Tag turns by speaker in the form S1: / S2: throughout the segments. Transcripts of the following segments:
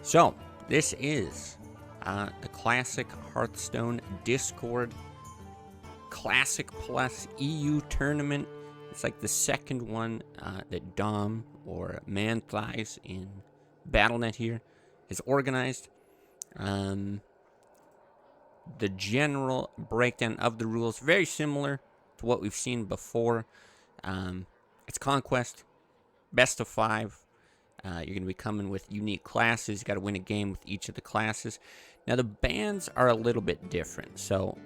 S1: So, this is the classic Hearthstone Discord Classic Plus EU tournament. It's like the second one that Dom or Manthies in BattleNet here has organized. The general breakdown of the rules, very similar to what we've seen before. It's Conquest, best of 5. You're going to be coming with unique classes. You got to win a game with each of the classes. Now, the bans are a little bit different. So,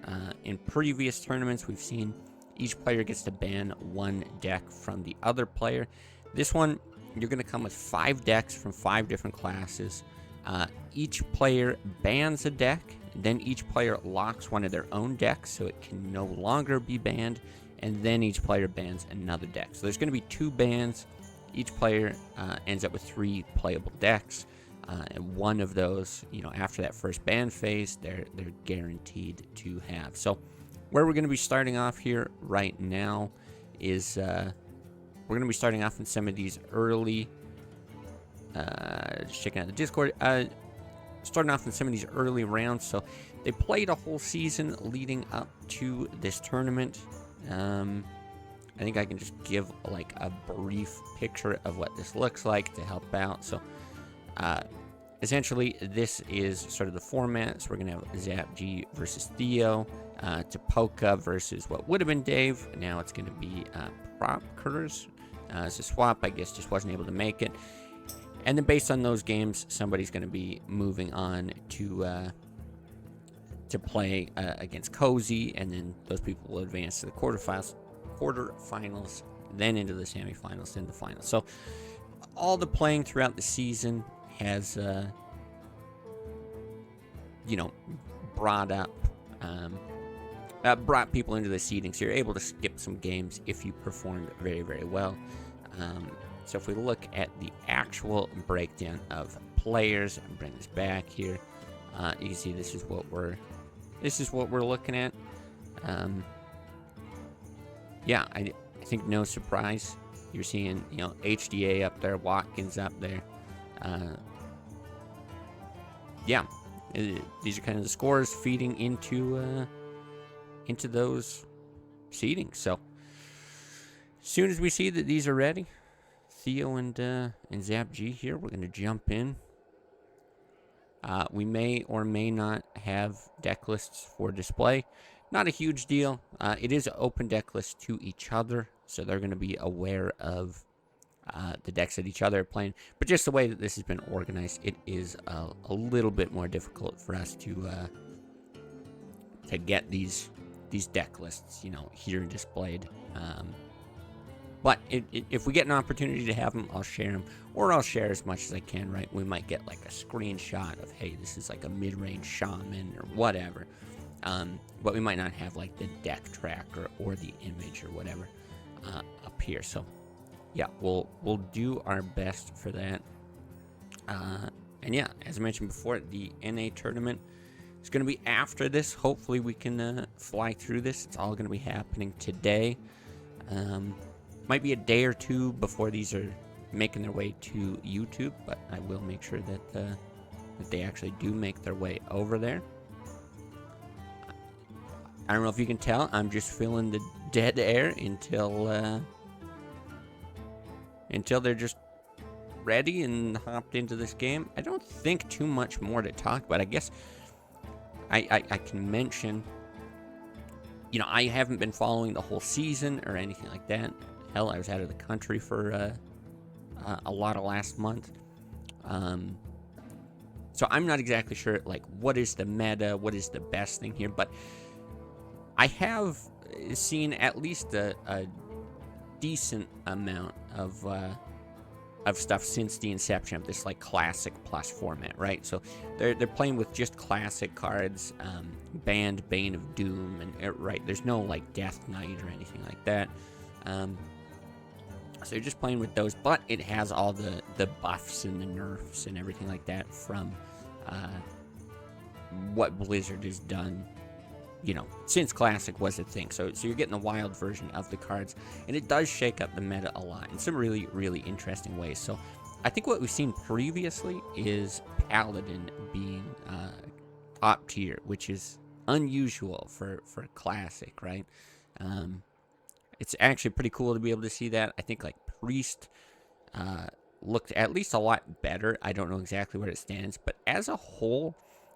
S1: in previous tournaments, we've seen each player gets to ban one deck from the other player. This one, you're going to come with 5 decks from 5 different classes. Each player bans a deck. Then each player locks one of their own decks, so it can no longer be banned. And then each player bans another deck. So, there's going to be 2 bans. Each player ends up with 3 playable decks, and one of those, after that first ban phase, they're guaranteed to have. So, where we're going to be starting off here right now is we're going to be starting off in some of these early. Just checking out the Discord. Starting off in some of these early rounds. So, they played a whole season leading up to this tournament. I think I can just give like a brief picture of what this looks like to help out. So, essentially, this is sort of the format. So we're gonna have ZapG versus Theo, Tapoka versus what would have been Dave. Now it's gonna be Propkers. So Swap, I guess, just wasn't able to make it. And then based on those games, somebody's gonna be moving on to play against Cozy, and then those people will advance to the quarterfinals, then into the semifinals, then the finals. So all the playing throughout the season has brought people into the seeding, so you're able to skip some games if you performed very, very well. So if we look at the actual breakdown of players, and bring this back here, you can see this is what we're looking at. Yeah, I think no surprise. You're seeing, HDA up there, Watkins up there. Yeah, these are kind of the scores feeding into those seedings. So, as soon as we see that these are ready, Theo and ZapG here, we're going to jump in. We may or may not have deck lists for display. Not a huge deal. It is an open deck list to each other, so they're going to be aware of the decks that each other are playing. But just the way that this has been organized, it is a little bit more difficult for us to get these deck lists, here displayed. But if we get an opportunity to have them, I'll share them, or I'll share as much as I can. Right? We might get like a screenshot of, hey, this is like a mid-range shaman or whatever. But we might not have like the deck tracker or the image or whatever up here. So yeah, we'll do our best for that. And yeah, as I mentioned before, the NA tournament is going to be after this. Hopefully we can fly through this. It's all going to be happening today. Might be a day or two before these are making their way to YouTube, but I will make sure that they actually do make their way over there. I don't know if you can tell, I'm just filling the dead air until they're just ready and hopped into this game. I don't think too much more to talk about. I guess I can mention, I haven't been following the whole season or anything like that. Hell, I was out of the country for a lot of last month. So I'm not exactly sure, like, what is the meta, what is the best thing here, but I have seen at least a decent amount of stuff since the inception of this like classic plus format, right? So they're playing with just classic cards, banned Bane of Doom, and right, there's no like Death Knight or anything like that. So you're just playing with those, but it has all the buffs and the nerfs and everything like that from what Blizzard has done, since Classic was a thing. So you're getting the wild version of the cards, and it does shake up the meta a lot in some really, really interesting ways. So I think what we've seen previously is Paladin being top tier, which is unusual for Classic, right? Um, it's actually pretty cool to be able to see that. I think like Priest looked at least a lot better. I don't know exactly where it stands, but as a whole,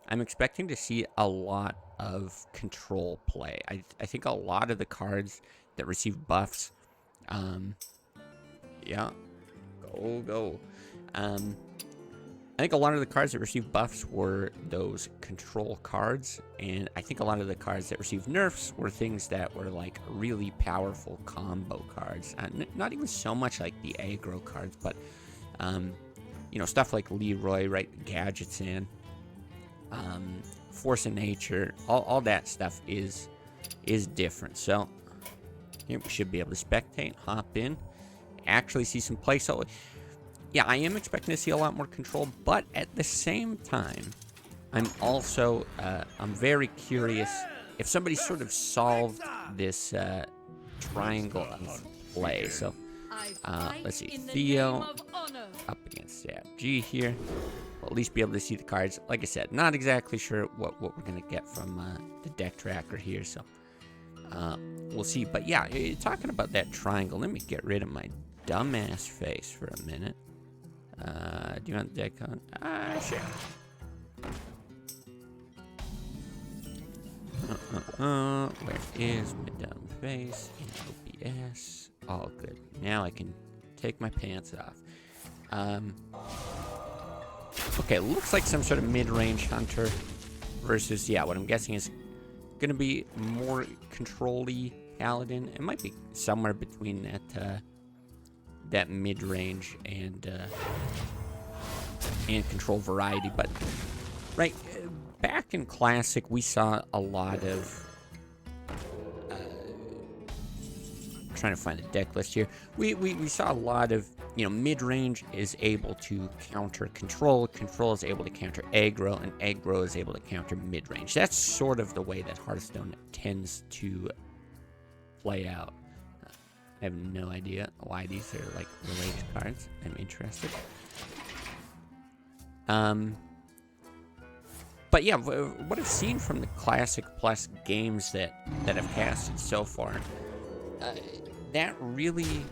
S1: I'm expecting to see a lot of control play. I think a lot of the cards that receive buffs, yeah, go. I think a lot of the cards that receive buffs were those control cards, and I think a lot of the cards that received nerfs were things that were like really powerful combo cards. Not even so much like the aggro cards, but stuff like Leroy, right? Gadgets in, Force of Nature, all that stuff is different. So here we should be able to spectate, hop in, actually see some play. So yeah, I am expecting to see a lot more control, but at the same time, I'm also I'm very curious if somebody sort of solved this triangle of play. So let's see, Theo up against G here. We'll at least be able to see the cards. Like I said, not exactly sure what we're gonna get from the deck tracker here, so we'll see. But yeah, talking about that triangle, let me get rid of my dumbass face for a minute. Do you want the deck on? Sure. Where is my dumb face in OBS? All good. Now I can take my pants off. Okay, looks like some sort of mid-range hunter versus, yeah, what I'm guessing is gonna be more control-y paladin. It might be somewhere between that mid-range and control variety, but right back in Classic we saw a lot of trying to find the deck list here. We saw a lot of, mid-range is able to counter control is able to counter aggro, and aggro is able to counter mid-range. That's sort of the way that Hearthstone tends to play out. I have no idea why these are like related cards. I'm interested. But yeah, what I've seen from the Classic Plus games that I've casted so far, that really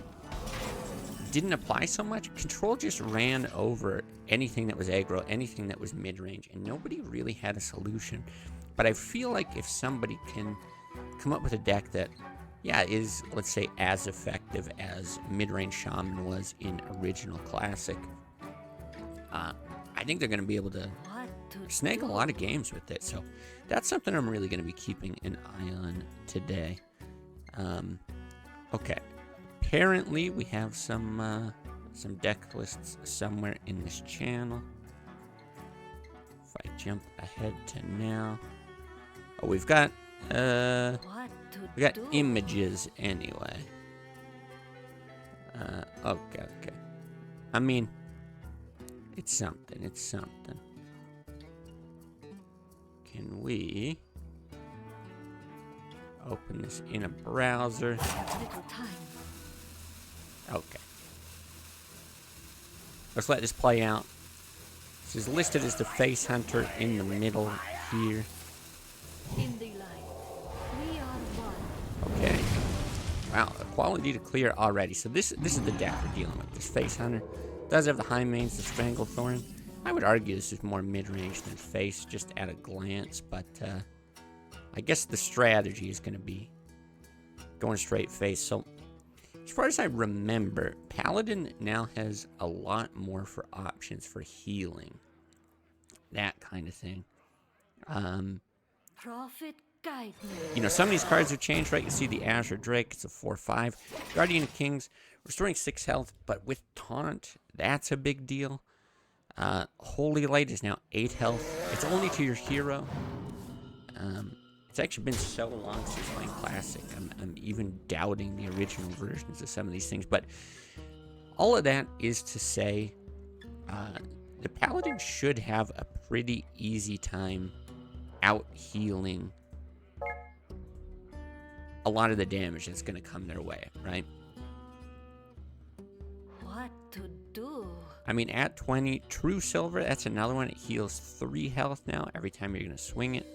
S1: didn't apply so much. Control just ran over anything that was aggro, anything that was mid-range, and nobody really had a solution. But I feel like if somebody can come up with a deck that, yeah, is, let's say, as effective as mid-range Shaman was in original Classic, I think they're going to be able to snag a lot of games with it. So that's something I'm really going to be keeping an eye on today. Okay. Apparently, we have some deck lists somewhere in this channel. If I jump ahead to now, oh, we got images anyway. Okay. I mean, it's something. Can we open this in a browser? Okay. Let's let this play out. This is listed as the face hunter in the middle here. Okay. Wow, quality to clear already. So this is the deck we're dealing with. This face hunter does have the high mains, the Stranglethorn. I would argue this is more mid-range than face, just at a glance, but I guess the strategy is going to be going straight face. So as far as I remember, Paladin now has a lot more for options for healing. That kind of thing.
S2: Prophet guide me.
S1: Some of these cards have changed, right? You see the Azure Drake, it's a 4/5. Guardian of Kings, restoring 6 health, but with Taunt, that's a big deal. Holy Light is now 8 health. It's only to your hero. It's actually been so long since playing Classic. I'm even doubting the original versions of some of these things. But all of that is to say, the Paladin should have a pretty easy time out healing a lot of the damage that's going to come their way, right?
S2: What to do?
S1: I mean, at 20, True Silver, that's another one. It heals 3 health now every time you're going to swing it.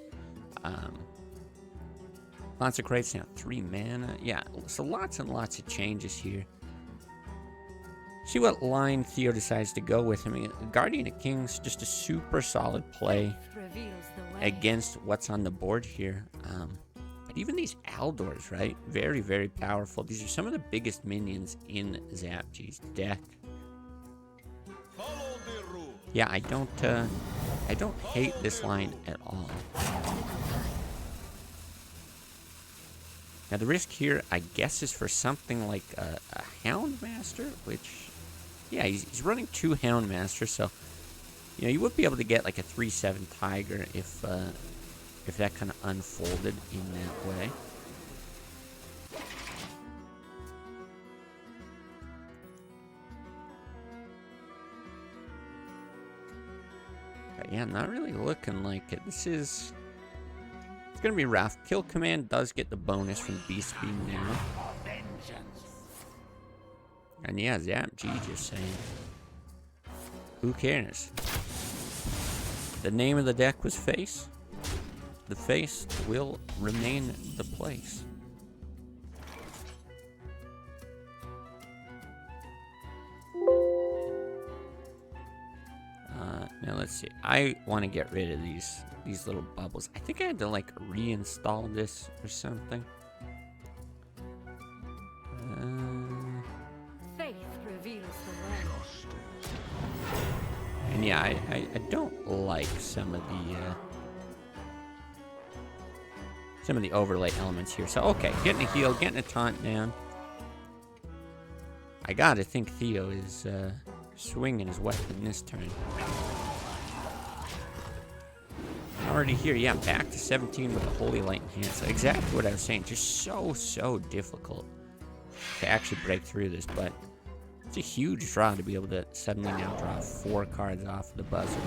S1: Consecrate's now 3 mana. Yeah, so lots and lots of changes here. See what line Theo decides to go with. I mean, Guardian of Kings, just a super solid play against what's on the board here. But even these Aldors, right? Very, very powerful. These are some of the biggest minions in Zapg's deck. Yeah, I don't hate this line at all. Now the risk here, I guess, is for something like a Houndmaster, which, yeah, he's running 2 Houndmasters, so you know you would be able to get like a 3/7 Tiger if that kind of unfolded in that way. But yeah, not really looking like it. It's gonna be rough. Kill command does get the bonus from Beast Speed now. And yeah, Zapg just saying, who cares? The name of the deck was Face. The face will remain the place. Now let's see. I want to get rid of these little bubbles. I think I had to like reinstall this or something.
S2: Faith reveals the way.
S1: And yeah, I don't like some of the overlay elements here. So okay, getting a heal, getting a taunt down. I gotta think Theo is swinging his weapon this turn. Already here, yeah, back to 17 with a Holy Light in hand. So exactly what I was saying, just so difficult to actually break through this, but it's a huge draw to be able to suddenly now draw 4 cards off of the buzzer.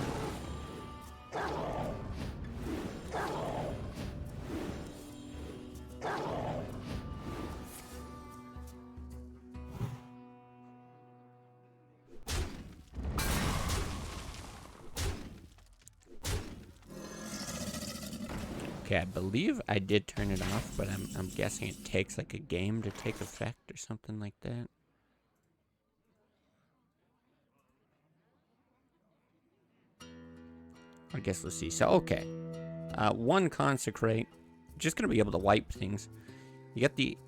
S1: Okay, I believe I did turn it off, but I'm guessing it takes like a game to take effect or something like that. I guess let's see. So, okay. 1 Consecrate. Just going to be able to wipe things. You get the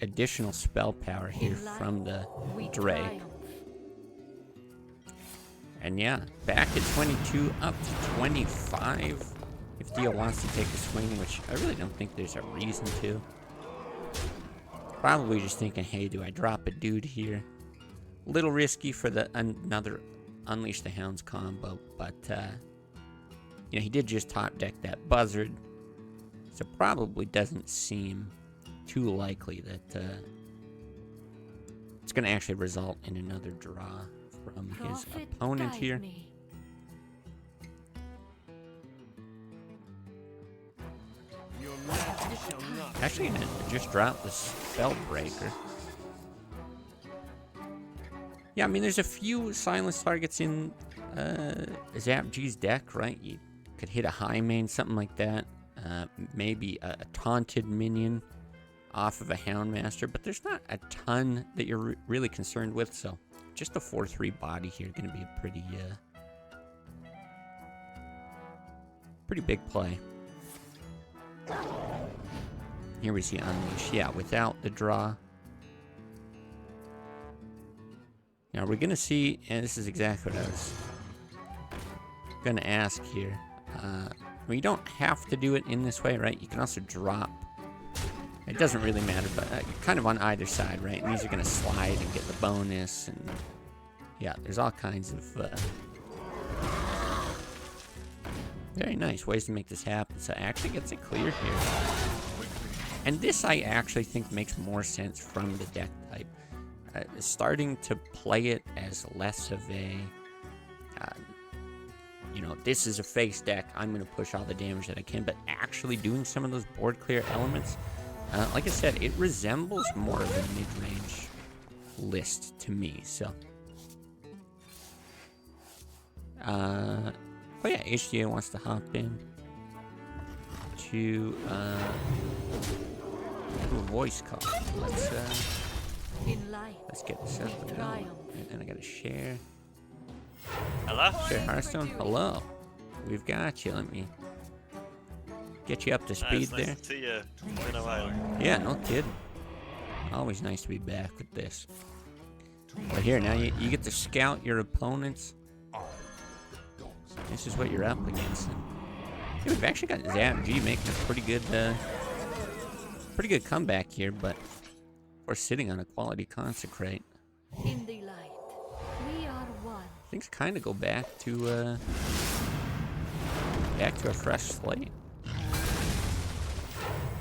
S1: additional spell power here from the Drake. And yeah, back at 22, up to 25. If Theo wants to take a swing, which I really don't think there's a reason to. Probably just thinking, hey, do I drop a dude here? Little risky for the another Unleash the Hounds combo, but you know, he did just top deck that Buzzard, so probably doesn't seem too likely that it's going to actually result in another draw from his opponent here. Actually, I just dropped the Spellbreaker. Yeah, I mean, there's a few silence targets in Zapg's deck, right? You could hit a high main, something like that. Maybe a taunted minion off of a Houndmaster, but there's not a ton that you're really concerned with, so just a 4/3 body here going to be a pretty big play. Here we see Unleash, yeah, without the draw. Now we're going to see, and this is exactly what I was going to ask here. Well, you don't have to do it in this way, right? You can also drop. It doesn't really matter, but you're kind of on either side, right? And these are going to slide and get the bonus, and yeah, there's all kinds of very nice ways to make this happen. So it actually gets it clear here. And this I actually think makes more sense from the deck type. Starting to play it as less of a, you know, this is a face deck, I'm going to push all the damage that I can, but actually doing some of those board clear elements, like I said, it resembles more of a mid-range list to me, so. Oh yeah, HDA wants to hop in to do a voice call.
S2: In light,
S1: Let's get this up and going.
S2: triumph.
S1: And I gotta share.
S3: Hello?
S1: Share Hearthstone. Hello. We've got you. Let me get you up to speed
S3: It's nice
S1: there.
S3: to see you. It's been a while.
S1: Yeah, no kidding. Always nice to be back with this. But here, now you get to scout your opponents. This is what you're up against. And yeah, we've actually got ZapG making a pretty good comeback here, but we're sitting on a quality consecrate.
S2: In the light, we are one.
S1: Things kind of go back to a fresh slate.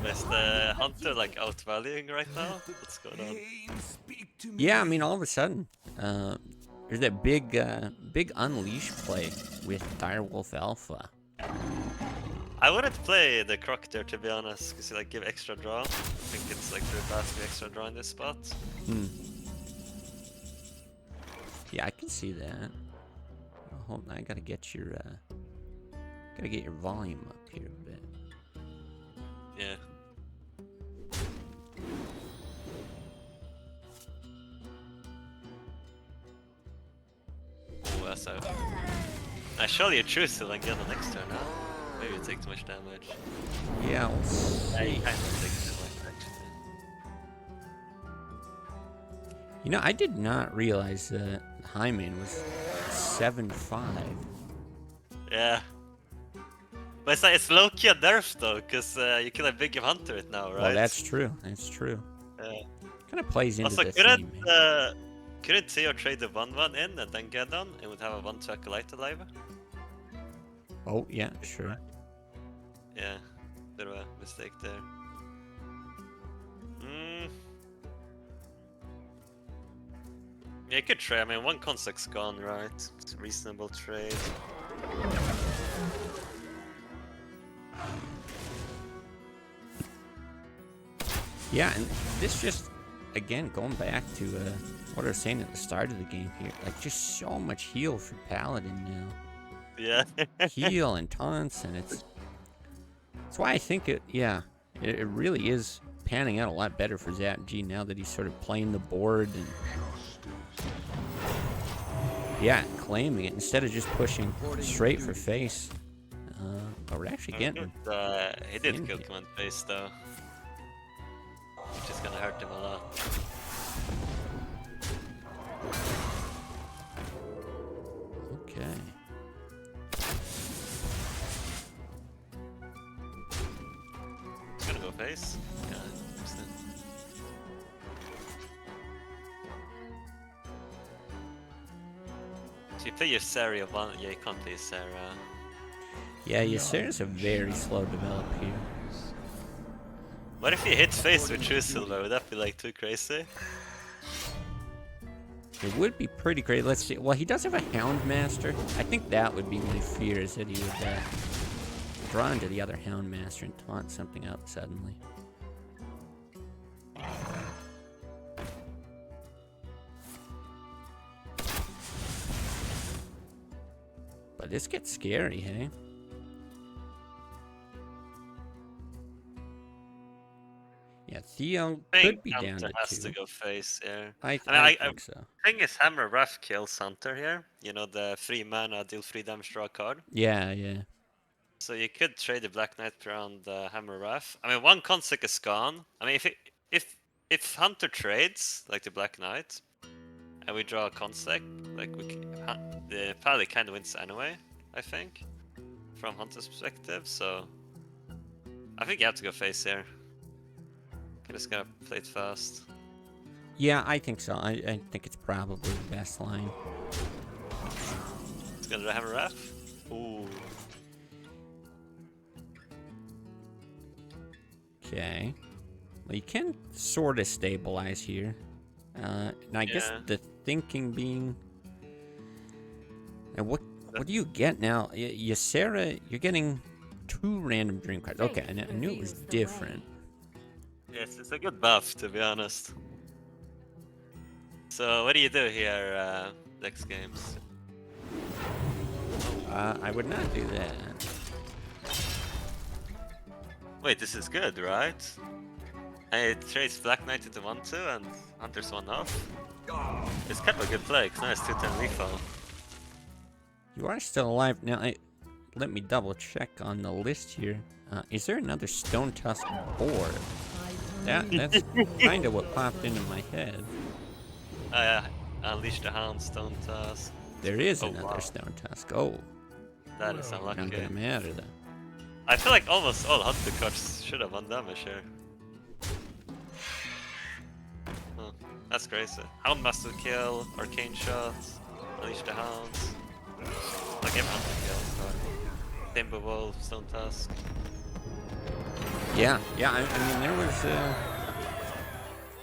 S3: Is the hunter like outvaluing right now? What's going on?
S1: Yeah, I mean, all of a sudden, there's that big unleash play with Direwolf Alpha.
S3: I wouldn't play the Croc there, to be honest, because you like give extra draw. I think it's like very bad to give extra draw in this spot.
S1: Yeah, I can see that. Oh, hold on, I gotta get your volume up here a bit.
S3: Yeah. Oh, that's out. I surely you choose to like get the next turn now. Maybe you take too much damage.
S1: Yeah, we'll
S3: Yeah, you
S1: see.
S3: kind of take too much actually.
S1: You know, I did not realize that Hyman was 7-5.
S3: Yeah. But it's like it's low-key a nerf though, because you can have big hunter it now, right?
S1: Well, that's true. That's true.
S3: Yeah.
S1: Kind of plays into
S3: Also,
S1: the
S3: couldn't
S1: theme.
S3: couldn't Theo trade the 1/1 in and then get on and would have a 1/2 acolyte alive?
S1: Oh, yeah, sure.
S3: Yeah, bit of a mistake there. Yeah, you could trade. I mean, one consec's gone, right? It's a reasonable trade.
S1: Yeah, and this just, again, going back to what I was saying at the start of the game here, like just so much heal for Paladin now.
S3: Yeah.
S1: Heal and taunts, and it's why I think it really is panning out a lot better for ZapG now that he's sort of playing the board and claiming it instead of just pushing straight for face. But we're actually getting
S3: He did
S1: in
S3: kill
S1: here.
S3: command base though, which is gonna hurt him a lot.
S1: Okay.
S3: He's gonna go face. Yeah, understand. So you play your Sarah one, yeah, you can't play Sarah.
S1: Yeah, Ysera's a very slow develop here.
S3: What if you hit face with True Silver? Would that be like too crazy?
S1: It would be pretty great. Let's see. Well, he does have a Houndmaster. I think that would be my fear, is that he would draw into the other Houndmaster and taunt something up suddenly. But this gets scary, hey? Yeah, Theo
S3: I
S1: could
S3: think
S1: be down
S3: Hunter
S1: to
S3: has to
S1: 2.
S3: go face, yeah.
S1: I
S3: I
S1: think so.
S3: think his Hammer Wrath kills Hunter here. You know, the 3 mana, deal 3 damage, draw a card.
S1: Yeah, yeah.
S3: So you could trade the Black Knight around the Hammer Wrath. I mean, one consec is gone. I mean, if Hunter trades, like the Black Knight, and we draw a consec, like the Pally kind of wins anyway, I think, from Hunter's perspective, so I think you have to go face here. You just gotta play it fast.
S1: Yeah, I think so. I think it's probably the best line.
S3: It's gonna do Hammer Wrath. Ooh.
S1: Okay. Well, you can sort of stabilize here. And I guess
S3: Yeah.
S1: the thinking being... And what do you get now? Ysera, you're getting 2 random dream cards. Okay, I knew it was different.
S3: Yes, it's a good buff, to be honest. So what do you do here next games?
S1: I would not do that.
S3: Wait, this is good, right? And it trades Black Knight into 1-2 and Hunter's 1 off. It's kind of a good play, because now it's 2-10 lethal.
S1: You are still alive. Now, let me double check on the list here. Is there another Stone Tusk board? That's kind of what popped into my head.
S3: Unleash the Hound, Stone Tusk.
S1: There is
S3: Oh,
S1: another
S3: wow.
S1: Stone Tusk. Oh,
S3: That is
S1: not
S3: unlucky.
S1: gonna matter though.
S3: I feel like almost all Hunter cards should have 1 damage here. Oh, that's crazy. Houndmaster kill, Arcane Shot, Unleash the Hounds. I'll give Hunter kill. Timberwolf, Stone Tusk.
S1: Yeah. I mean,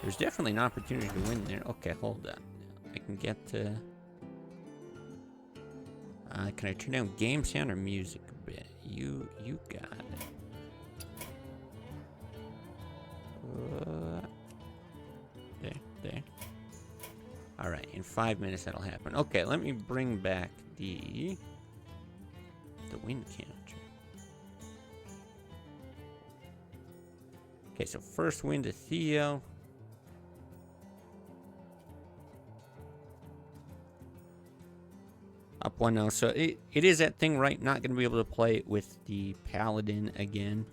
S1: there's definitely an opportunity to win there. Okay, hold on. I can get can I turn down game sound or music a bit? You got it. There. All right, in 5 minutes that'll happen. Okay, let me bring back the win counter. Okay, so first win to Theo. Up 1-0. So it is that thing, right? Not going to be able to play with the Paladin again.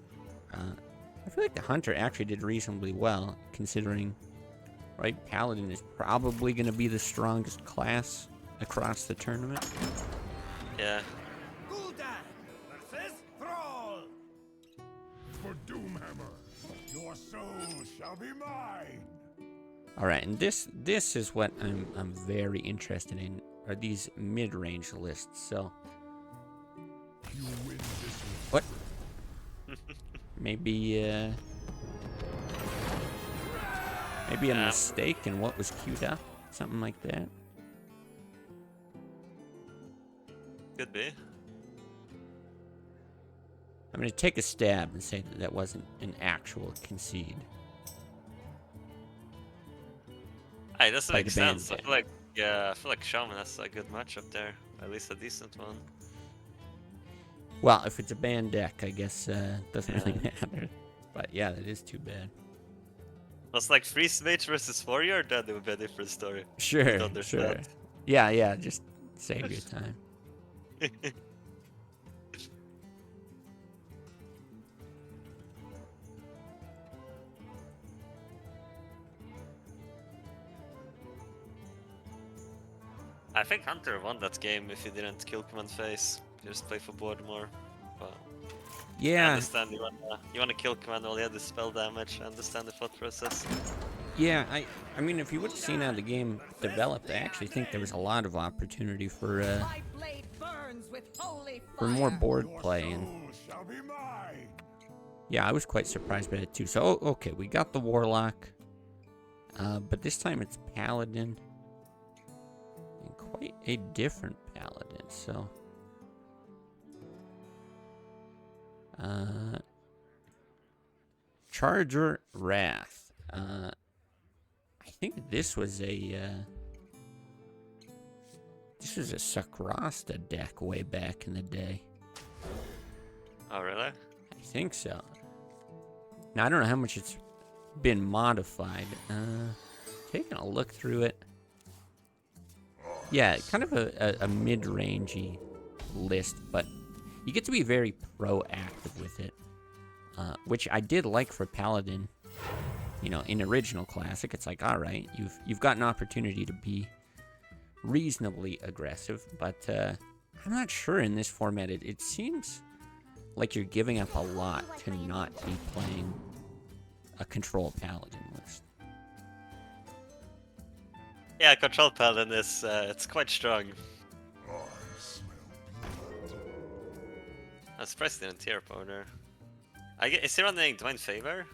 S1: I feel like the Hunter actually did reasonably well, considering, right? Paladin is probably going to be the strongest class across the tournament.
S3: Yeah.
S4: Gul'dan versus Thrall. For Doomhammer, your soul shall be mine.
S1: All right, and this is what I'm very interested in, are these mid-range lists. So
S4: You win this
S1: what? Maybe a mistake in what was queued up, something like that.
S3: Could be.
S1: I'm gonna take a stab and say that wasn't an actual concede.
S3: Hey, it doesn't
S1: By
S3: make
S1: the band
S3: sense. I
S1: deck.
S3: feel like Shaman has a good matchup there. At least a decent one.
S1: Well, if it's a banned deck, I guess doesn't really matter. But yeah, that is too bad.
S3: Was like Freeze Mage versus Warrior, that would be a different story.
S1: Sure,
S3: You'd
S1: sure.
S3: understand.
S1: Yeah, just save your time.
S3: I think Hunter won that game if he didn't kill command phase. He just play for board more. But I
S1: Yeah,
S3: understand you wanna kill command while he had the spell damage. I understand the thought process.
S1: yeah. I mean, if you would have seen how the game developed, I actually think there was a lot of opportunity for
S2: My blade burns with holy
S1: more
S2: fire.
S1: board
S4: Your
S1: play. And
S4: soul shall be mine.
S1: yeah, I was quite surprised by it too. So okay, we got the Warlock, but this time it's Paladin, and quite a different Paladin. So. Charger Wrath. I think this was a Sakrasta deck way back in the day.
S3: Oh really?
S1: I think so. Now I don't know how much it's been modified. Taking a look through it. Yeah, kind of a mid-rangey list, but you get to be very proactive with it, which I did like for Paladin. You know, in original Classic, it's like, all right, you've got an opportunity to be reasonably aggressive, but I'm not sure in this format. It seems like you're giving up a lot to not be playing a control Paladin list.
S3: Yeah, control paladin is it's quite strong.
S4: I smell
S3: I'm surprised they didn't tear up over there. Is he running Divine Favor?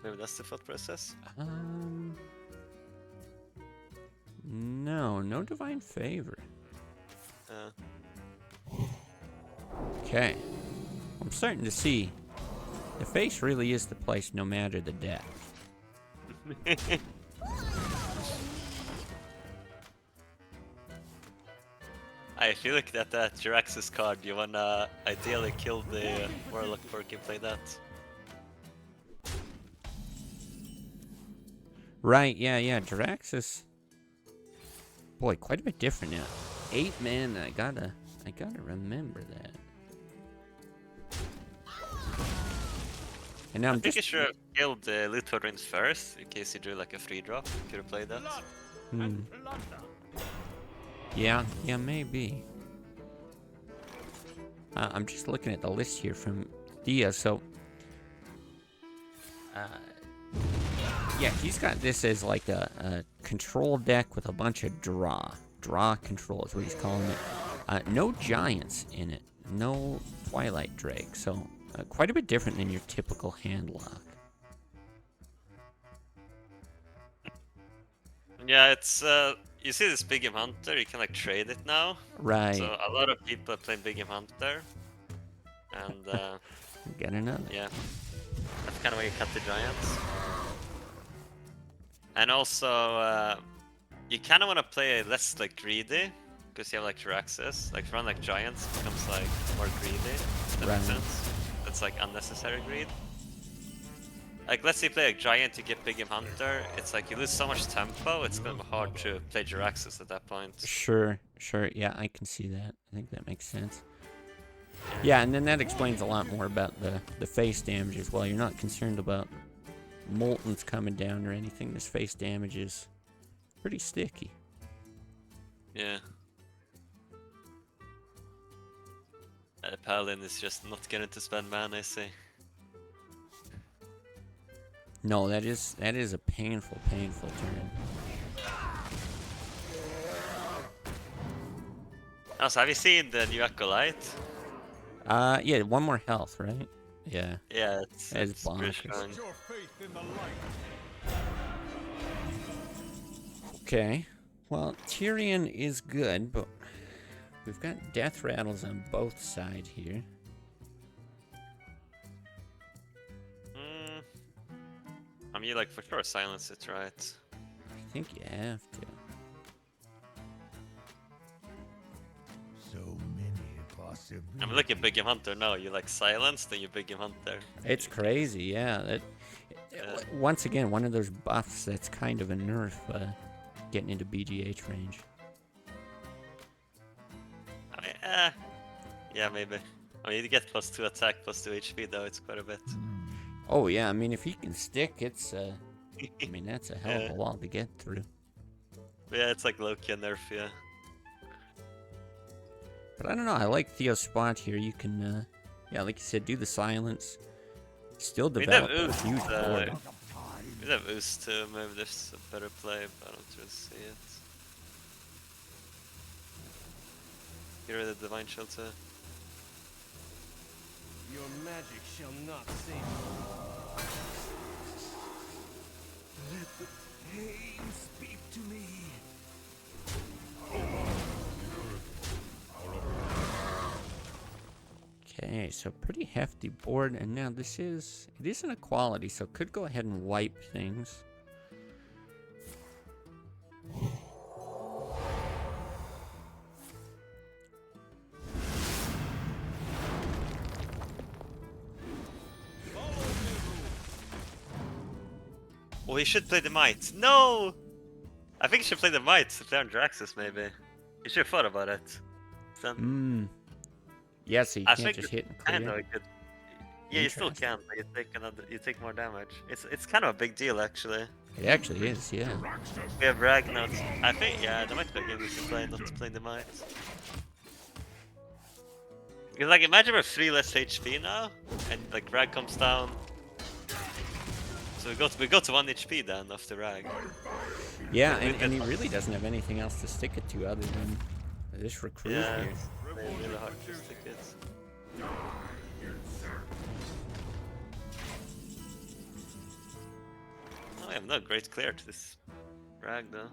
S3: Maybe that's the thought process.
S1: No Divine Favor.
S3: Uh,
S1: Okay. I'm starting to see the face really is the place no matter the deck.
S3: if you look at that Jirax's card, you wanna ideally kill the Warlock before you can play that.
S1: Right, yeah. Jiraxis. Boy, quite a bit different now. 8 mana, I gotta remember that. And now
S3: I
S1: I'm
S3: think
S1: just.
S3: you should have killed the Luthorins first, in case you drew like a free drop. Could have played that.
S1: Yeah, maybe. I'm just looking at the list here from Thea, so... yeah, he's got this as like a control deck with a bunch of draw. Draw control is what he's calling it. No giants in it. No Twilight Drake, so quite a bit different than your typical hand lock.
S3: Yeah, it's you see this Big Game Hunter, you can like trade it now.
S1: Right.
S3: So a lot of people are playing Big Game Hunter. And
S1: Get another.
S3: yeah. That's kind of where you cut the giants. And also you kinda wanna play less like greedy, because you have like Jiraxis. Like run like giants becomes like more greedy, if that makes
S1: Right.
S3: sense. That's like unnecessary greed. Like, let's say you play a giant, you get Big Game Hunter, it's like you lose so much tempo, it's gonna be hard to play Jiraxis at that point.
S1: Sure. Yeah, I can see that. I think that makes sense. Yeah, and then that explains a lot more about the face damage as well. You're not concerned about Moltons coming down or anything. This face damage is pretty sticky.
S3: Yeah. Paladin is just not getting to spend mana, I see.
S1: No, that is a painful turn.
S3: Also, have you seen the new Acolyte?
S1: Yeah, 1 more health, right? Yeah.
S3: Yeah,
S1: That is
S3: it's pretty
S1: bonkers.
S3: strong.
S4: Your faith in the light.
S1: Okay. Well, Tyrion is good, but we've got death rattles on both sides here.
S3: I mean, you like for sure silence it, right?
S1: I think you have to.
S4: So many possibilities.
S3: I mean, look at Big Game Hunter now. You like silence, then you Big Game Hunter.
S1: It's crazy, yeah. Once again, one of those buffs that's kind of a nerf, getting into BGH range.
S3: I mean, yeah, maybe. I mean, you get +2 attack, +2 HP though. It's quite a bit.
S1: Oh yeah, I mean if he can stick, it's I mean that's a hell of a wall to get through.
S3: Yeah, it's like Loki and nerf, yeah.
S1: But I don't know, I like Theo's spot here. You can yeah, like you said, do the silence. Still
S3: We
S1: develop
S3: have
S1: a
S3: Ooze.
S1: huge board.
S3: We have Ooze too. Maybe there's a better play, but I don't really see it. Get rid of the Divine Shield too.
S5: Your magic shall not save you. Let the pain speak to me.
S1: Okay, so pretty hefty board, and now it is an equality, so could go ahead and wipe things.
S3: Oh, he should play the Might. No! I think he should play the Might to play on Draxus, maybe. He should have thought about it. Then,
S1: Yeah, so you
S3: I
S1: can't
S3: think
S1: just hit and
S3: I know
S1: clear.
S3: he could. Yeah, you still can, but you take more damage. It's kind of a big deal, actually.
S1: It actually is, yeah.
S3: We have Ragnar. I think, yeah, there might be a game we can play, not playing the Might. Because, like, imagine we're 3 less HP now, and, like, Rag comes down. So we go to 1 HP then, after Rag.
S1: Yeah, and he really doesn't have anything else to stick it to other than this recruit
S3: Yeah,
S1: here.
S3: it's really hard to stick it. Oh, I have no great clear to this Rag, though.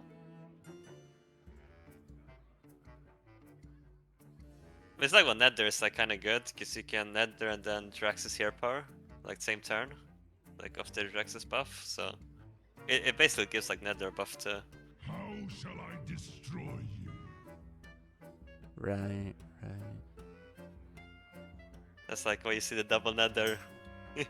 S3: It's like when Nether is like kind of good, because you can Nether and then Drax's Hero Power, like same turn, like after Drax's buff, so it basically gives like Nether buff to.
S4: How shall I destroy you?
S1: Right.
S3: That's like where you see the double nether.
S4: I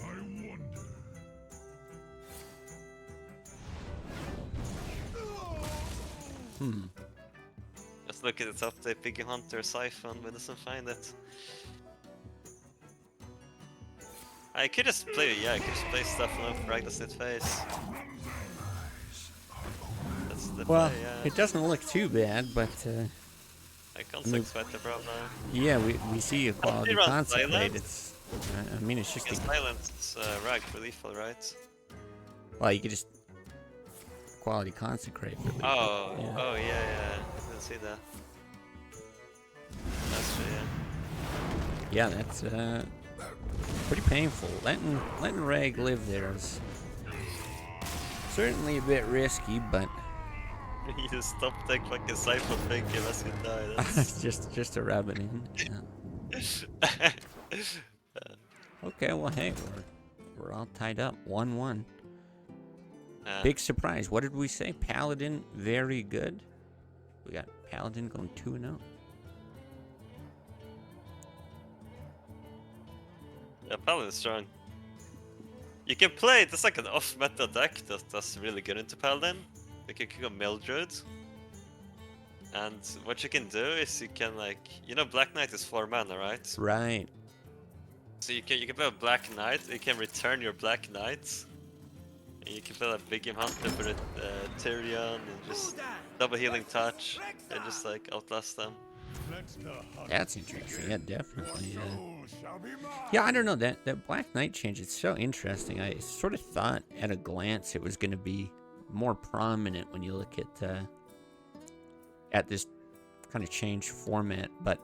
S4: wonder.
S3: Just look at the top, the Piggy Hunter Siphon, but doesn't find it. I could just play, yeah, I could just play stuff on Ragnarsnit face. That's the
S1: Well,
S3: play, yeah.
S1: it doesn't look too bad, but
S3: I can't sweat the problem.
S1: yeah, we see a quality
S3: run
S1: consecrate.
S3: silent?
S1: It's, I mean, it's
S3: You
S1: just
S3: can silence Rag for lethal, right?
S1: well, you could just quality consecrate. For lethal.
S3: Oh,
S1: Yeah.
S3: oh yeah, I didn't see that. That's true, yeah.
S1: Yeah, that's pretty painful. Letting Rag live there is certainly a bit risky, but
S3: You just stop, take fucking Siphon Pig, you must die. That's...
S1: just to rub it in. Yeah. Okay, well, hey, we're all tied up, 1-1. Big surprise. What did we say? Paladin, very good. We got Paladin going 2-0.
S3: Yeah, Paladin's strong. You can play, it's like an off-meta deck that's really good into Paladin. Like you can go Mildred. And what you can do is you can like, you know Black Knight is 4 mana, right?
S1: Right.
S3: So you can play a Black Knight, you can return your Black Knights. And you can play a Big Game Hunter for Tyrion and just double healing touch and just like outlast them.
S1: That's interesting. Yeah, definitely. Yeah, I don't know. That Black Knight change, it's so interesting. I sort of thought at a glance it was going to be more prominent when you look at this kind of changed format. But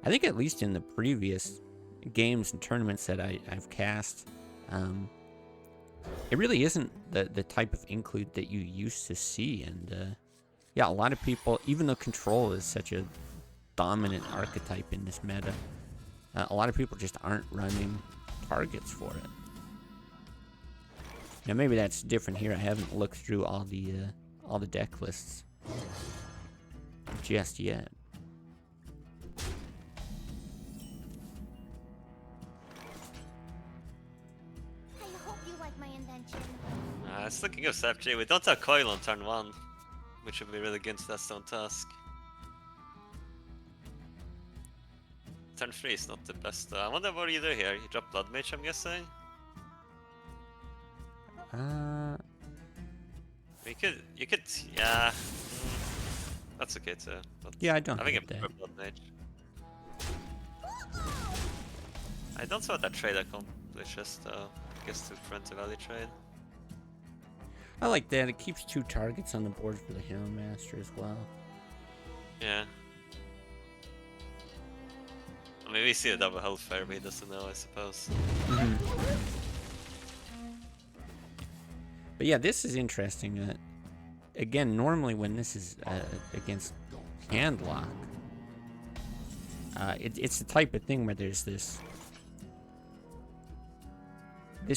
S1: I think at least in the previous games and tournaments that I've cast, it really isn't the type of include that you used to see. And yeah, a lot of people, even though control is such a dominant archetype in this meta, a lot of people just aren't running targets for it. Now maybe that's different here. I haven't looked through all the deck lists just yet.
S6: I hope you like my invention.
S3: It's looking good, SapG. We don't have Coil on turn 1, which would be really good into that Stone Tusk. Turn 3 is not the best. I wonder what you do here. You drop Blood Mage, I'm guessing? You could, yeah. That's okay too. But
S1: Yeah, I don't
S3: I think
S1: hate
S3: I prefer
S1: that.
S3: Blood Mage. I don't see what that trade accomplishes though. I guess to front value trade.
S1: I like that. It keeps 2 targets on the board for the Houndmaster as well.
S3: Yeah. I mean, we see a double Hellfire, but he doesn't know, I suppose.
S1: But yeah, this is interesting. Again, normally when this is against Handlock, it's the type of thing where there's this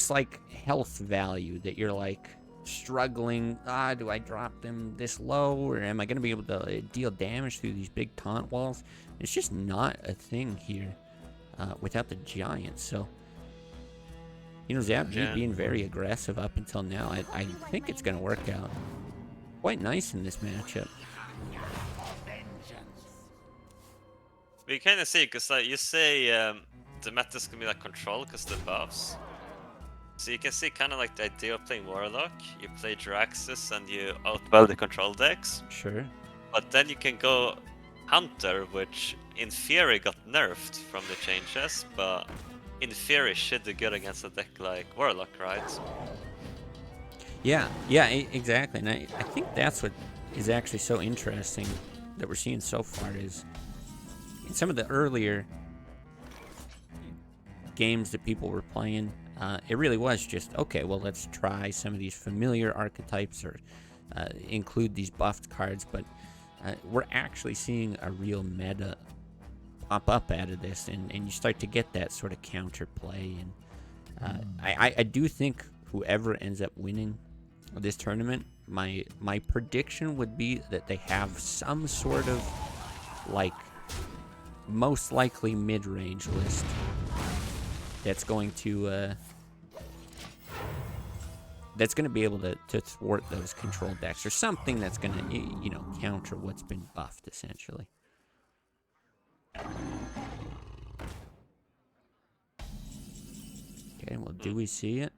S1: like health value that you're like struggling. Do I drop them this low, or am I going to be able to deal damage through these big taunt walls? It's just not a thing here without the Giants. So, you know, ZapG being very aggressive up until now, I think it's going to work out quite nice in this matchup.
S3: But you kind of see, because like, you say the meta's going to be like control because the buffs. So you can see kind of like the idea of playing Warlock. You play Draxus and you outbuild the control decks.
S1: Sure.
S3: But then you can go Hunter, which in theory got nerfed from the changes, but in theory should do good against a deck like Warlock, right?
S1: Yeah, exactly. And I think that's what is actually so interesting that we're seeing so far is in some of the earlier games that people were playing, it really was just, okay, well, let's try some of these familiar archetypes or include these buffed cards, but we're actually seeing a real meta pop up out of this, and you start to get that sort of counterplay. And I do think whoever ends up winning this tournament, my prediction would be that they have some sort of like most likely mid-range list that's going to be able to thwart those control decks, or something that's going to, you know, counter what's been buffed essentially. Okay, well, do we see it?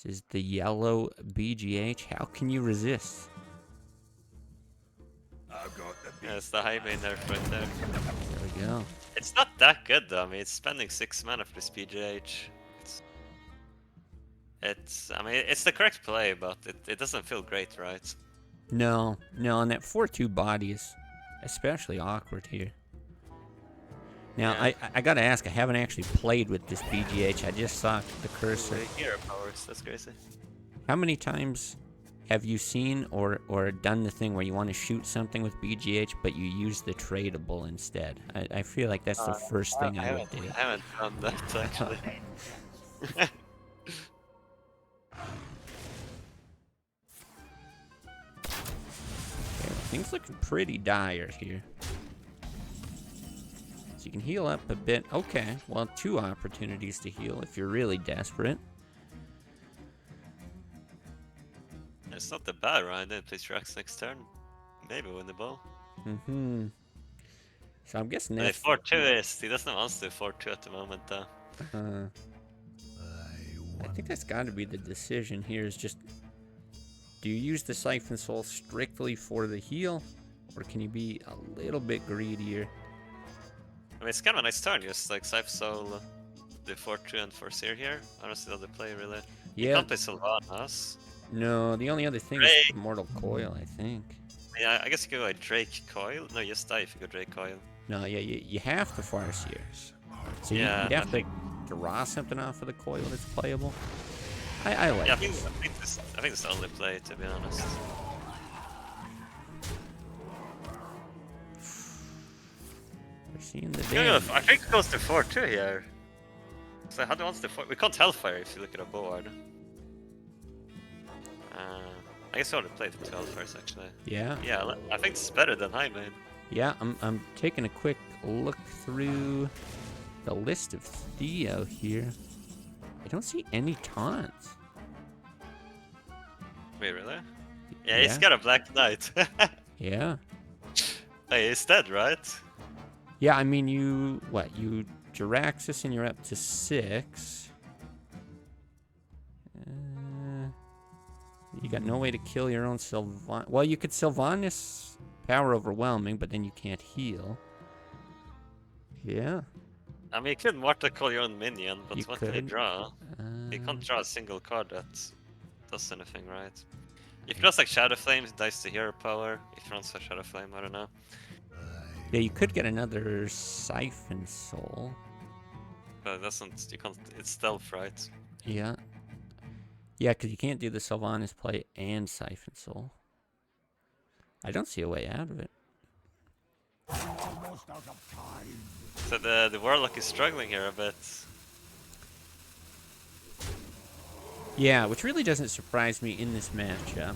S1: This is the yellow BGH. How can you resist?
S4: I've got the
S3: Yeah, it's the high main there, right there.
S1: There we go.
S3: It's not that good though. I mean, it's spending 6 mana for this PGH. I mean, it's the correct play, but it doesn't feel great, right?
S1: No, and that 4/2 body is especially awkward here. Now,
S3: Yeah.
S1: I gotta ask, I haven't actually played with this BGH. I just saw the cursor.
S3: Hero powers, that's crazy.
S1: How many times have you seen or done the thing where you want to shoot something with BGH, but you use the tradable instead? I feel like that's the first thing I would do.
S3: I haven't done that actually.
S1: Okay, well, things looking pretty dire here. So you can heal up a bit. Okay, well, 2 opportunities to heal if you're really desperate.
S3: It's not that bad, right? Then plays Drax next turn. Maybe win the ball.
S1: Mm-hmm. So I'm guessing
S3: The
S1: that's...
S3: 4-2 is, he doesn't want to do 4-2 at the moment though.
S1: I think that's got to be the decision here, is just, do you use the Siphon Soul strictly for the heal, or can you be a little bit greedier?
S3: I mean, it's kind of a nice turn, just like Siphon Soul, do 4-2 and 4-0 here. I don't see the other play really. You
S1: Yeah,
S3: can't play Sylvanas.
S1: no, the only other thing
S3: Drake.
S1: is Mortal Coil, I think.
S3: Yeah, I guess you go like Drake Coil. No, you just die if you go Drake Coil.
S1: No, yeah, you have to Farseer. So
S3: Yeah,
S1: you'd have to draw something off of the coil that's playable. I like
S3: Yeah, I
S1: this.
S3: think it's the only play, to be honest.
S1: We're seeing the
S3: Yeah,
S1: damage.
S3: I think it goes to 4-2 here. So how do you want to 4? We can't Hellfire if you look at a board. I guess I would have played the 2 Hellfires actually.
S1: Yeah,
S3: Yeah, I think it's better than High Main.
S1: yeah. I'm taking a quick look through the list of Theo here. I don't see any taunts.
S3: Wait, really? Yeah, he's
S1: Yeah.
S3: got a Black Knight.
S1: Yeah.
S3: Hey, he's dead, right?
S1: Yeah, I mean, you Jiraxis and you're up to 6. You got no way to kill your own Sylvan. Well, you could Sylvanas power overwhelming, but then you can't heal. Yeah.
S3: I mean, you could Mortal Call your own minion, but
S1: You
S3: what can you
S1: could.
S3: draw? You
S1: Uh,
S3: can't draw a single card that does anything, right? If he does like Shadow Flame, he dies to hero power. If he runs for Shadow Flame, I don't know.
S1: yeah, you could get another Siphon Soul.
S3: But it doesn't, you can't, it's stealth, right?
S1: Yeah. Yeah, because you can't do the Sylvanas play and Siphon Soul. I don't see a way out of it.
S4: almost out of time.
S3: So the Warlock is struggling here a bit.
S1: Yeah, which really doesn't surprise me in this matchup.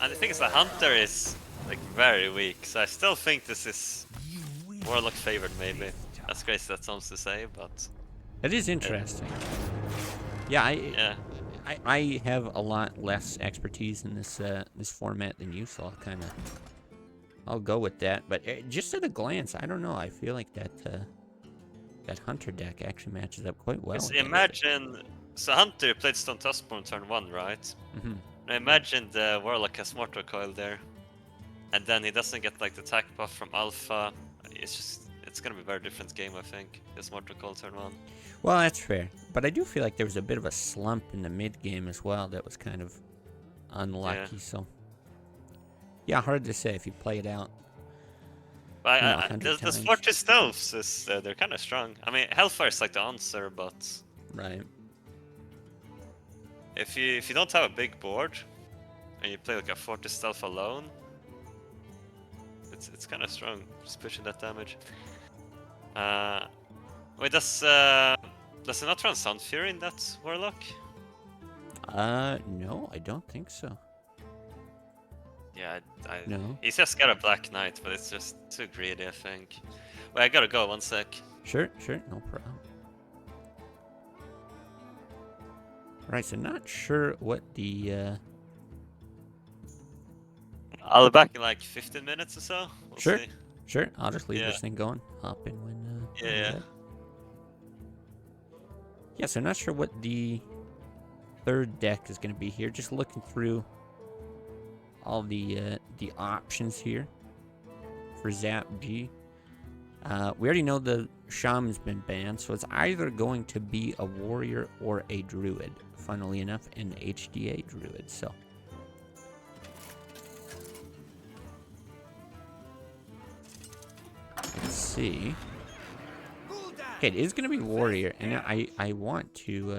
S3: And the thing is, the Hunter is like very weak, so I still think this is Warlock favored maybe. That's crazy that sounds to say, but
S1: That is interesting. Yeah,
S3: yeah.
S1: I have a lot less expertise in this this format than you, so I'll go with that. But just at a glance, I don't know. I feel like that that Hunter deck actually matches up quite well.
S3: Because
S1: against it.
S3: imagine, so Hunter played Stone Tuskborn on turn 1, right?
S1: Mhm.
S3: Now imagine the Warlock has Mortal Coil there, and then he doesn't get like the attack buff from Alpha. It's gonna be a very different game, I think. This Mortal Coil turn 1.
S1: Well, that's fair. But I do feel like there was a bit of a slump in the mid game as well that was kind of unlucky.
S3: Yeah.
S1: So, yeah, hard to say if you play it out.
S3: But
S1: You know, 100
S3: the
S1: times.
S3: Fortress Stealths is they're kind of strong. I mean, Hellfire is like the answer, but
S1: Right.
S3: if you don't have a big board and you play like a Fortress Stealth alone, it's kind of strong. Just pushing that damage. Wait, does it not run Sound Fury in that Warlock?
S1: No, I don't think so.
S3: Yeah,
S1: No.
S3: he's just got a Black Knight, but it's just too greedy, I think. Wait, I gotta go, 1 sec.
S1: Sure, no problem. Right, so not sure what the,
S3: I'll be back in like 15 minutes or so. We'll
S1: Sure.
S3: see.
S1: Sure, I'll just leave
S3: Yeah.
S1: this thing going. Hop in when,
S3: Yeah,
S1: when you're
S3: yeah.
S1: ready. Yeah, so not sure what the third deck is going to be here. Just looking through all the options here for Zap G. We already know the Shaman's been banned, so it's either going to be a Warrior or a Druid. Funnily enough, an HDA Druid, so... Let's see. Okay, it is going to be Warrior, and I want to,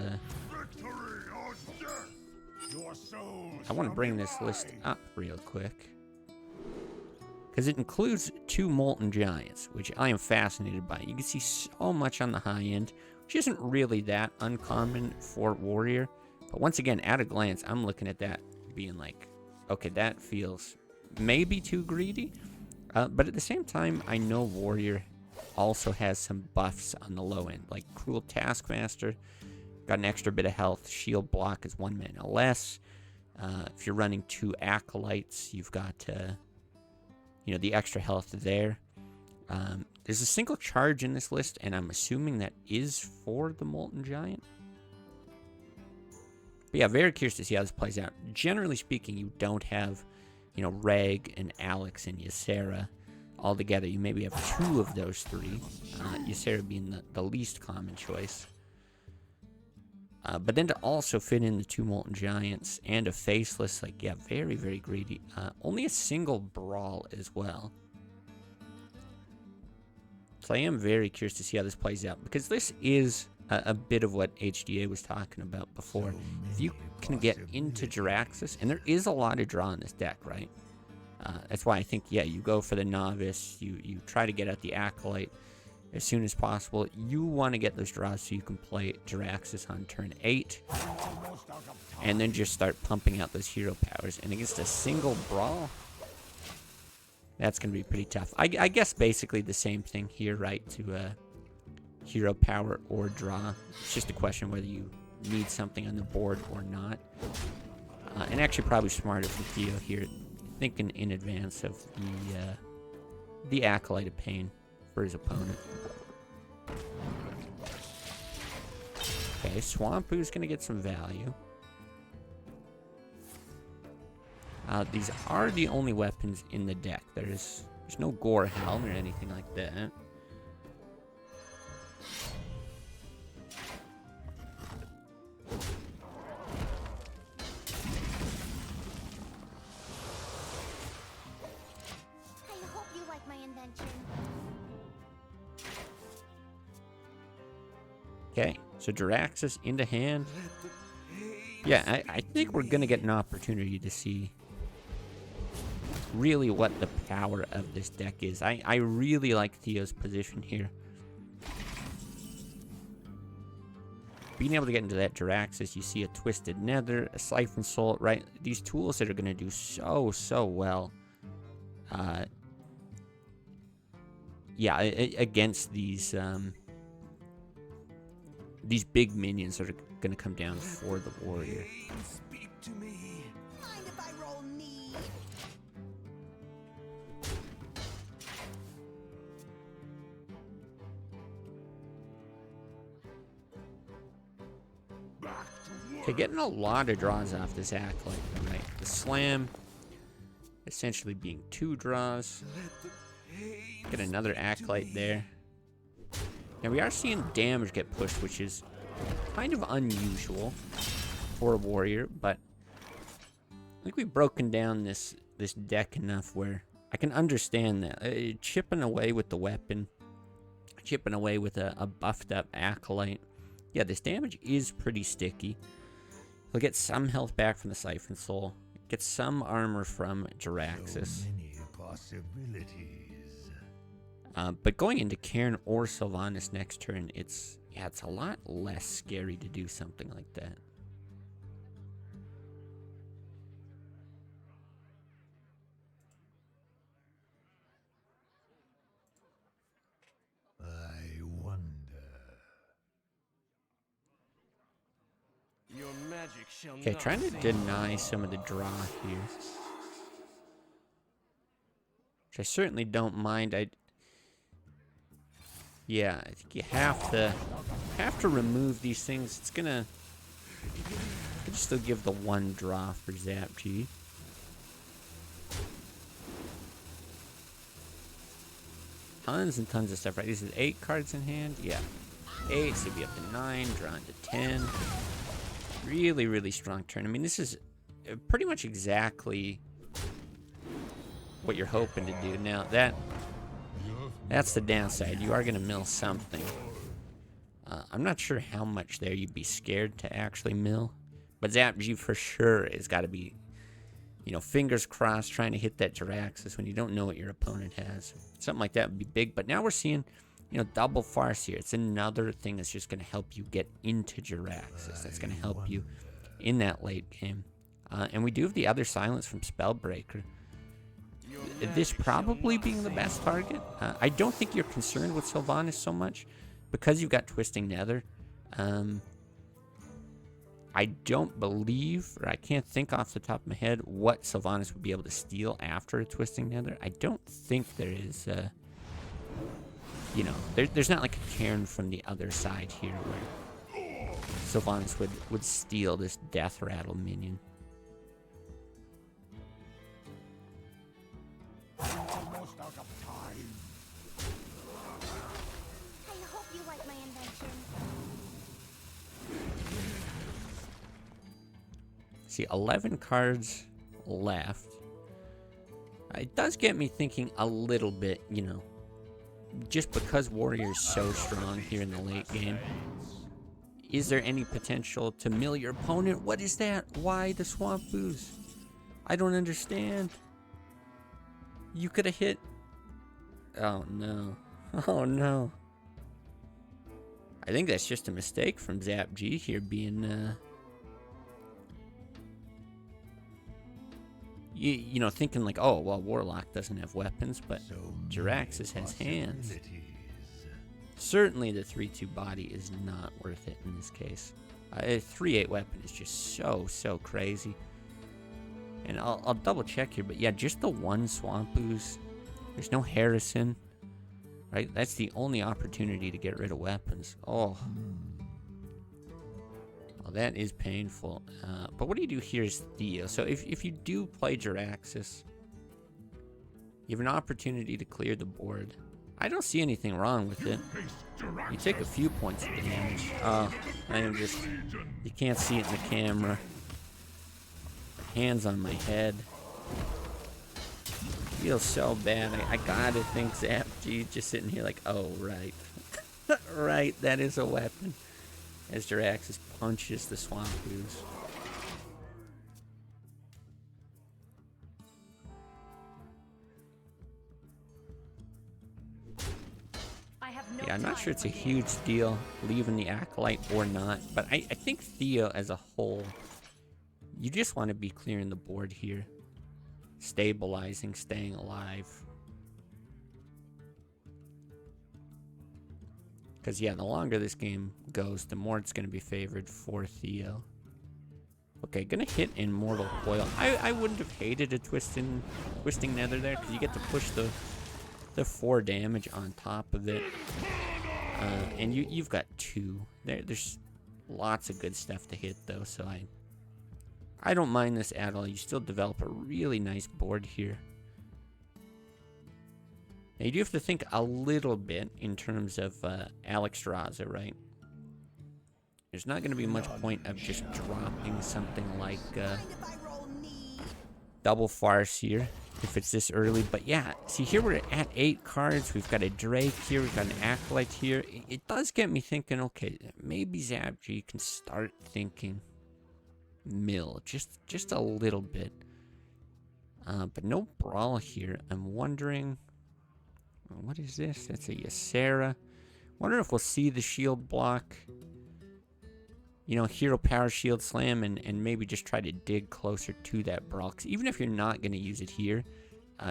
S1: I want to bring this list up real quick. Because it includes 2 Molten Giants, which I am fascinated by. You can see so much on the high end, which isn't really that uncommon for Warrior. But once again, at a glance, I'm looking at that being like, okay, that feels maybe too greedy. But at the same time, I know Warrior also has some buffs on the low end, like Cruel Taskmaster, got an extra bit of health, Shield Block is 1 mana less. If you're running 2 Acolytes, you've got, the extra health there. There's a single charge in this list, and I'm assuming that is for the Molten Giant. But yeah, very curious to see how this plays out. Generally speaking, you don't have, Reg and Alex and Ysera all together. You maybe have 2 of those 3. Ysera being the least common choice. But then to also fit in the 2 Molten Giants and a Faceless, like, yeah, very, very greedy. Only a single Brawl as well. So I am very curious to see how this plays out, because this is a bit of what HDA was talking about before. If you can get into Jiraxxus, and there is a lot of draw in this deck, right? That's why I think, yeah, you go for the Novice, you try to get at the Acolyte as soon as possible. You want to get those draws so you can play Jiraxxus on turn 8, and then just start pumping out those hero powers. And against a single Brawl, that's going to be pretty tough. I guess basically the same thing here, right? To hero power or draw. It's just a question whether you need something on the board or not. And actually probably smarter from Theo here, thinking in advance of the Acolyte of Pain for his opponent. Okay, Swampoo's going to get some value. These are the only weapons in the deck. There's no Gore Helm or anything like that.
S6: I hope you like my invention.
S1: Okay, so Jiraxxus into hand. Yeah, I think we're going to get an opportunity to see really what the power of this deck is. I really like Theo's position here. Being able to get into that Jiraxxus, you see a Twisted Nether, a Siphon Soul, right? These tools that are going to do so well. Yeah, against these big minions that are going to come down for the Warrior.
S4: Speak to me.
S2: Mind if I roll knee?
S4: Back to work.
S1: Okay, getting a lot of draws off this Acolyte, right? The Slam essentially being 2 draws. Get another Acolyte there. Now we are seeing damage get pushed, which is kind of unusual for a Warrior, but I think we've broken down this deck enough where I can understand that. Chipping away with the weapon, chipping away with a buffed up Acolyte. Yeah, this damage is pretty sticky. He'll get some health back from the Siphon Soul. Get some armor from Jiraxis.
S4: So many possibilities.
S1: But going into Cairn or Sylvanas next turn, it's a lot less scary to do something like that.
S4: I wonder.
S5: Your magic shall
S1: Okay,
S5: not
S1: trying to
S5: save
S1: deny some of the draw here. Which I certainly don't mind. Yeah, I think you have to remove these things. It's gonna I could still give the one draw for Zap G. Tons and tons of stuff, right? This is 8 cards in hand. Yeah. 8, so you'd be up to 9, drawn to 10. Really, really strong turn. I mean, this is pretty much exactly what you're hoping to do. Now, that's the downside. You are going to mill something. I'm not sure how much there you'd be scared to actually mill. But Zap G for sure has got to be, you know, fingers crossed trying to hit that Jiraxis when you don't know what your opponent has. Something like that would be big. But now we're seeing, you know, double Farce here. It's another thing that's just going to help you get into Jiraxis. That's going to help you in that late game. And we do have the other silence from Spellbreaker. This probably being the best target. I don't think you're concerned with Sylvanas so much because you've got Twisting Nether. I don't believe, or I can't think off the top of my head, what Sylvanas would be able to steal after a Twisting Nether. I don't think there is, you know, there's not like a cairn from the other side here where Sylvanas would steal this Death Rattle minion.
S4: Almost out of time.
S6: I hope you like my invention.
S1: See, 11 cards left. It does get me thinking a little bit, you know, just because Warrior's so strong here in the late game, is there any potential to mill your opponent? What is that? Why the Swamp Ooze? I don't understand. You could have hit... Oh, no. Oh, no. I think that's just a mistake from Zap G here being... You know, thinking like, oh, well, Warlock doesn't have weapons, but Jiraxis has hands. Certainly the 3-2 body is not worth it in this case. A 3-8 weapon is just so crazy. And I'll double check here, but yeah, just the one Swamp Ooze. There's no Harrison, right? That's the only opportunity to get rid of weapons. Oh. Well, that is painful. But what do you do here is Theo. So if you do play Jiraxis, you have an opportunity to clear the board. I don't see anything wrong with it. You take a few points of damage. I am just... You can't see it in the camera. Hands on my head. Feels so bad. I gotta think Zap G just sitting here like, oh, right. Right, that is a weapon. As Jiraxis punches the Swamp Ooze. Yeah, I'm not sure it's a huge deal leaving the Acolyte or not, but I think Theo as a whole, you just want to be clearing the board here. Stabilizing, staying alive. Because, yeah, the longer this game goes, the more it's going to be favored for Theo. Okay, gonna hit Immortal Coil. I wouldn't have hated a Twisting Nether there, because you get to push the 4 damage on top of it. And you've got 2. There's lots of good stuff to hit, though, so I don't mind this at all. You still develop a really nice board here. Now, you do have to think a little bit in terms of Alexstrasza, right? There's not going to be much point of just dropping something like Double Farce here, if it's this early. But yeah, see, here we're at 8 cards. We've got a Drake here. We've got an Acolyte here. It does get me thinking, okay, maybe Zap G can start thinking mill, just a little bit. But no brawl here. I'm wondering, what is this? That's a Ysera. Wonder if we'll see the shield block. You know, hero power shield slam and maybe just try to dig closer to that brawl. 'Cause even if you're not going to use it here,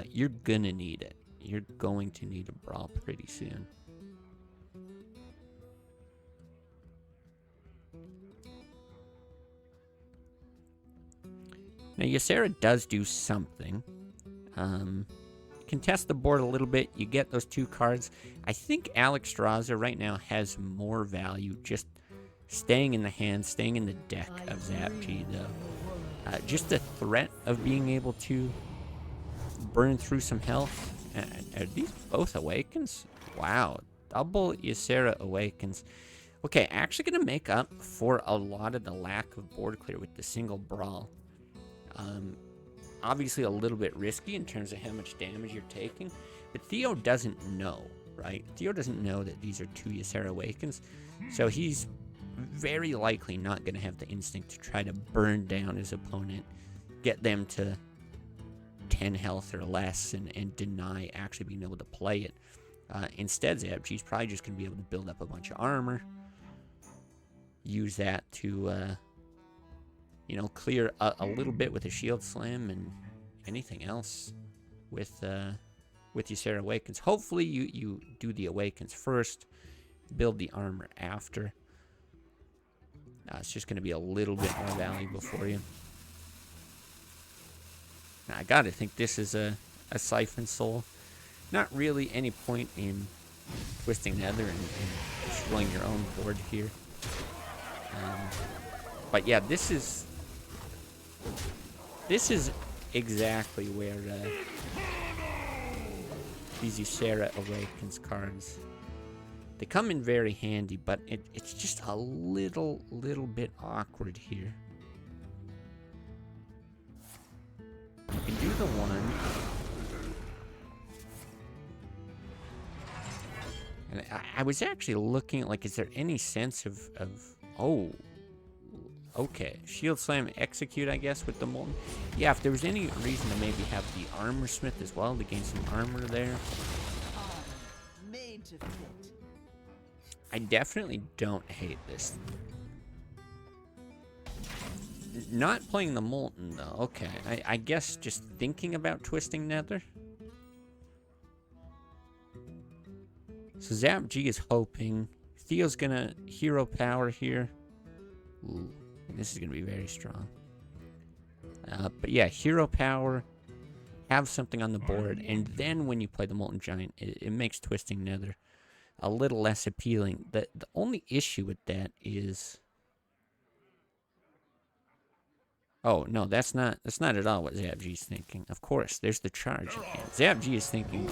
S1: you're going to need it. You're going to need a brawl pretty soon. Now, Ysera does do something. Contest the board a little bit. You get those 2 cards. I think Alexstrasza right now has more value just staying in the hand, staying in the deck of ZapG, though. Just the threat of being able to burn through some health. Are these both Awakens? Wow. Double Ysera Awakens. Okay, actually going to make up for a lot of the lack of board clear with the single brawl. Obviously a little bit risky in terms of how much damage you're taking, but Theo doesn't know, right? Theo doesn't know that these are 2 Ysera Awakens, so he's very likely not going to have the instinct to try to burn down his opponent, get them to 10 health or less, and deny actually being able to play it. Instead, ZapG's probably just going to be able to build up a bunch of armor, use that to you know, clear a little bit with a shield slam, and anything else with Ysera Awakens. Hopefully you do the Awakens first, build the armor after. It's just going to be a little bit more valuable for you. Now, I gotta think this is a Siphon Soul. Not really any point in twisting Nether and destroying your own board here. But yeah, this is exactly where these Ysera Awakens cards, they come in very handy, but it's just a little bit awkward here. You can do the one, and I was actually looking at, like, is there any sense of oh, okay, shield slam execute, I guess, with the molten. Yeah, if there was any reason to maybe have the armor smith as well to gain some armor there.
S2: Made to fit.
S1: I definitely don't hate this. Not playing the molten though. Okay, I guess just thinking about twisting Nether. So ZapG is hoping. Theo's gonna hero power here. Ooh. This is going to be very strong. But yeah, hero power, have something on the board, and then when you play the Molten Giant, it makes twisting Nether a little less appealing. The only issue with that is... Oh, no, that's not at all what ZapG's thinking. Of course, there's the charge again. ZapG is thinking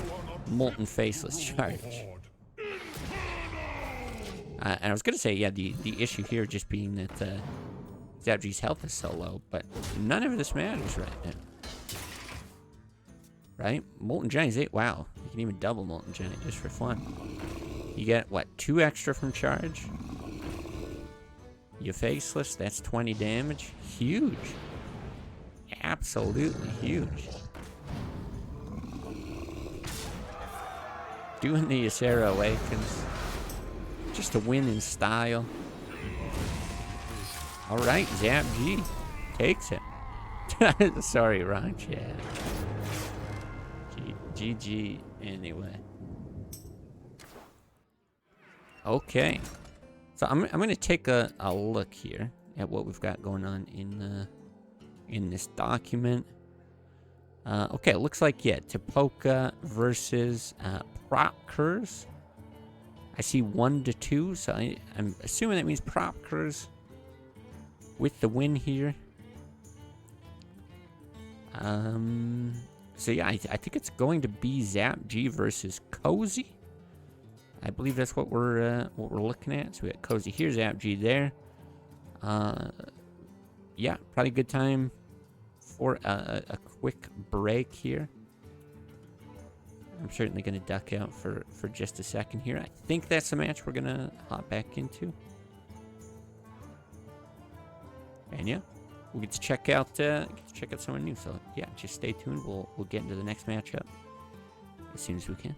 S1: Molten Faceless Charge. And I was going to say, yeah, the issue here just being that... ZapG's health is so low, but none of this matters right now. Right? Molten Giant is 8. Wow. You can even double Molten Giant just for fun. You get, what, 2 extra from charge? You faceless, that's 20 damage. Huge. Absolutely huge. Doing the Ysera Awakens. Just a win in style. Alright, ZapG takes it. Sorry, wrong chat. GG anyway. Okay. So I'm gonna take a look here at what we've got going on in this document. Okay, it looks like, yeah, Tapoka versus Propkers. I see 1-2, so I'm assuming that means Propkers with the win here. So yeah, I think it's going to be ZapG versus Cozy. I believe that's what we're looking at. So we got Cozy here, ZapG there. Yeah, probably a good time for a quick break here. I'm certainly going to duck out for just a second here. I think that's the match we're going to hop back into. And yeah, we'll get to check out someone new. So yeah, just stay tuned. We'll get into the next matchup as soon as we can.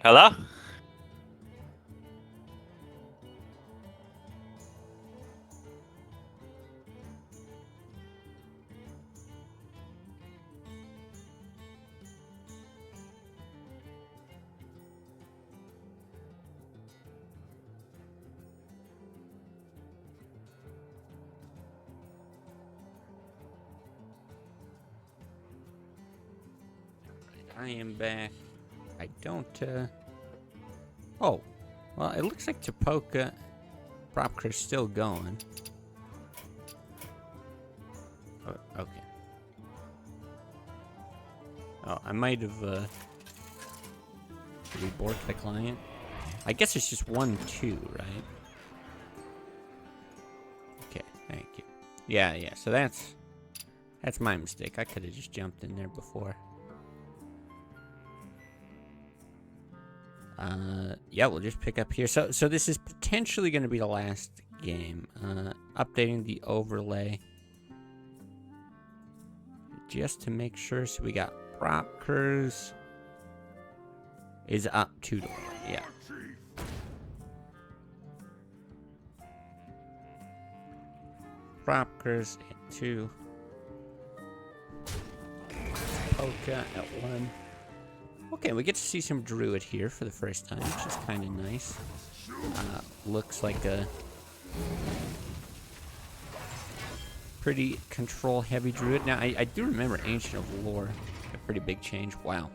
S3: Hello?
S1: I am back. I don't, Oh. Well, it looks like Tapoka Propker's still going. Oh, okay. Oh, I might have, Did we bork the client? I guess it's just 1-2, right? Okay, thank you. Yeah, so that's my mistake. I could have just jumped in there before. Yeah, we'll just pick up here. So this is potentially going to be the last game. Updating the overlay just to make sure. So we got Propkers is up 2-1. Yeah. Propkers at 2. Polka at 1. Okay, we get to see some Druid here for the first time, which is kind of nice. Looks like a pretty control-heavy Druid. Now, I do remember Ancient of Lore, a pretty big change. Wow.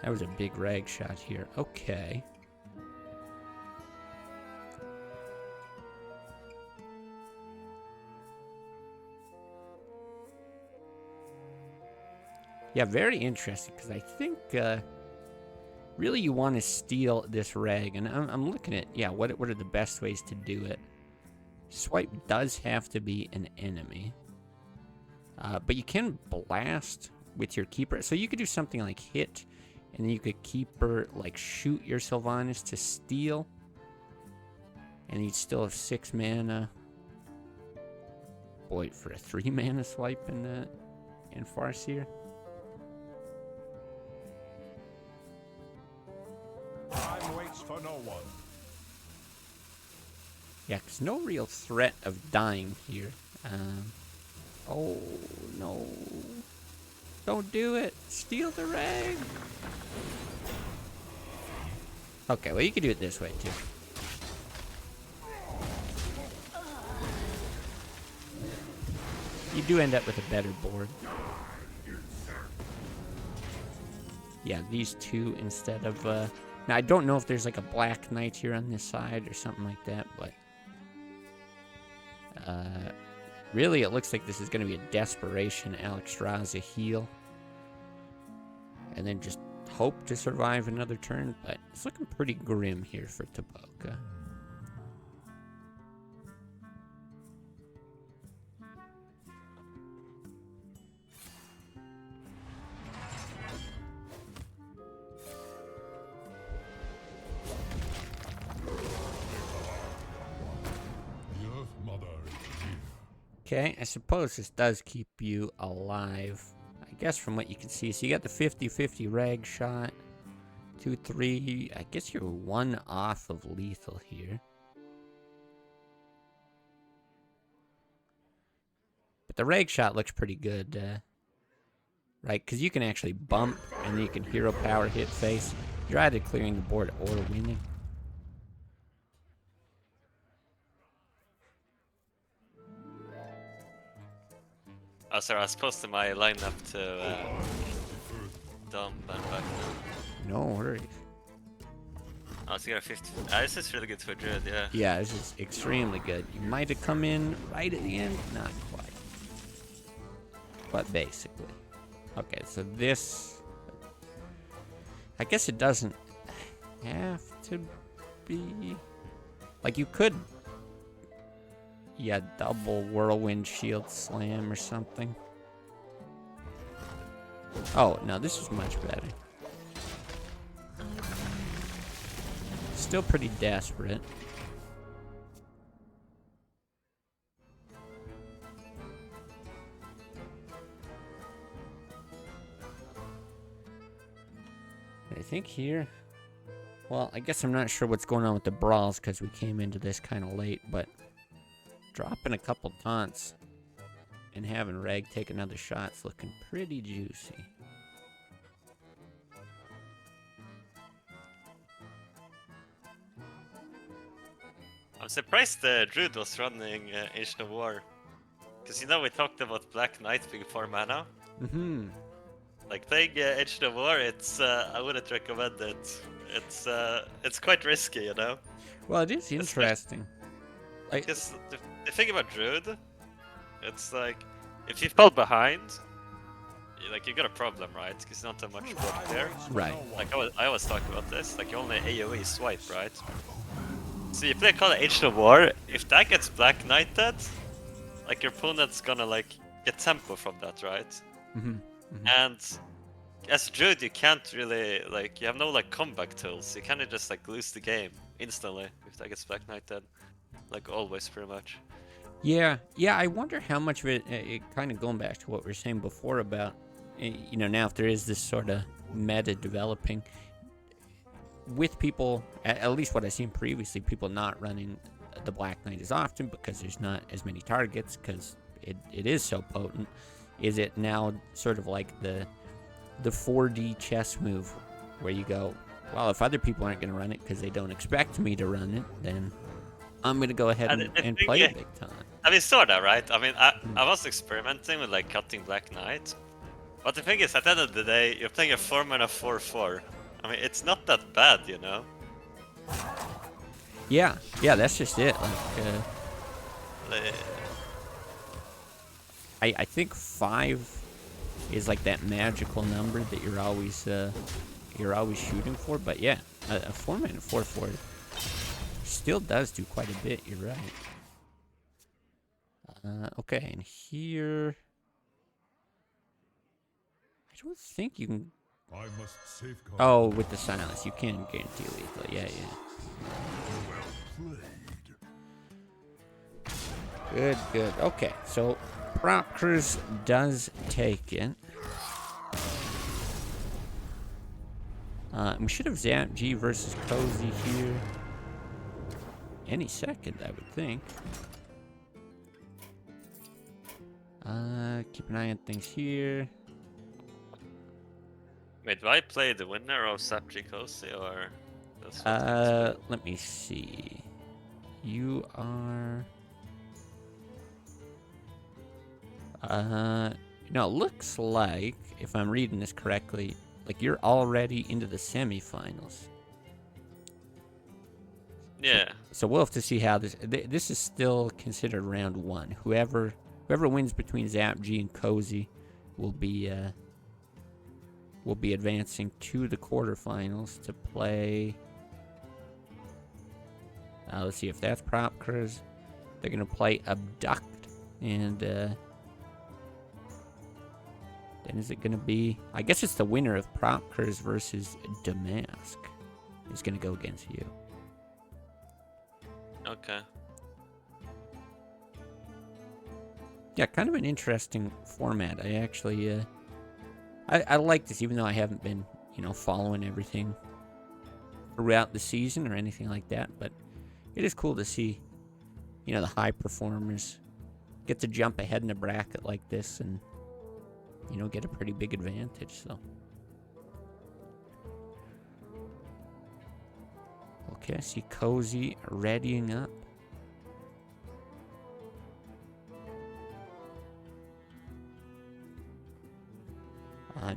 S1: That was a big rag shot here. Okay. Yeah, very interesting, because I think, really you want to steal this rag, and I'm looking at, yeah, what are the best ways to do it? Swipe does have to be an enemy, but you can blast with your keeper, so you could do something like hit, and then you could keeper, like, shoot your Sylvanas to steal, and you'd still have 6 mana. Boy, for a 3 mana swipe in Farseer.
S4: Time waits for no one.
S1: Yeah, because no real threat of dying here. Oh, no. Don't do it. Steal the rag. Okay, well, you could do it this way, too. You do end up with a better board. Yeah, these two instead of... Now, I don't know if there's like a Black Knight here on this side or something like that, but... Really, it looks like this is going to be a desperation Alex Raza heal. And then just hope to survive another turn, but it's looking pretty grim here for Taboka.
S4: The Earth Mother is here.
S1: Okay, I suppose this does keep you alive. I guess from what you can see. So you got the 50-50 rag shot. 2-3. I guess you're one off of lethal here. But the rag shot looks pretty good. Right, because you can actually bump and then you can hero power hit face. You're either clearing the board or winning.
S3: Oh, sorry, I was posting my lineup to dump and back now.
S1: No worries.
S3: Oh, so you got a 50. This is really good for Druid, yeah.
S1: Yeah, this is extremely good. You might have come in right at the end. Not quite. But basically. Okay, so this... I guess it doesn't have to be... Like, you could... Yeah, double whirlwind shield slam or something. Oh, no, this is much better. Still pretty desperate. I think here... Well, I guess I'm not sure what's going on with the brawls because we came into this kind of late, but... Dropping a couple taunts and having Reg take another shot's looking pretty juicy.
S3: I'm surprised the Druid was running Age of War. Because you know we talked about Black Knight being 4 mana.
S1: Mm-hmm.
S3: Like playing Age of War, it's I wouldn't recommend it. It's quite risky, you know.
S1: Well, it is interesting. Like,
S3: Because the thing about Druid, it's like if you fall behind, you got a problem, right? Because not that much block there.
S1: right.
S3: Like I always talk about this. Like you only AOE swipe, right? So you play Call of Age of War. If that gets Black Knighted, like your opponent's gonna like get tempo from that, right?
S1: Mm-hmm. Mm-hmm.
S3: And as Druid, you can't really like you have no like comeback tools. You kind of just like lose the game instantly if that gets Black Knighted, like always pretty much.
S1: Yeah, I wonder how much of it kind of going back to what we were saying before about, you know, now if there is this sort of meta developing with people, at least what I've seen previously, people not running the Black Knight as often because there's not as many targets because it is so potent. Is it now sort of like the 4D chess move where you go, well, if other people aren't going to run it because they don't expect me to run it, then I'm going to go ahead and play it big time.
S3: I mean, sorta, right? I mean, I was experimenting with like cutting Black Knight, but the thing is, at the end of the day, you're playing a 4-mana 4/4. I mean, it's not that bad, you know.
S1: Yeah, that's just it. Like, I think 5 is like that magical number that you're always shooting for. But yeah, a 4-mana 4/4 still does do quite a bit. You're right. Okay, and here, I don't think you can.
S4: I must safeguard.
S1: Oh, with the silence, you can guarantee lethal. Yeah.
S4: Played.
S1: Good. Okay, so Proctors does take it. We should have zapped G versus Cozy here any second, I would think. Keep an eye on things here.
S3: Wait, do I play the winner of Sapji Cozy or?
S1: Let me see. You are. No, it looks like, if I'm reading this correctly, like you're already into the semifinals.
S3: Yeah.
S1: So we'll have to see how this is still considered round 1. Whoever Whoever wins between Zap G and Cozy will be advancing to the quarterfinals to play. Let's see if that's Prop Cruise. They're gonna play Abduct, and then is it gonna be? I guess it's the winner of Prop Cruise versus Damask is gonna go against you.
S3: Okay.
S1: Yeah, kind of an interesting format. I actually, I like this, even though I haven't been, following everything throughout the season or anything like that. But it is cool to see, the high performers get to jump ahead in a bracket like this and, get a pretty big advantage. So, okay, I see Cozy readying up.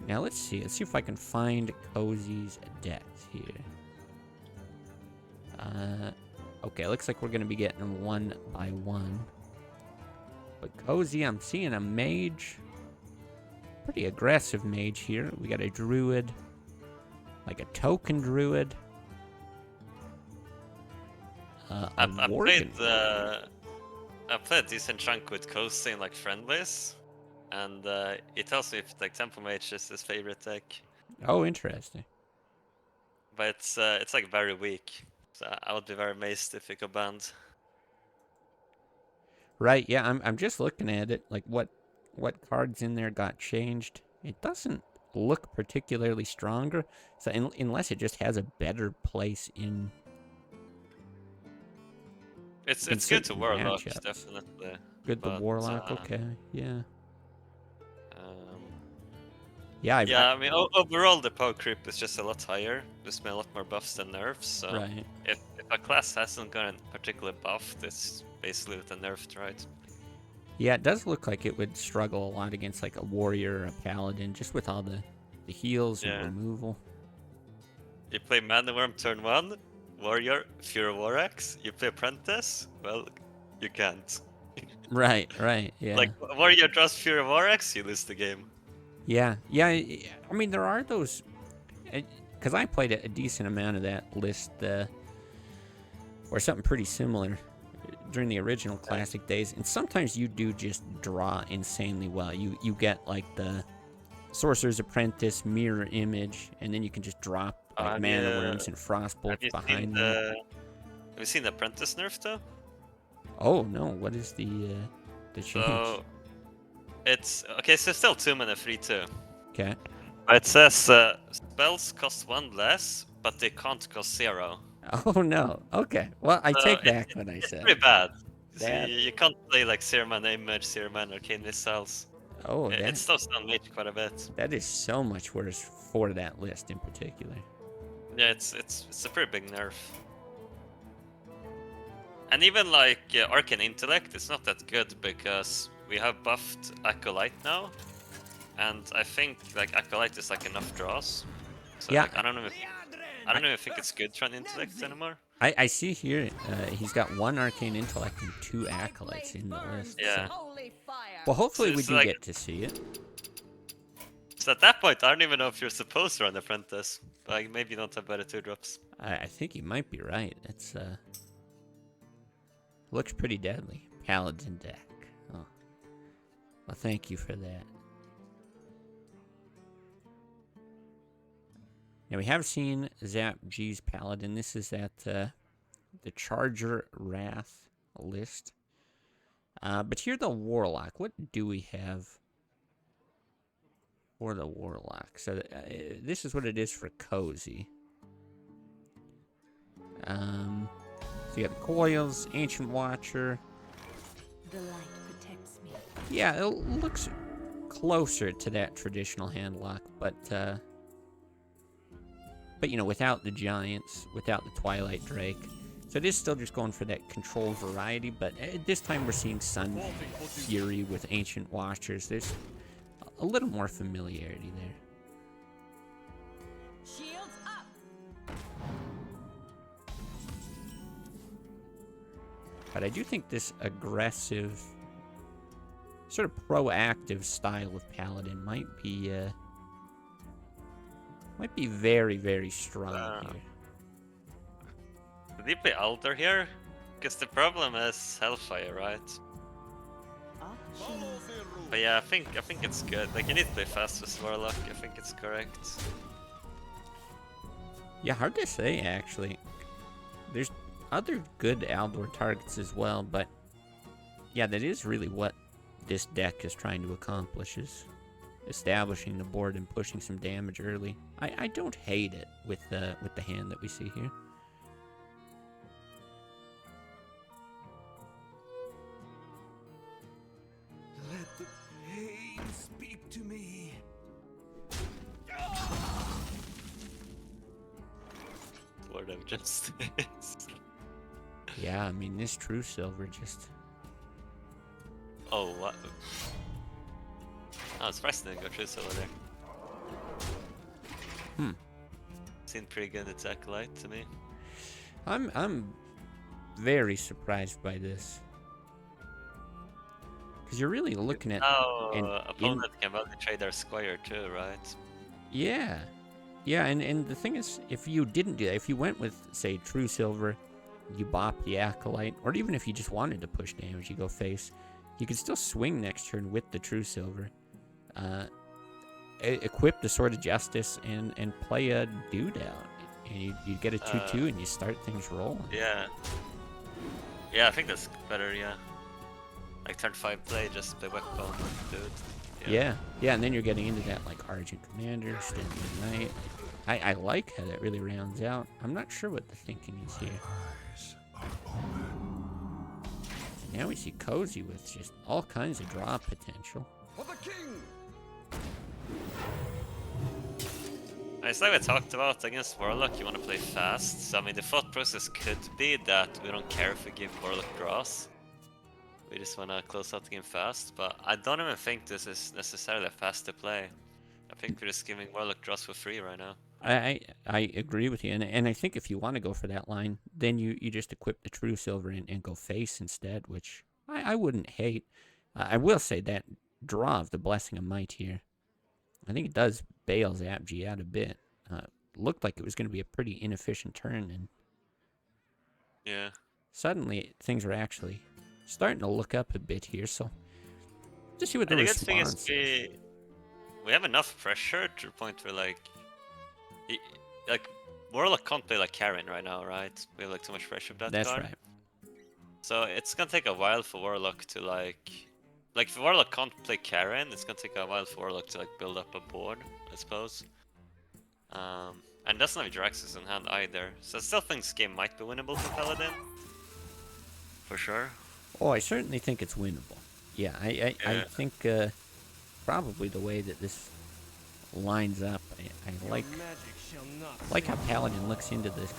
S1: Now let's see if I can find Cozy's decks here. Okay, looks like we're gonna be getting them one by one. But Cozy, I'm seeing a mage, pretty aggressive mage here. We got a druid, like a token druid.
S3: I played a decent chunk with Cozy in like friendlies. And it tells me if like Tempo Mage is his favorite deck,
S1: Oh, interesting.
S3: but it's like very weak. So I would be very amazed if it got banned.
S1: Right? Yeah, I'm just looking at it. Like what cards in there got changed? It doesn't look particularly stronger. So unless it just has a better place in.
S3: It's
S1: in
S3: good to
S1: certain
S3: Warlock,
S1: matchups.
S3: definitely.
S1: Good the
S3: But,
S1: Warlock. Okay. Yeah.
S3: Um,
S1: Yeah.
S3: I mean, overall the power creep is just a lot higher. There's been a lot more buffs than nerfs. So
S1: Right.
S3: if a class hasn't got a particular buff, it's basically with a nerfed, right?
S1: Yeah, it does look like it would struggle a lot against like a warrior or a paladin, just with all the heals and removal.
S3: You play Mana Worm turn 1, Warrior, Fury Vorax. You play Apprentice, well, you can't.
S1: Right. Yeah.
S3: Like, Warrior draws Fury Vorax, you lose the game.
S1: Yeah. I mean, there are those, because I played a decent amount of that list, or something pretty similar during the original Classic days, and sometimes you do just draw insanely well. You get like the Sorcerer's Apprentice, Mirror Image, and then you can just drop like Mana Worms and Frostbolts behind them.
S3: Have you seen the Apprentice nerf though?
S1: Oh no, what is the change?
S3: So it's okay. So still 2 mana free too.
S1: Okay.
S3: It says spells cost 1 less, but they can't cost 0.
S1: Oh no. Okay. Well, I take back what I said.
S3: It's pretty bad.
S1: That-
S3: You can't play like 0 mana Image, 0 mana Arcane Missiles.
S1: Oh,
S3: It slows down Mage quite a bit.
S1: that is so much worse for that list in particular.
S3: Yeah, it's a pretty big nerf. And even like Arcane Intellect, it's not that good because we have buffed Acolyte now, and I think like Acolyte is like enough draws. So
S1: Yeah.
S3: like, I don't know if I think it's good to run Intellect anymore.
S1: I see here he's got 1 Arcane Intellect and 2 Acolytes in the list.
S3: Yeah.
S1: So.
S2: Holy fire.
S1: Well, hopefully
S3: So
S1: we
S3: it's
S1: do
S3: like-
S1: get to see it.
S3: So at that point, I don't even know if you're supposed to run Apprentice. Like maybe you don't have better 2-drops.
S1: I think you might be right. It's looks pretty deadly. Paladin deck. Oh. Well, thank you for that. Now we have seen Zap G's Paladin. This is at the Charger Wrath list. But here the Warlock. What do we have for the Warlock? So this is what it is for Cozy. So you got the Coils, Ancient Watcher.
S2: The light protects me.
S1: Yeah, it looks closer to that traditional handlock, but without the Giants, without the Twilight Drake. So it is still just going for that control variety, but this time we're seeing Sun Fury with Ancient Watchers. There's a little more familiarity there.
S2: Shields up.
S1: But I do think this aggressive sort of proactive style of Paladin might be very, very strong here.
S3: Did he play Alder here? Because the problem is Hellfire, right? But yeah, I think it's good. Like, you need to play fast with Warlock. I think it's correct.
S1: Yeah, hard to say, actually. There's other good Aldor targets as well, but yeah, that is really what this deck is trying to accomplish, is establishing the board and pushing some damage early. I don't hate it with the hand that we see here.
S5: Let the pain speak to me.
S3: Lord of Justice.
S1: Yeah, I mean, this True Silver just...
S3: Oh, what? Oh, it's surprising to go through Silver there. Seemed pretty good attack light to me.
S1: I'm very surprised by this. Because you're really looking at...
S3: Opponent can value trade their squire too, right?
S1: Yeah. Yeah, and the thing is, if you didn't do that, if you went with, say, True Silver, you bop the Acolyte, or even if you just wanted to push damage, you go face, you could still swing next turn with the True Silver. Equip the Sword of Justice and play a dude out. And you get a 2-2 and you start things rolling.
S3: Yeah. Yeah, I think that's better, yeah. Like turn 5 play, just play Weapon, dude.
S1: Yeah, and then you're getting into that, like, Argent Commander, Stand Midnight. I like how that really rounds out. I'm not sure what the thinking is here. Now we see Cozy with just all kinds of draw potential.
S5: For the king!
S3: It's like we talked about, against Warlock you want to play fast. So I mean the thought process could be that we don't care if we give Warlock draws. We just want to close out the game fast, but I don't even think this is necessarily fast to play. I think we're just giving Warlock draws for free right now.
S1: I agree with you, and I think if you want to go for that line, then you just equip the True Silver and go face instead, which I wouldn't hate. I will say that draw of the Blessing of Might here, I think it does bail Zapji out a bit. Looked like it was going to be a pretty inefficient turn, and
S3: Yeah.
S1: suddenly things are actually starting to look up a bit here, so just see what the
S3: And the good thing
S1: response
S3: is we have enough pressure to the point where like Warlock can't play like Karen right now, right? We have like too much pressure with that
S1: That's
S3: card.
S1: right.
S3: So it's gonna take a while for Warlock to like if Warlock can't play Karen, it's gonna take a while for Warlock to like build up a board, I suppose. And doesn't have Draxus in hand either. So I still think this game might be winnable for Paladin. For sure.
S1: Oh, I certainly think it's winnable. Yeah, I think probably the way that this lines up, I like
S5: Magic shall not
S1: how Paladin looks into this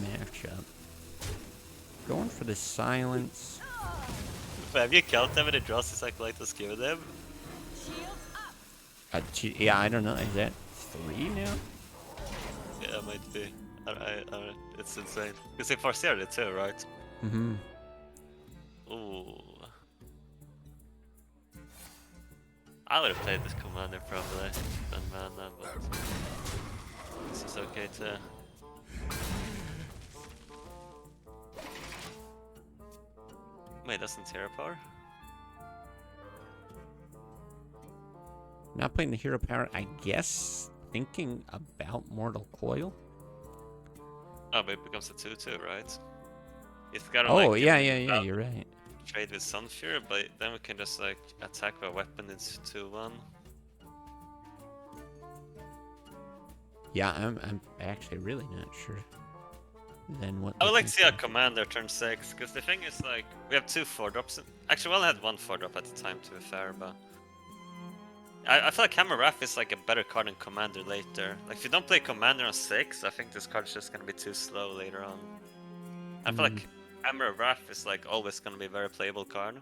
S1: matchup. Going for the silence.
S3: But have you counted how many draws this Acolyte was given them?
S1: Yeah, I don't know. Is that 3 now?
S3: Yeah, it might be. It's insane. Because they forced it too, right?
S1: Mm-hmm.
S3: Ooh. I would have played this commander probably than mana, but this is okay too. Wait, doesn't Hero Power?
S1: Not playing the hero power, I guess. Thinking about Mortal Coil.
S3: Oh, but it becomes a 2-2, right? It's gotta
S1: Oh,
S3: like
S1: yeah, you're right.
S3: trade with Sunfear, but then we can just like attack our weapon into 2-1.
S1: Yeah, I'm actually really not sure. Then what?
S3: I would like to see a commander turn 6, because the thing is like we have 2 4-drops. Actually, we only had 1 4-drop at the time, to be fair, but I feel like Hammer Wrath is like a better card than Commander later. Like if you don't play Commander on 6, I think this card's just gonna be too slow later on. I feel like Hammer Wrath is like always gonna be a very playable card.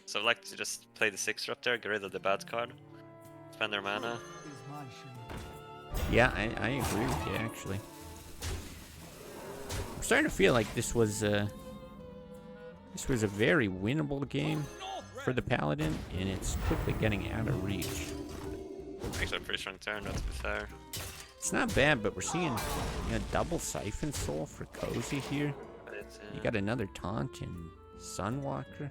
S3: So I'd like to just play the 6-drop there, get rid of the bad card, spend their mana.
S1: Yeah, I agree with you actually. I'm starting to feel like this was a very winnable game. for the Paladin, and it's quickly getting out of reach.
S3: Actually, a pretty strong turn, not to be fair.
S1: It's not bad, but we're seeing double Siphon Soul for Cozy here.
S3: But,
S1: You got another taunt in Sunwalker.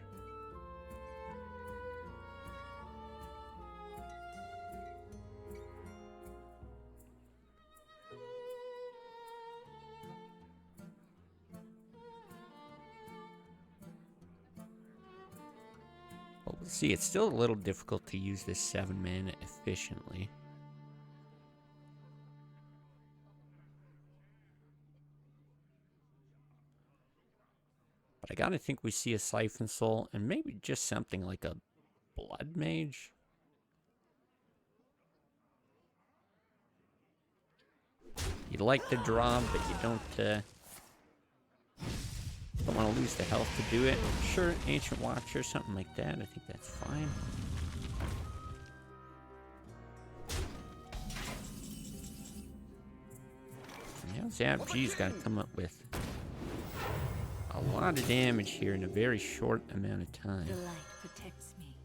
S1: Well, we'll see. It's still a little difficult to use this 7 mana efficiently. But I gotta think we see a Siphon Soul and maybe just something like a Blood Mage. You like the draw, but you don't want to lose the health to do it. Sure, Ancient Watcher, something like that. I think that's fine. Now ZapG's got to come up with a lot of damage here in a very short amount of time.
S2: The light protects me.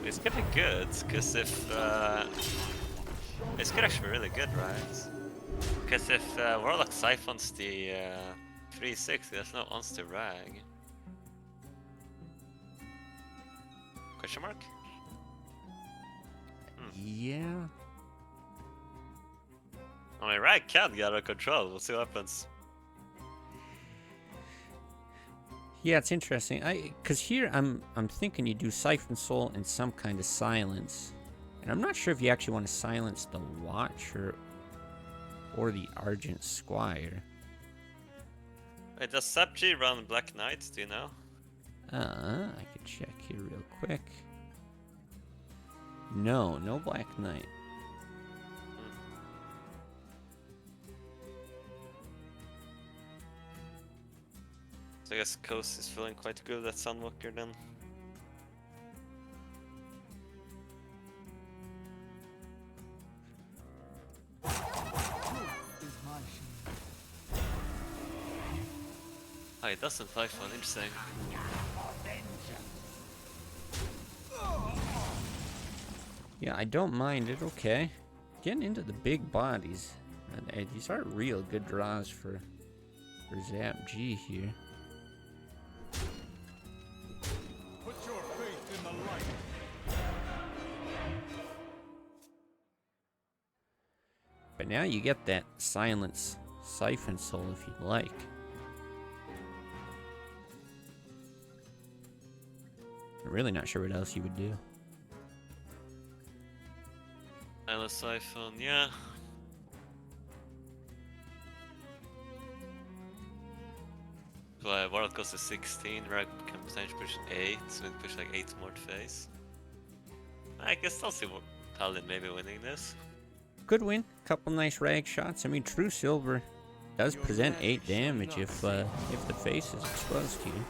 S3: it's gonna be good, because if... it's could actually be really good, right? Because if Warlock siphons the 3/6, there's no ons to rag. Question mark?
S1: Yeah.
S3: I mean, rag can get out of control. We'll see what happens.
S1: Yeah, it's interesting. Cause here I'm thinking you do Siphon Soul and some kind of silence, and I'm not sure if you actually want to silence the Watcher or the Argent Squire.
S3: Wait, does ZapG run Black Knight? Do you know?
S1: I could check here real quick. No Black Knight.
S3: So I guess Coast is feeling quite good at Sunwalker then. Oh, it doesn't fight one, interesting.
S1: Yeah, I don't mind it. Okay, getting into the big bodies. And these are real good draws for ZapG here.
S4: Put your faith in the light.
S1: But now you get that silence Siphon Soul if you'd like. I'm really not sure what else you would do.
S3: Island Siphon, yeah. Well, World goes to 16, Rag can potentially push 8, so we can push like 8 more to face. I guess I'll see what Paladin maybe winning this.
S1: Good win. Couple nice rag shots. I mean, True Silver does present 8 damage if the face is exposed to you.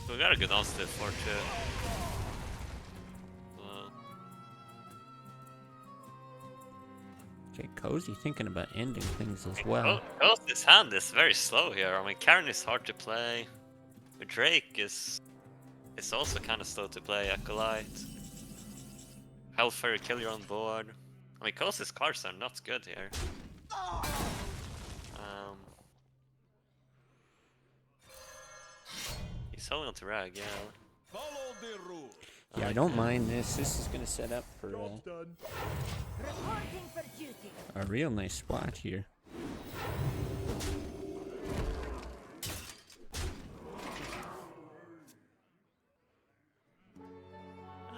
S3: We got a good on-step for too.
S1: Okay, Cozy thinking about ending things as well.
S3: Ghost's hand is very slow here. I mean, Karen is hard to play. But Drake is also kind of slow to play. Acolyte. Hellfire Killer on board. I mean, Ghost's cards are not good here. He's holding on to Rag, yeah.
S4: Follow the rules.
S1: Yeah, I don't mind this. This is going to set up for
S4: Job done.
S2: Reporting for duty.
S1: a real nice spot here.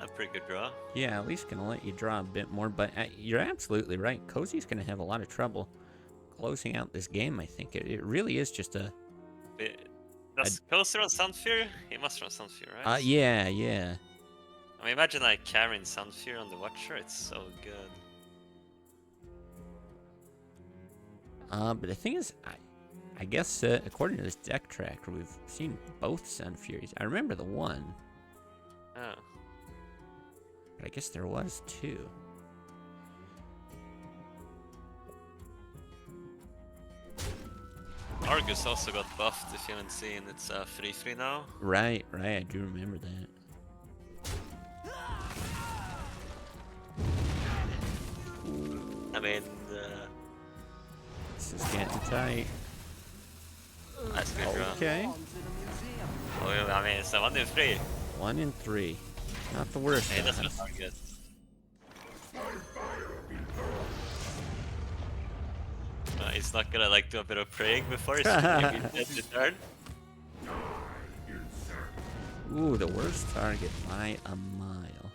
S3: A pretty good draw.
S1: Yeah, at least gonna let you draw a bit more, but you're absolutely right. Cozy's gonna have a lot of trouble closing out this game, I think. It really is just a...
S3: Does Coaster run Sunfear? He must run Sunfear, right?
S1: yeah.
S3: I mean, imagine like carrying Sunfear on the Watcher, it's so good.
S1: But the thing is, I guess according to this deck tracker, we've seen both Sunfuries. I remember the one,
S3: Oh.
S1: but I guess there was two.
S3: Argus also got buffed, if you haven't seen. It's 3/3 now.
S1: Right, I do remember that.
S3: mean,
S1: This is getting tight.
S3: that's good draw.
S1: Okay.
S3: Oh, I mean, it's a 1 in 3.
S1: 1 in 3. Not the worst.
S3: Hey, that's
S1: odds.
S3: not good. He's not gonna like do a bit of praying before he's gonna get the turn.
S1: Ooh, the worst target by a mile.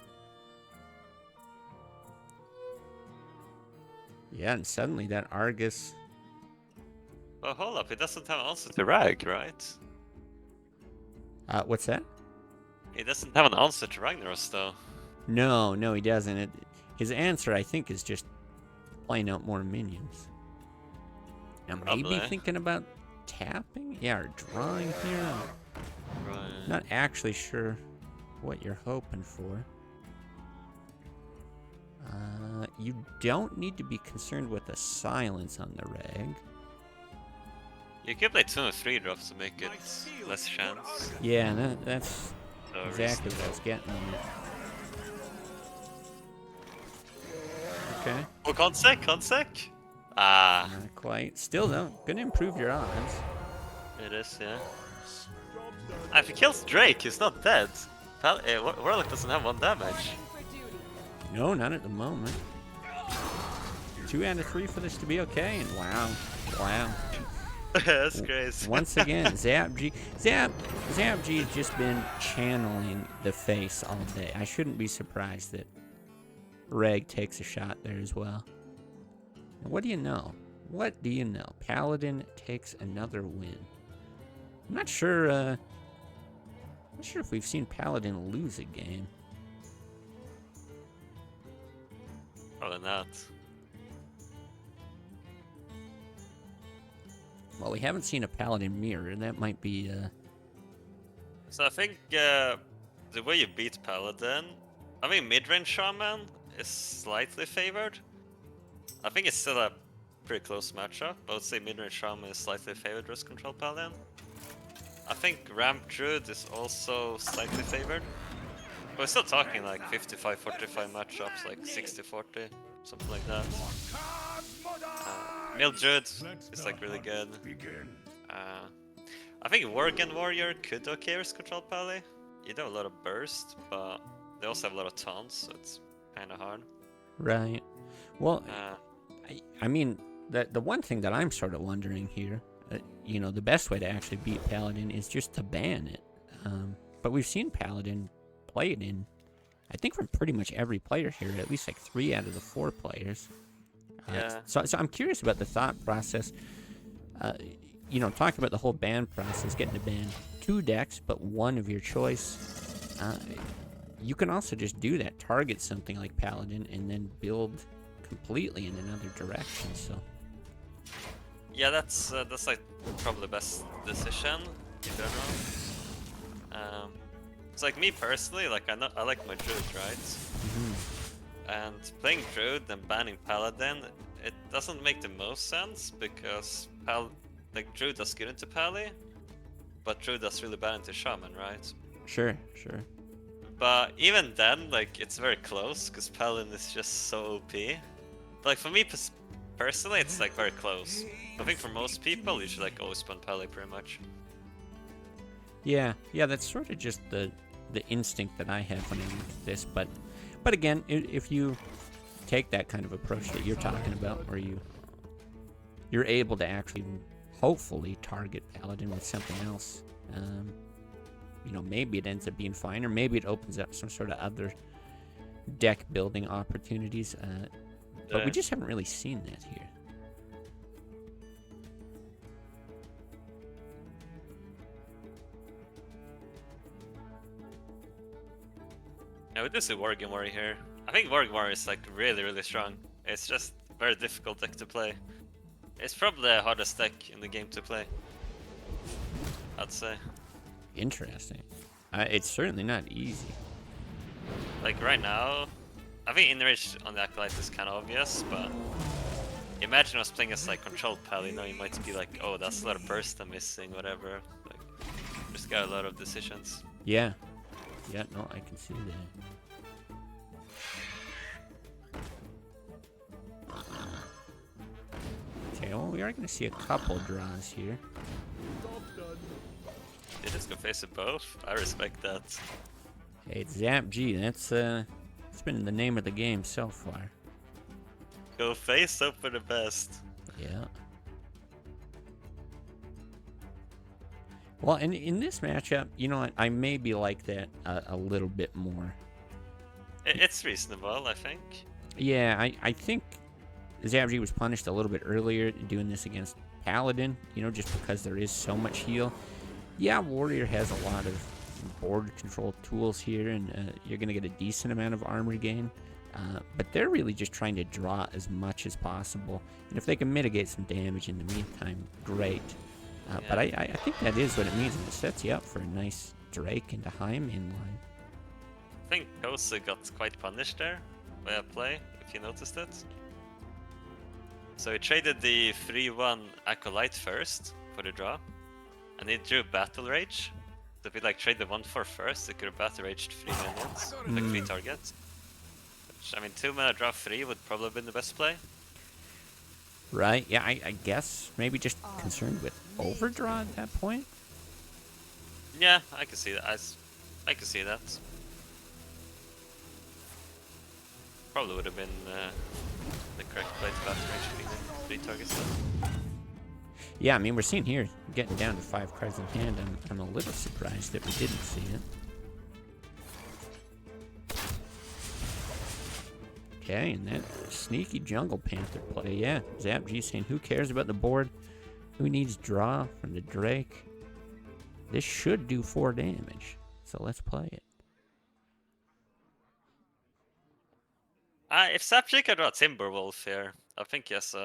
S1: Yeah, and suddenly that Argus.
S3: Well, hold up, he doesn't have an answer to Rag, right?
S1: What's that?
S3: He doesn't have an answer to Ragnaros, though.
S1: No, no, he doesn't. His answer, I think, is just playing out more minions. Now, maybe
S3: Probably.
S1: thinking about tapping? Yeah, or drawing here.
S3: Right.
S1: Not actually sure what you're hoping for. You don't need to be concerned with the silence on the reg.
S3: You could play 2 and 3 drops to make it less chance.
S1: Yeah, that's
S3: So
S1: exactly what I was getting at. Okay,
S3: Oh, consec? Ah,
S1: not quite. Still though, gonna improve your odds.
S3: it is, yeah. If he kills Drake, he's not dead. Warlock doesn't have 1 damage.
S1: No, not at the moment. 2 out of 3 for this to be okay, and wow.
S3: That's crazy.
S1: Once again, ZapG has just been channeling the face all day. I shouldn't be surprised that Reg takes a shot there as well. What do you know? What do you know? Paladin takes another win. I'm not sure if we've seen Paladin lose a game.
S3: Probably not.
S1: Well, we haven't seen a Paladin mirror. That might be
S3: So I think the way you beat Paladin, I mean mid-range Shaman is slightly favored. I think it's still a pretty close matchup, but I would say mid-range Shaman is slightly favored versus Control Paladin. I think Ramp Druid is also slightly favored. But we're still talking like 55-45 matchups, like 60-40, something like that. Mildred is like really good. I think Worgen Warrior could okay versus Control Pally. You do have a lot of burst, but they also have a lot of taunts, so it's kind of hard.
S1: right. Well, I mean, the one thing that I'm sort of wondering here, you know, the best way to actually beat Paladin is just to ban it. But we've seen Paladin play it in, I think, from pretty much every player here, at least like 3 out of the 4 players.
S3: Yeah.
S1: So I'm curious about the thought process. You know, talking about the whole ban process, getting to ban 2 decks, but 1 of your choice. You can also just do that, target something like Paladin, and then build completely in another direction. So
S3: Yeah, that's like probably the best decision in general. It's like me personally, like I like my Druid, right? And playing Druid and banning Paladin, it doesn't make the most sense because Druid does good into Pally, but Druid does really bad into Shaman, right?
S1: sure.
S3: But even then, like, it's very close because Paladin is just so OP. But, like, for me personally, it's like very close. I think for most people, you should like always spawn Pally pretty much.
S1: Yeah, that's sort of just the instinct that I have when I look at this. But again, if you take that kind of approach that you're talking about, where you're able to actually hopefully target Paladin with something else, you know, maybe it ends up being fine, or maybe it opens up some sort of other deck building opportunities. But we just haven't really seen that here.
S3: Yeah, we do see Worgen Warrior here. I think Worgen Warrior is like really, really strong. It's just very difficult deck to play. It's probably the hardest deck in the game to play, I'd say.
S1: Interesting. It's certainly not easy.
S3: Like right now, I think Enrage on the Acolyte is kind of obvious, but imagine us playing as like controlled Pally, you know, you might be like, oh, that's a lot of burst I'm missing, whatever. Like, just got a lot of decisions.
S1: Yeah, no, I can see that. Okay, well, we are going to see a couple draws here.
S3: They just go face it both. I respect that.
S1: Hey, it's Zap G. That's it's been the name of the game so far.
S3: Go face up for the best.
S1: Yeah. Well, in this matchup, you know, I maybe like that a little bit more.
S3: It's reasonable, I think.
S1: Yeah, I think Zap G was punished a little bit earlier doing this against Paladin, you know, just because there is so much heal. Yeah, Warrior has a lot of board control tools here, and you're going to get a decent amount of armor gain. But they're really just trying to draw as much as possible. And if they can mitigate some damage in the meantime, great. But I think that is what it means, and it sets you up for a nice Drake into Heim inline.
S3: I think Kosa got quite punished there by a play, if you noticed it. So he traded the 3-1 Acolyte first for the draw, and he drew Battle Rage. So if we like trade the 1-4 first, it could have Battle Raged 3 minions, like 3 targets. Which, I mean, 2 mana draw 3 would probably have been the best play.
S1: Right, yeah, I guess maybe just concerned with overdraw at that point.
S3: Yeah, I can see that. I can see that. Probably would have been the correct play to Battle Rage 3 targets though.
S1: Yeah, I mean, we're seeing here, getting down to 5 cards in hand. I'm a little surprised that we didn't see it. Okay, and that sneaky Jungle Panther play. Yeah, Zap G saying, who cares about the board? Who needs draw from the Drake? This should do 4 damage, so let's play it.
S3: If Sapjik could draw Timberwolf here, I think he has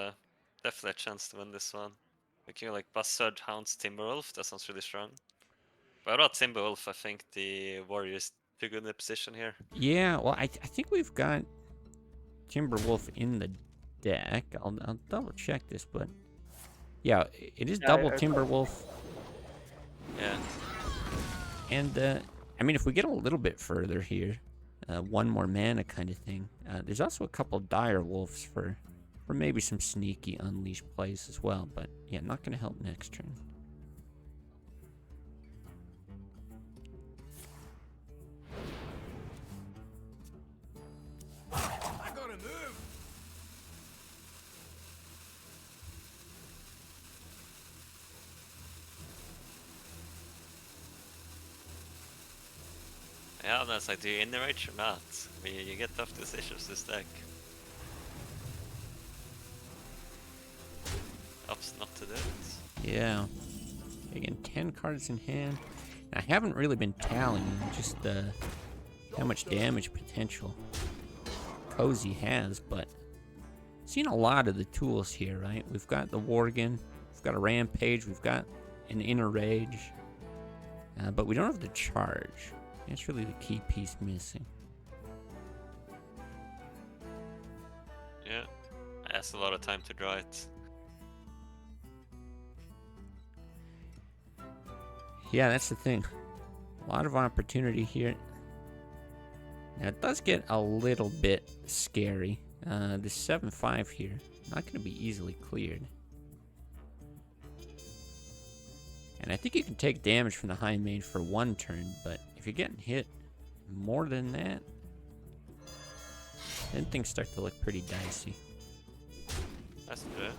S3: definitely a chance to win this one. We can like Buzzard, Hounds, Timberwolf, that sounds really strong. But I draw Timberwolf, I think the Warrior is too good in the position here.
S1: Yeah, well, I think we've got Timberwolf in the deck. I'll double check this, but yeah, it is double Timberwolf.
S3: Yeah.
S1: And I mean, if we get a little bit further here, 1 more mana kind of thing. There's also a couple Dire Wolves for maybe some sneaky Unleash plays as well. But yeah, not going to help next turn.
S4: I gotta move.
S3: Yeah, and that's like, do you in the rage or not? I mean, you get tough decisions this deck. Opts not to do it.
S1: Yeah. Again, 10 cards in hand. I haven't really been tallying just how much damage potential Cozy has, but seen a lot of the tools here, right? We've got the Worgen, we've got a Rampage, we've got an Inner Rage, but we don't have the Charge. That's really the key piece missing.
S3: Yeah, that's a lot of time to draw it.
S1: Yeah, that's the thing. A lot of opportunity here. Now, it does get a little bit scary. The 7-5 here, not going to be easily cleared. And I think you can take damage from the High Mage for 1 turn, but if you're getting hit more than that, then things start to look pretty dicey.
S3: That's good.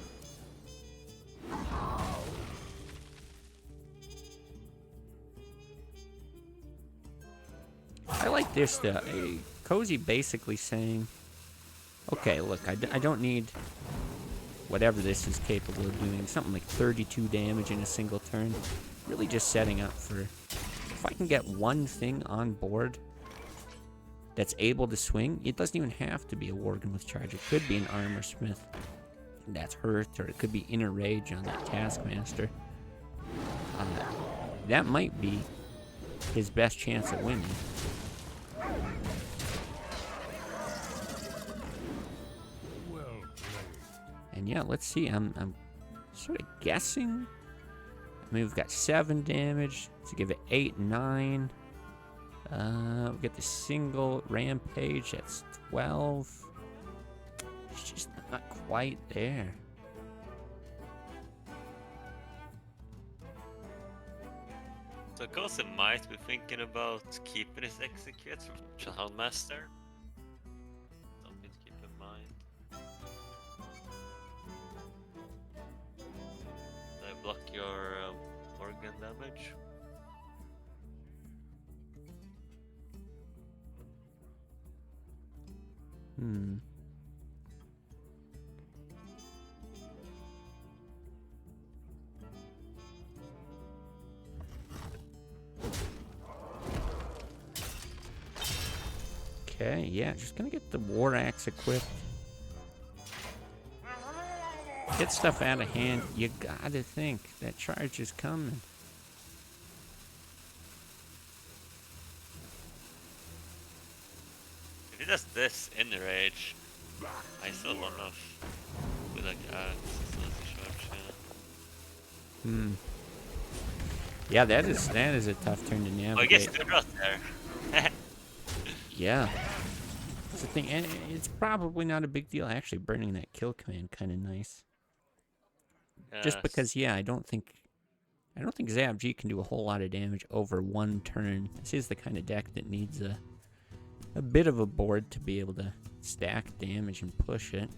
S1: I like this stuff. Cozy basically saying, okay, look, I don't need whatever this is capable of doing. Something like 32 damage in a single turn. Really just setting up for, if I can get one thing on board that's able to swing, it doesn't even have to be a Worgen with Charge. It could be an Armor Smith that's hurt, or it could be Inner Rage on that Taskmaster. That might be his best chance at winning.
S4: Well played.
S1: And yeah, let's see. I'm sort of guessing. I mean, we've got 7 damage to give it 8, 9. We get the single Rampage. That's 12. It's just not quite there.
S3: So Kosi might be thinking about keeping his execute from Houndmaster. Something to keep in mind. They block your organ damage.
S1: Hmm. Okay, yeah, just gonna get the War Axe equipped. Get stuff out of hand. You gotta think that charge is coming.
S3: If he does this in the rage, I still don't know if with like axe, it's not a charge, yeah.
S1: Hmm. Yeah, that is a tough turn to navigate.
S3: Oh, I guess good rot there.
S1: Yeah. That's the thing, and it's probably not a big deal. Actually, burning that kill command kind of nice. Just because, yeah, I don't think Zab G can do a whole lot of damage over one turn. This is the kind of deck that needs a bit of a board to be able to stack damage and push it.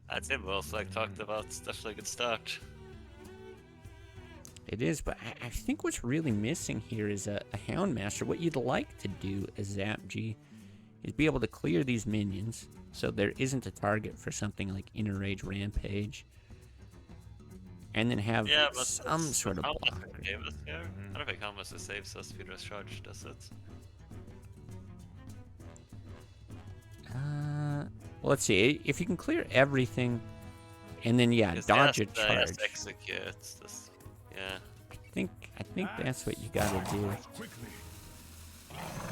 S3: That's it, both like talked about. It's definitely a good start.
S1: It is, but I think what's really missing here is a Houndmaster. What you'd like to do as Zap G is be able to clear these minions so there isn't a target for something like Inner Rage Rampage. And then have some sort of blocker.
S3: Here. I don't think Houndmaster saves us if you just charge, does it?
S1: Well, let's see. If you can clear everything, and then dodge a charge.
S3: Execute. This, yeah.
S1: I think that's what you gotta do.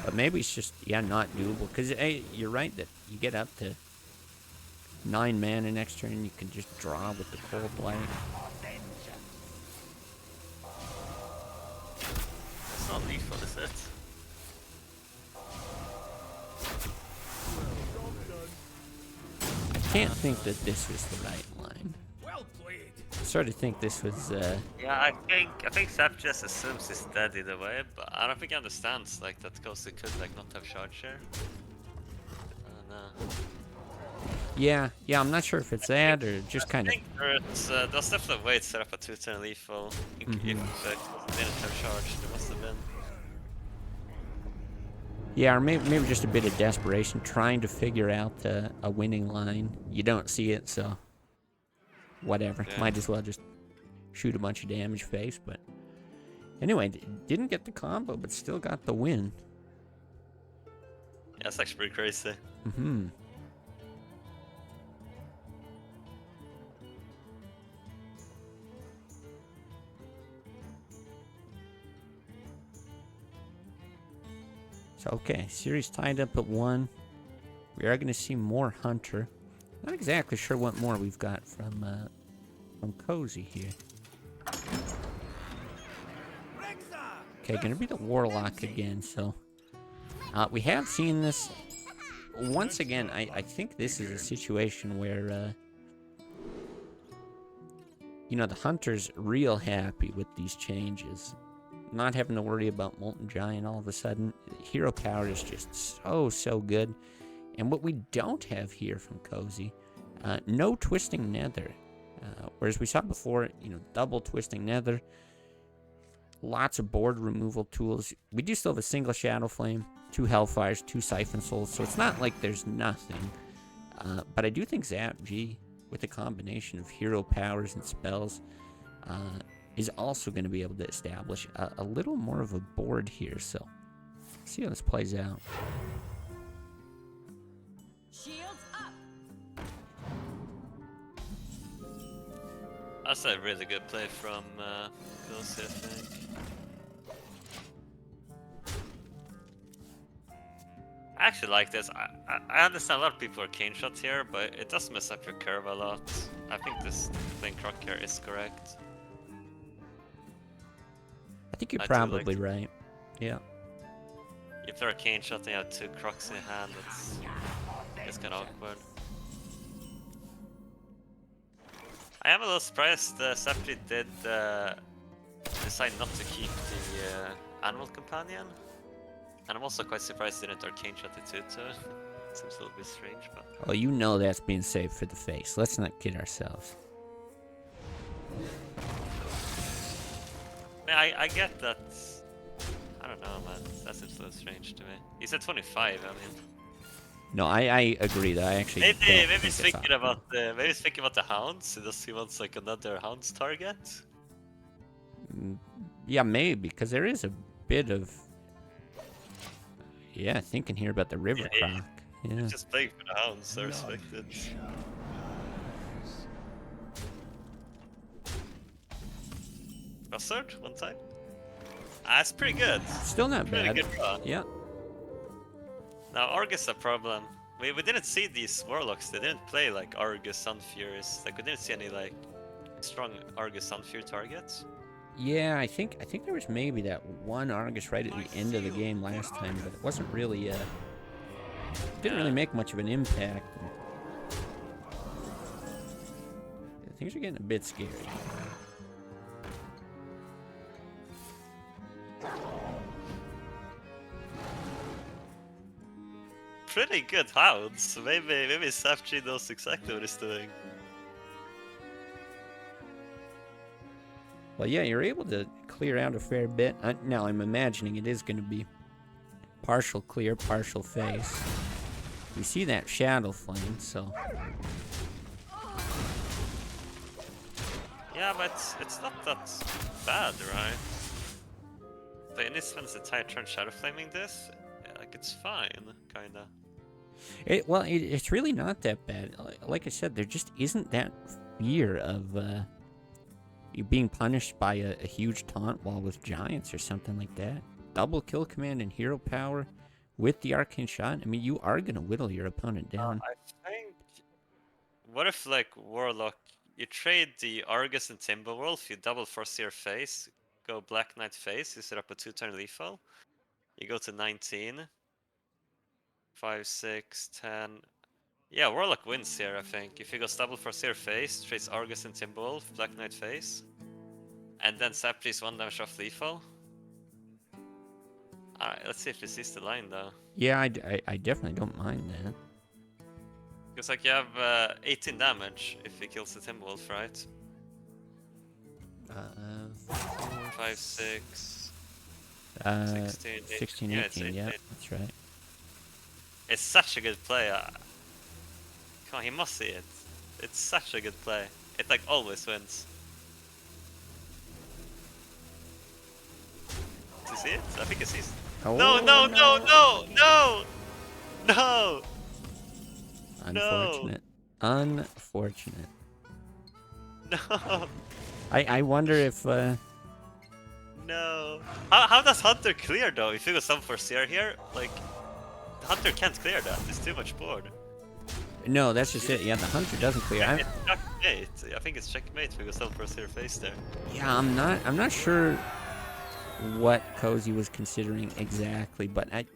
S1: But maybe it's just not doable. Cause you're right that you get up to 9 mana next turn, you can just draw with the Cold Light.
S3: It's not lethal, is it?
S1: I can't think that this was the right line.
S4: Well played.
S1: I sort of think this was.
S3: Yeah, I think Zap just assumes he's dead either way, but I don't think he understands like that Kosi could like not have charge here. No.
S1: Yeah, I'm not sure if it's that or just kind of.
S3: I think there's definitely a way to set up a 2-turn lethal. If Kosi didn't have charge, there must have been.
S1: Yeah, or maybe just a bit of desperation, trying to figure out a winning line. You don't see it, so whatever.
S3: Yeah.
S1: Might as well just shoot a bunch of damage face. But anyway, didn't get the combo, but still got the win.
S3: Yeah, it's actually pretty crazy.
S1: Mm-hmm. So, okay, series tied up at 1. We are going to see more Hunter. Not exactly sure what more we've got from Cozy here. Okay, going to be the Warlock again, so... we have seen this. Once again, I think this is a situation where... the Hunter's real happy with these changes. Not having to worry about Molten Giant all of a sudden. Hero power is just so good. And what we don't have here from Cozy, no Twisting Nether. Whereas we saw before, double Twisting Nether. Lots of board removal tools. We do still have a single Shadow Flame, 2 Hellfires, 2 Siphon Souls. So it's not like there's nothing. But I do think Zap G, with a combination of hero powers and spells, is also going to be able to establish a little more of a board here. So, let's see how this plays out.
S2: Shields up.
S3: That's a really good play from Kosi, I think. I actually like this. I understand a lot of people are cane shots here, but it does mess up your curve a lot. I think this playing Croc here is correct.
S1: I think you're
S3: I do
S1: probably
S3: like
S1: right. Yeah.
S3: If they're a cane shot and you have 2 Crocs in your hand, it's kind of awkward. I am a little surprised Sapri did decide not to keep the Animal Companion. And I'm also quite surprised they didn't Arcane Shot it too. Seems a little bit strange, but...
S1: Oh, you know that's being saved for the face. Let's not kid ourselves.
S3: I get that. I don't know, man. That seems a little strange to me. He said 25. I mean,
S1: No, I agree that I actually
S3: maybe
S1: don't
S3: maybe
S1: think
S3: he's
S1: it's
S3: thinking about the hounds. He wants like another hounds target.
S1: Yeah, maybe, because there is a bit of... Yeah, thinking here about the river
S3: Yeah,
S1: croc. Yeah.
S3: He's just playing for the hounds. I respect it. Buzzard one time. That's pretty good.
S1: Still not
S3: Pretty
S1: bad.
S3: good draw.
S1: Yeah.
S3: Now Argus a problem. We didn't see these warlocks. They didn't play like Argus Sun Furies. Like we didn't see any like strong Argus Sun Fury targets.
S1: Yeah, I think there was maybe that one Argus right at the end of the game last time, but it wasn't really didn't really make much of an impact. Things are getting a bit scary.
S3: Pretty good hounds. Maybe Sapchi knows exactly what he's doing.
S1: Well, yeah, you're able to clear out a fair bit. Now, I'm imagining it is going to be partial clear, partial face. We see that shadow flame, so...
S3: Yeah, but it's not that bad, right? But in this one's entire turn shadow flaming this, like it's fine, kinda.
S1: It's really not that bad. Like I said, there just isn't that fear of you being punished by a huge taunt wall with giants or something like that. Double kill command and hero power with the arcane shot. I mean, you are gonna whittle your opponent down.
S3: I think. What if like Warlock, you trade the Argus and Timberwolf, you double Foreseer face, go Black Knight face, you set up a 2-turn lethal, you go to 19, 5, 6, 10. Yeah, Warlock wins here, I think. If he goes double Foreseer face, trades Argus and Timberwolf, Black Knight face, and then Saptri's 1 damage off lethal. Alright, let's see if this is the line though.
S1: Yeah, I definitely don't mind that.
S3: Because like you have 18 damage if he kills the Timberwolf, right? 5, 6, 16,
S1: 16,
S3: yeah, it's
S1: 18, yeah,
S3: 18.
S1: that's right.
S3: It's such a good play. Come on, he must see it. It's such a good play. It like always wins. Do you see it? I think it sees.
S1: Oh,
S3: No!
S1: Unfortunate. Unfortunate.
S3: No!
S1: I wonder if
S3: No! How does Hunter clear though? If you go some Foreseer here, like Hunter can't clear that. It's too much board.
S1: no, that's just it. Yeah, the hunter doesn't clear.
S3: It's checkmate. I think it's checkmate because some Foreseer face there.
S1: Yeah, I'm not sure what Cozy was considering exactly, but
S3: I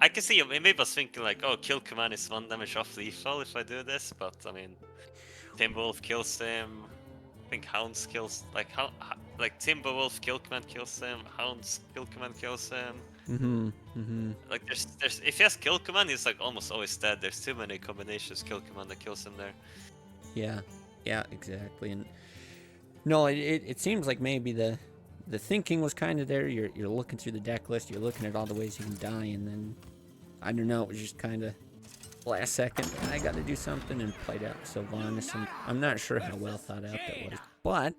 S3: can see him. Maybe was thinking like, oh, kill command is 1 damage off lethal if I do this, but I mean, Timberwolf kills him. I think Hounds kills like Timberwolf kill command kills him. Hounds kill command kills him. Like there's if he has kill command, he's like almost always dead. There's too many combinations kill command that kills him there.
S1: yeah, exactly. And no, it seems like maybe the thinking was kind of there. You're looking through the deck list, you're looking at all the ways you can die, and then I don't know, it was just kind of last second. I got to do something and played out Sylvanas, and I'm not sure how well thought out that was,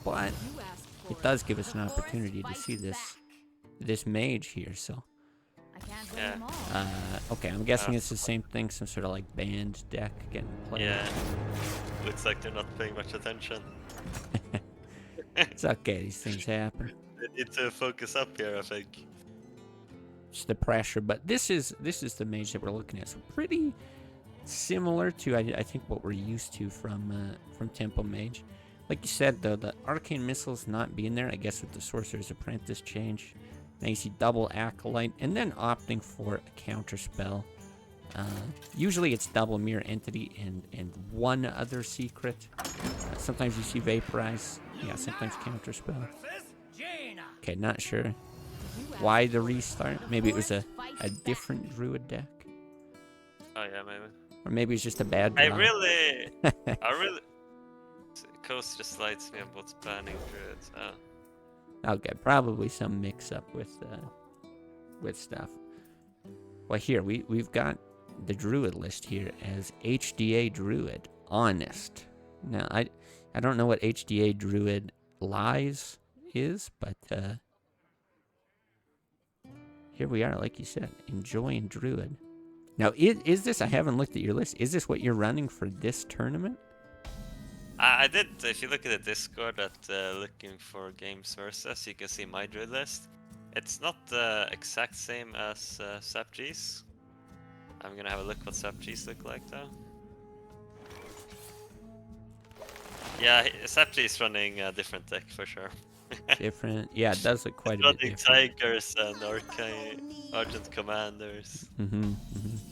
S1: but it does give us an opportunity to see this mage here. So
S2: I can't win
S3: Yeah.
S2: them all.
S1: okay, I'm guessing it's the same thing, some sort of like banned deck getting played.
S3: Yeah, looks like they're not paying much attention.
S1: It's okay, these things happen.
S3: They need to focus up here, I think.
S1: It's the pressure, but this is the mage that we're looking at. So pretty similar to I think what we're used to from Temple Mage. Like you said though, the arcane missiles not being there, I guess with the Sorcerer's Apprentice change. Now you see double Acolyte, and then opting for a counter spell. Usually it's double Mirror Entity and one other secret. Sometimes you see Vaporize. Yeah, sometimes counter spell.
S4: Versus Jaina.
S1: Okay, not sure why the restart. Maybe it was a different druid deck.
S3: Oh yeah, maybe.
S1: Or maybe it's just a bad
S3: I
S1: draw.
S3: really. Coast just lights me up what's banning druids.
S1: Okay, probably some mix up with stuff. Well, here we've got the druid list here as HDA druid honest. Now I don't know what HDA druid lies is, but here we are, like you said, enjoying druid. Now is this? I haven't looked at your list. Is this what you're running for this tournament?
S3: I did. If you look at the Discord at looking for games versus, you can see my druid list. It's not the exact same as SapG's. I'm gonna have a look what SapG's look like though. Yeah, SapG is running a different deck for sure.
S1: Different. Yeah, it does look quite a bit
S3: Running
S1: different.
S3: Tigers and Argent Commanders.
S1: Mm-hmm.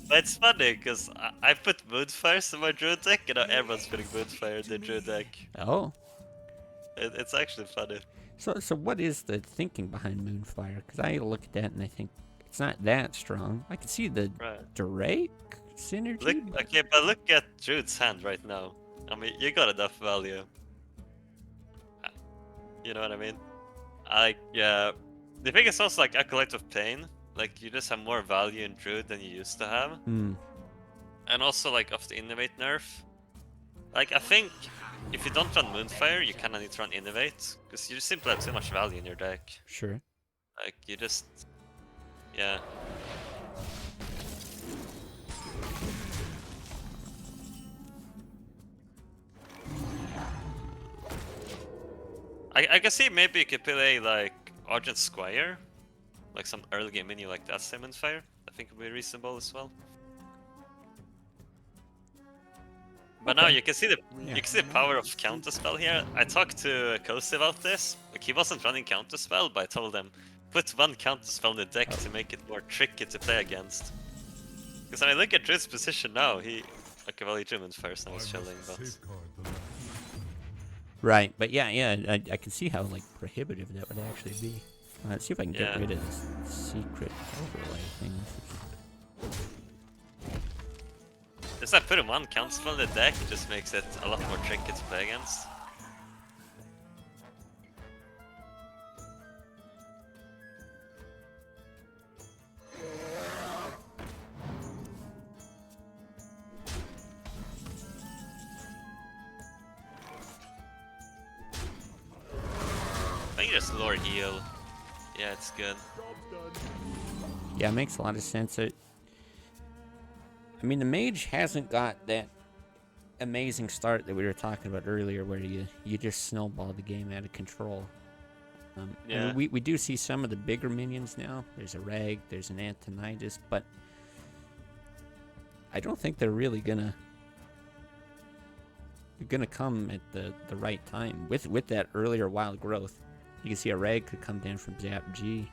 S3: But it's funny because I put Moonfires in my druid deck and now everyone's putting Moonfire in their druid deck.
S1: Oh.
S3: It's actually funny.
S1: So what is the thinking behind Moonfire? Because I look at that and I think it's not that strong. I can see the
S3: Right.
S1: Drake synergy.
S3: Look, okay, but look at Druid's hand right now. I mean, you got enough value. You know what I mean? Yeah. The thing is also like Acolyte of Pain. Like, you just have more value in Druid than you used to have.
S1: Hmm.
S3: And also, like, of the Innovate nerf. Like, I think if you don't run Moonfire, you kinda need to run Innovate. Because you simply have too much value in your deck.
S1: Sure.
S3: Like, you just... Yeah. I can see maybe you could play, like, Argent Squire. Like, some early game menu like that, same Moonfire. I think would be reasonable as well. But now
S1: Okay.
S3: you can see
S1: Yeah.
S3: you can see the power of counterspell here. I talked to Cozy about this. Like, he wasn't running counterspell, but I told him put one counterspell in the deck to make it more tricky to play against. Because I mean, look at Druid's position now. He well, he drew Moonfire, so he's chilling, but
S1: Right, but yeah, I can see how like prohibitive that would actually be. Let's see if I can get
S3: Yeah.
S1: rid of this secret overlay thing.
S3: just like putting one counterspell in the deck just makes it a lot more tricky to play against. I think just lore heal. Yeah, it's good.
S1: Yeah, it makes a lot of sense. I mean, the mage hasn't got that amazing start that we were talking about earlier, where you just snowball the game out of control. I
S3: Yeah.
S1: mean, we do see some of the bigger minions now. There's a Rag, there's an Antonidas, but I don't think they're really gonna come at the right time with that earlier wild growth. You can see a Rag could come down from Zap G,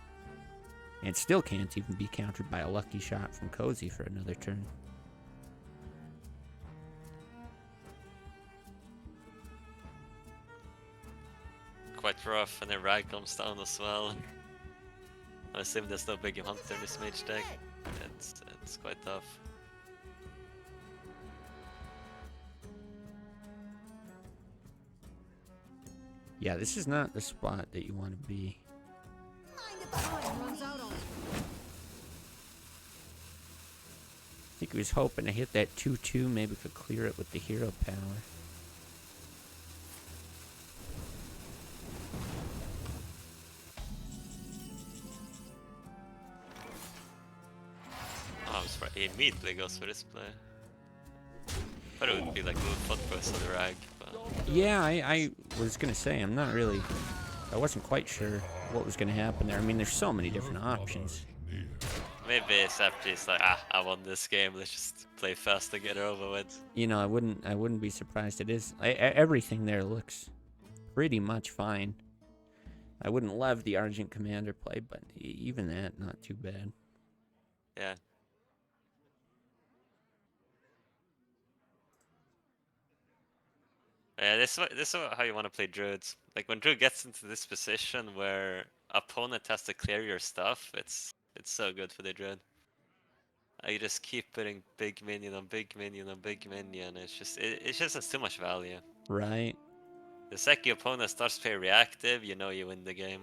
S1: and still can't even be countered by a lucky shot from Cozy for another turn.
S3: Quite rough, and then Rag comes down as well. I assume there's no big hunter in this mage deck. It's quite tough.
S1: Yeah, this is not the spot that you want to be.
S6: Runs out on
S1: I think he was hoping to hit that 2/2, maybe could clear it with the hero power.
S3: Oh, I'm surprised he immediately goes for this play. But it would be like move foot first on the Rag, but
S1: Yeah, I was gonna say I wasn't quite sure what was gonna happen there. I mean, there's so many different options.
S3: maybe SFG is like, I won this game, let's just play fast and get it over with.
S1: You know, I wouldn't be surprised. It is everything there looks pretty much fine. I wouldn't love the Argent Commander play, but even that, not too bad.
S3: Yeah. Yeah, this is how you want to play druids. Like when druid gets into this position where opponent has to clear your stuff, it's so good for the druid. You just keep putting big minion on big minion on big minion. It just has too much value.
S1: Right.
S3: The second your opponent starts to play reactive, you know you win the game.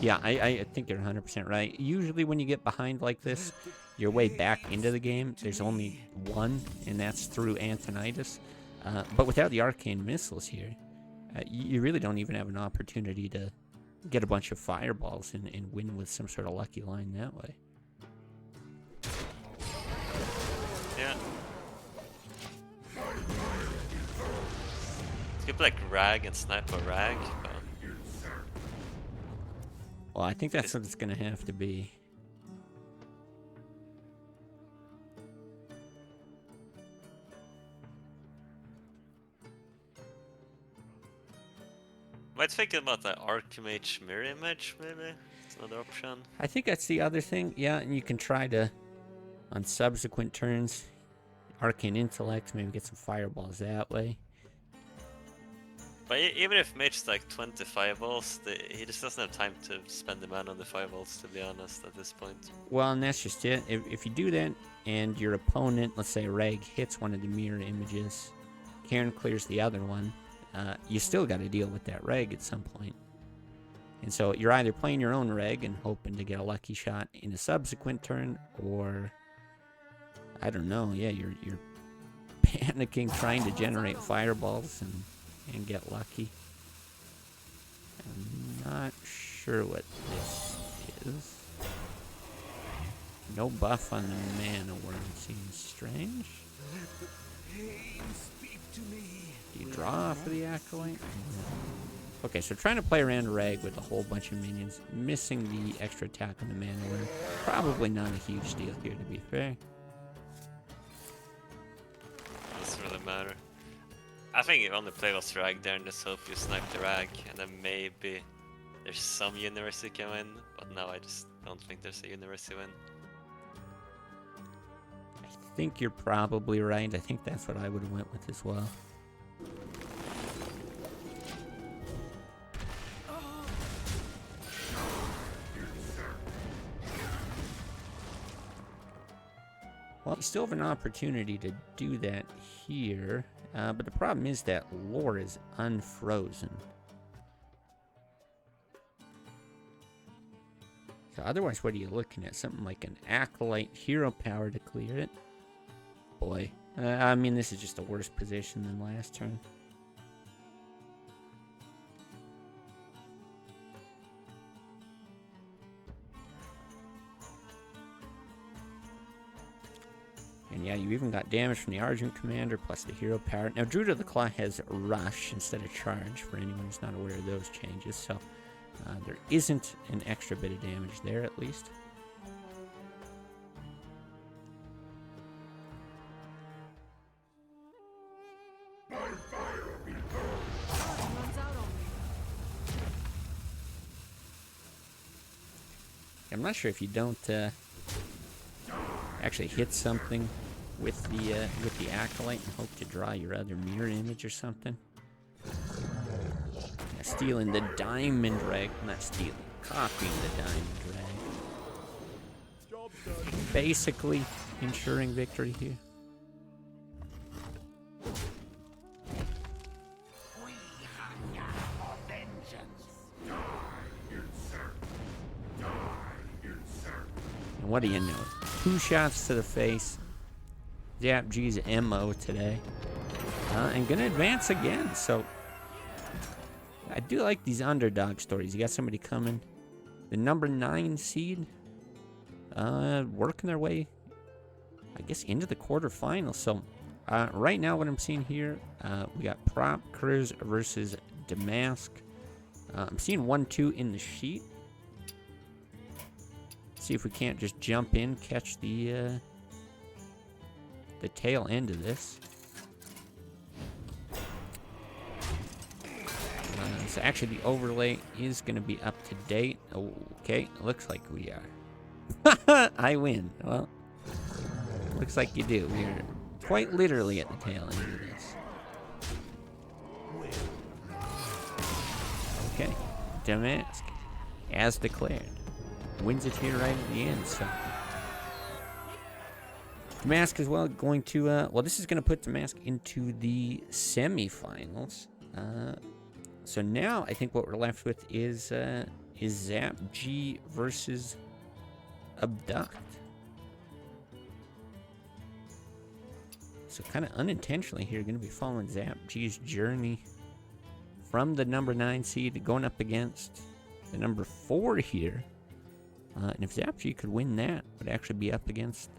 S1: Yeah, I think you're 100% right. Usually when you get behind like this, your way back into the game, there's only one, and that's through Antonitis. But without the Arcane Missiles here, you really don't even have an opportunity to get a bunch of fireballs and win with some sort of lucky line that way.
S3: Yeah. Skip like Rag and Sniper Rag, but
S1: Well, I think that's what it's going to have to be.
S3: might think about the Archmage Mirror Image, maybe? It's another option.
S1: I think that's the other thing. Yeah, and you can try to, on subsequent turns, Arcane Intellect, maybe get some fireballs that way.
S3: But even if Mage's like 20 fireballs, he just doesn't have time to spend the mana on the fireballs, to be honest, at this point.
S1: Well, and that's just it. If you do that, and your opponent, let's say Reg, hits one of the mirror images, Karen clears the other one, you still got to deal with that Reg at some point. And so you're either playing your own Reg and hoping to get a lucky shot in a subsequent turn, or I don't know. Yeah, you're panicking, trying to generate fireballs and get lucky. I'm not sure what this is. No buff on the mana worm seems strange. Do you draw off of the Acolyte? No. Okay, so trying to play around Rag with a whole bunch of minions, missing the extra attack on the mana worm. Probably not a huge deal here, to be fair.
S3: Doesn't really matter. I think you only play with Rag there and just hope you snipe the Rag, and then maybe there's some universe you can win, but now I just don't think there's a universe you win.
S1: I think you're probably right. I think that's what I would have went with as well. Well, you still have an opportunity to do that here, but the problem is that lore is unfrozen. So otherwise, what are you looking at? Something like an Acolyte hero power to clear it? Boy, I mean, this is just a worse position than last turn. And yeah, you even got damage from the Argent Commander plus the hero power. Now, Druid of the Claw has Rush instead of Charge for anyone who's not aware of those changes, so there isn't an extra bit of damage there at least. I'm not sure if you don't actually hit something with the Acolyte and hope to draw your other mirror image or something. Yeah, stealing the Diamond Rag, not stealing, copying the Diamond Rag. Basically ensuring victory here. And what do you know? 2 shots to the face. Zap G's MO today. And gonna advance again. So I do like these underdog stories. You got somebody coming. The number 9 seed. Working their way, I guess, into the quarterfinals. So right now what I'm seeing here, we got Prop Cruz versus Damask. I'm seeing 1-2 in the sheet. See if we can't just jump in, catch the tail end of this. So actually the overlay is going to be up to date. Okay, looks like we are. I win. Well, looks like you do. We are quite literally at the tail end of this. Okay, Damask, as declared, wins it here right at the end. So Damask as well going to well, this is going to put Damask into the semifinals. So now I think what we're left with is Zap G versus Abduct. So kind of unintentionally here, going to be following Zap G's journey from the number 9 seed going up against the number 4 here. And if Zap G could win that, would actually be up against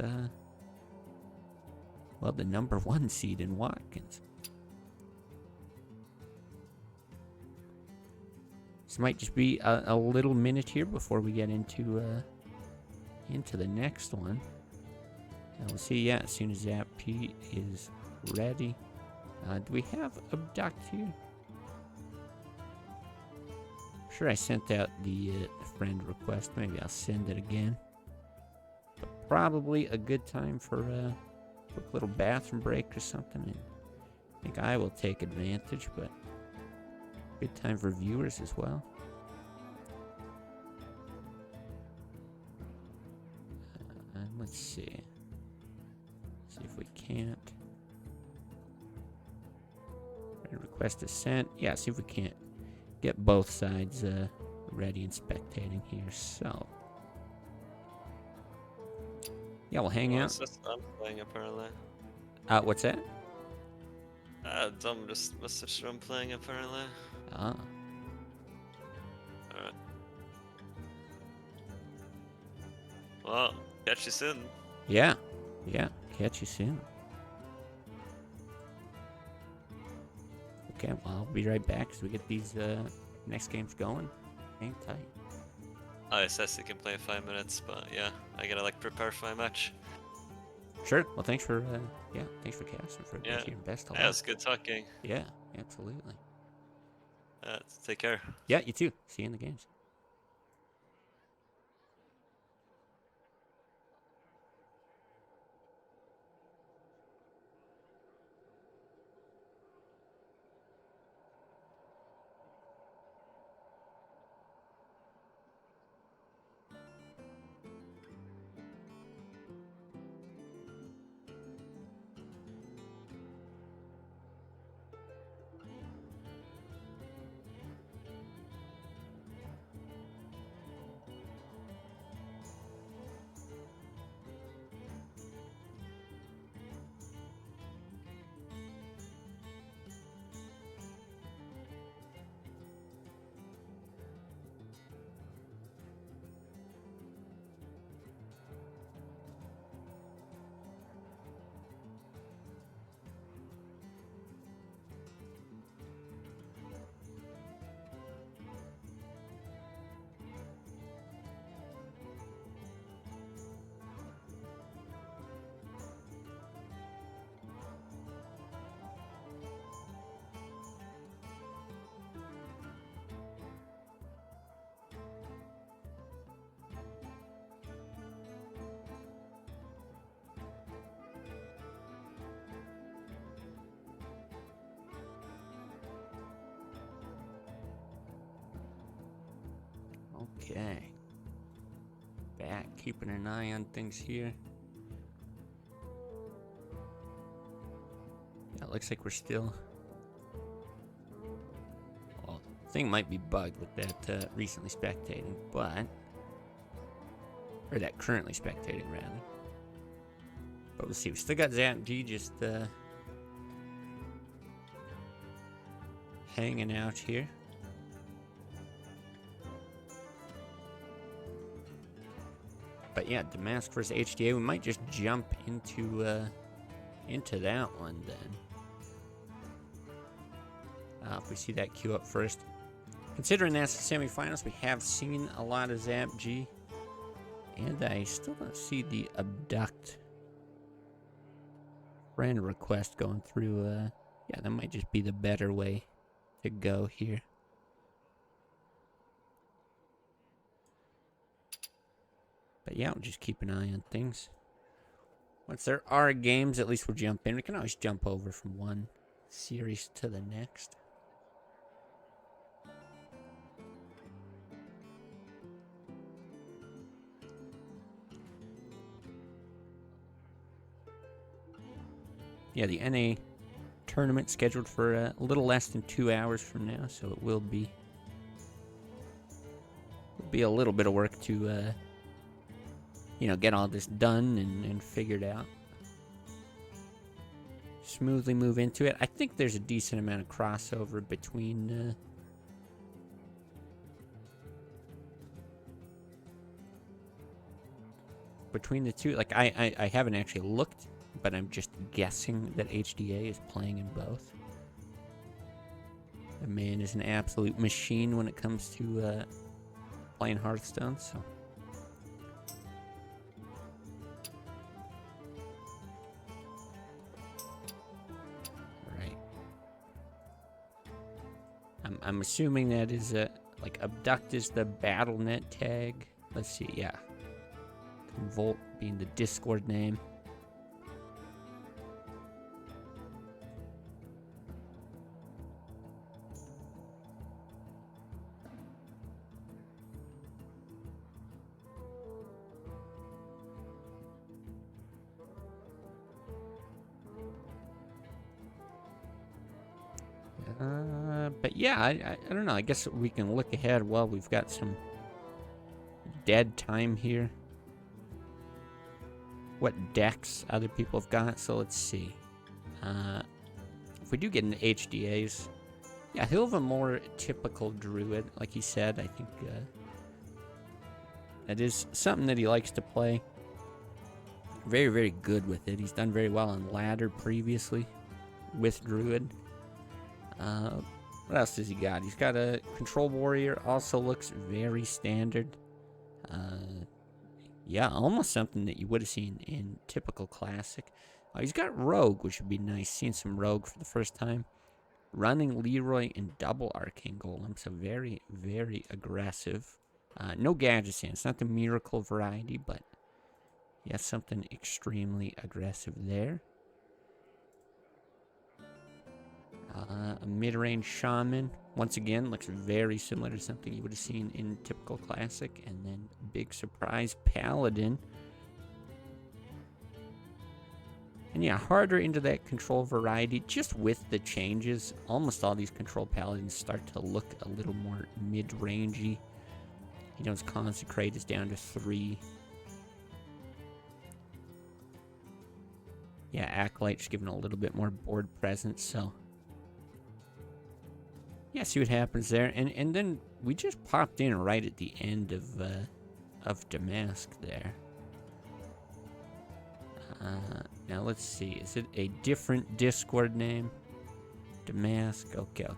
S1: well, the number 1 seed in Watkins. This might just be a little minute here before we get into the next one. And we'll see, yeah, as soon as Zap P is ready. Do we have Abduct here? Sure, I sent out the friend request. Maybe I'll send it again. But probably a good time for a quick little bathroom break or something. And I think I will take advantage, but good time for viewers as well. And let's see. See if we can't. Request is sent. Yeah, see if we can't get both sides ready and spectating here. So, yeah, we'll hang out.
S3: It's just I'm playing apparently.
S1: What's that?
S3: Dom just messaged I'm playing apparently.
S1: Ah,
S3: Alright. Well, catch you soon.
S1: yeah. Catch you soon. Okay, well, I'll be right back as we get these next games going. Hang tight.
S3: Oh, it says you can play 5 minutes, but yeah, I gotta like prepare for my match.
S1: Sure. Well, thanks for thanks for casting for
S3: Yeah.
S1: your best of
S3: Yeah,
S1: luck.
S3: it's good talking.
S1: Yeah, absolutely.
S3: Take care.
S1: Yeah, you too. See you in the games. Okay. Back, keeping an eye on things here. Yeah, it looks like we're still. Well, the thing might be bugged with that recently spectating, but. Or that currently spectating, rather. But we'll see. We still got Zap G just hanging out here. But yeah, Damask versus HDA, we might just jump into that one then. If we see that queue up first. Considering that's the semifinals, we have seen a lot of Zap G. And I still don't see the Abduct friend request going through. Yeah, that might just be the better way to go here. But yeah, we'll just keep an eye on things. Once there are games, at least we'll jump in. We can always jump over from one series to the next. Yeah, the NA tournament scheduled for a little less than 2 hours from now, so it will be a little bit of work to get all this done and figured out. Smoothly move into it. I think there's a decent amount of crossover between the two. Like I haven't actually looked, but I'm just guessing that HDA is playing in both. The man is an absolute machine when it comes to playing Hearthstone, so. Right. I'm assuming that is like abduct is the BattleNet tag. Let's see, yeah. Volt being the Discord name. But yeah, I don't know. I guess we can look ahead while we've got some dead time here. What decks other people have got, so let's see. If we do get into HDAs, yeah, he'll have a more typical druid, like he said. I think that is something that he likes to play. Very, very good with it. He's done very well on ladder previously with druid. What else does he got? He's got a control warrior, also looks very standard. Yeah, almost something that you would have seen in typical classic. He's got rogue, which would be nice. Seeing some rogue for the first time. Running Leroy and double arcane golem, so very, very aggressive. No gadgets in. It's not the miracle variety, but yeah, something extremely aggressive there. A mid-range shaman, once again, looks very similar to something you would have seen in typical classic. And then big surprise paladin. And yeah, harder into that control variety, just with the changes. Almost all these control paladins start to look a little more mid-rangey. You know, his consecrate is down to 3. Yeah, acolyte's given a little bit more board presence, so. Yeah, see what happens there. And then we just popped in right at the end of Damask there. Now let's see. Is it a different Discord name? Damask. Okay.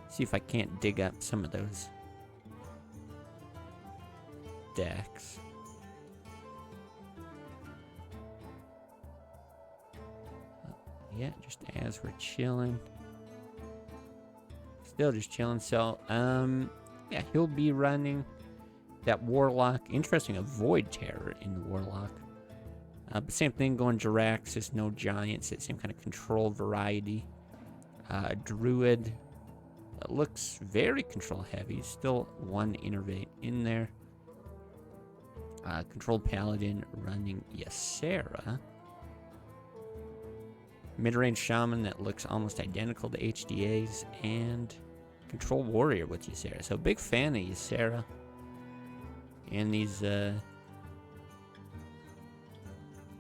S1: See if I can't dig up some of those decks. Yeah, just as we're chilling. Still just chilling. So, yeah, he'll be running that Warlock. Interesting, a Void Terror in the Warlock. But same thing, going Jiraxis, no Giants, same kind of control variety. Druid looks very control heavy. Still one Innervate in there. Control Paladin running Ysera. Mid-range Shaman that looks almost identical to HDA's, and Control Warrior with Ysera. So big fan of Ysera. And these,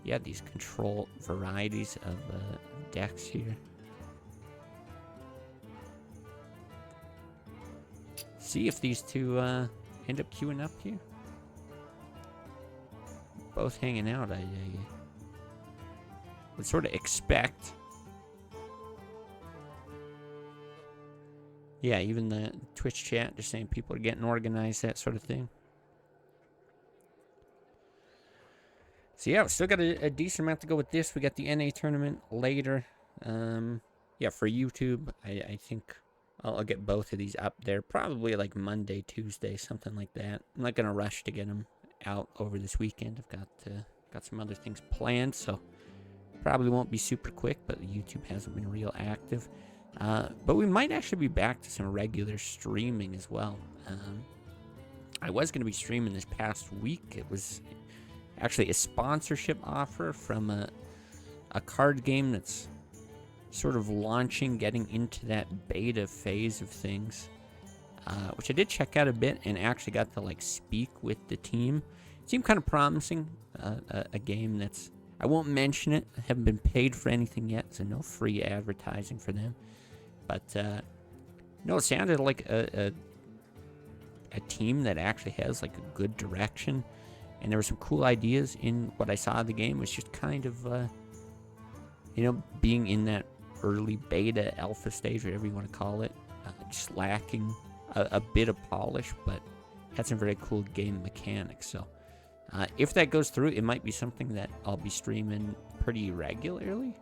S1: yeah, these control varieties of decks here. See if these two end up queuing up here. Both hanging out, I would sort of expect. Yeah, even the Twitch chat just saying people are getting organized, that sort of thing. So yeah, we still got a decent amount to go with this. We got the NA tournament later. Yeah, for YouTube, I think I'll get both of these up there. Probably like Monday, Tuesday, something like that. I'm not gonna rush to get them out over this weekend. I've got some other things planned, so probably won't be super quick. But YouTube hasn't been real active. But we might actually be back to some regular streaming as well. I was going to be streaming this past week. It was actually a sponsorship offer from a card game that's sort of launching, getting into that beta phase of things, which I did check out a bit and actually got to like speak with the team. It seemed kind of promising. A game that's, I won't mention it. I haven't been paid for anything yet, so no free advertising for them. But no, it sounded like a team that actually has like a good direction, and there were some cool ideas in what I saw of the game. It was just kind of, being in that early beta alpha stage, whatever you want to call it, just lacking a bit of polish, but had some very cool game mechanics. So if that goes through, it might be something that I'll be streaming pretty regularly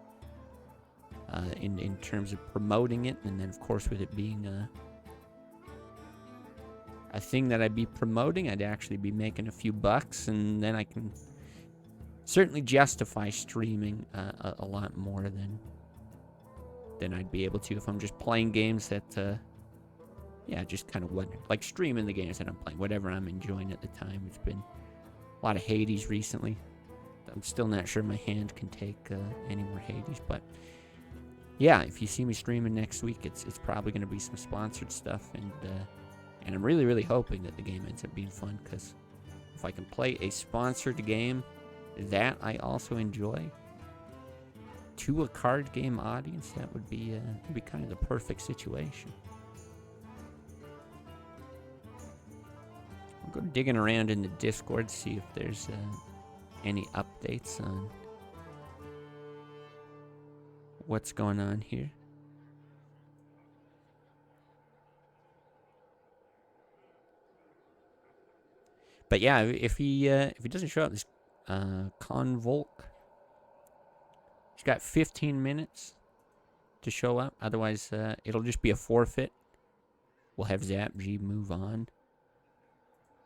S1: in terms of promoting it, and then of course with it being a thing that I'd be promoting, I'd actually be making a few bucks, and then I can certainly justify streaming a lot more than I'd be able to if I'm just playing games that, just kind of like streaming the games that I'm playing, whatever I'm enjoying at the time. It's been a lot of Hades recently. I'm still not sure my hand can take any more Hades, but yeah, if you see me streaming next week, it's probably going to be some sponsored stuff, and I'm really, really hoping that the game ends up being fun, because if I can play a sponsored game that I also enjoy to a card game audience, that would be kind of the perfect situation. I'll go digging around in the Discord, see if there's any updates on what's going on here. But yeah, if he doesn't show up, this Convolk, he's got 15 minutes to show up. Otherwise, it'll just be a forfeit. We'll have ZapG move on,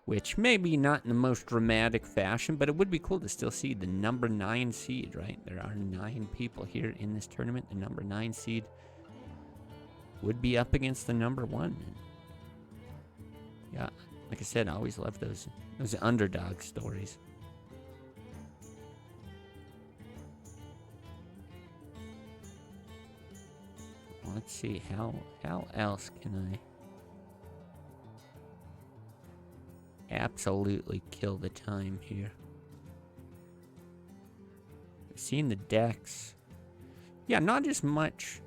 S1: which maybe not in the most dramatic fashion, but it would be cool to still see the number 9 seed, right? There are 9 people here in this tournament. The number 9 seed would be up against the number 1. Yeah, like I said, I always love those underdog stories. Let's see, how else can I absolutely kill the time here? Seeing the decks. Yeah, not as much,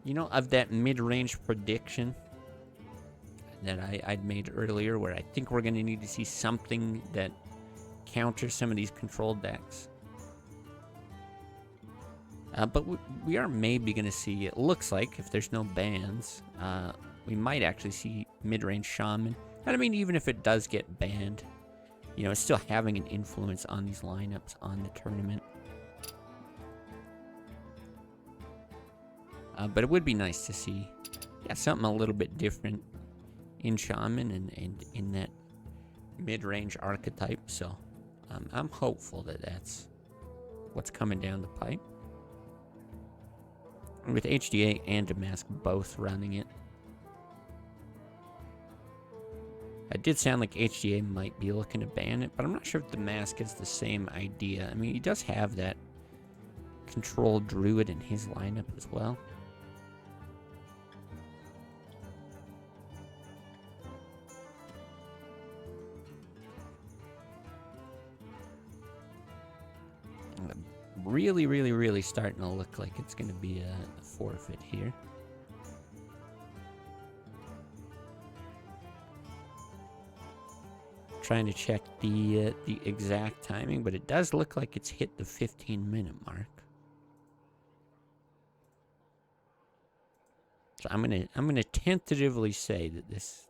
S1: of that mid-range prediction that I'd made earlier, where I think we're going to need to see something that counters some of these controlled decks. But we are maybe going to see, it looks like, if there's no bans, we might actually see mid-range Shaman. And I mean, even if it does get banned, it's still having an influence on these lineups on the tournament. But it would be nice to see, something a little bit different in Shaman and in that mid-range archetype. So I'm hopeful that that's what's coming down the pipe. And with HDA and Damask both running it, it did sound like HDA might be looking to ban it, but I'm not sure if Damask is the same idea. I mean, he does have that controlled druid in his lineup as well. Really, really, really starting to look like it's going to be a forfeit here. Trying to check the exact timing, but it does look like it's hit the 15-minute mark. So I'm gonna tentatively say that this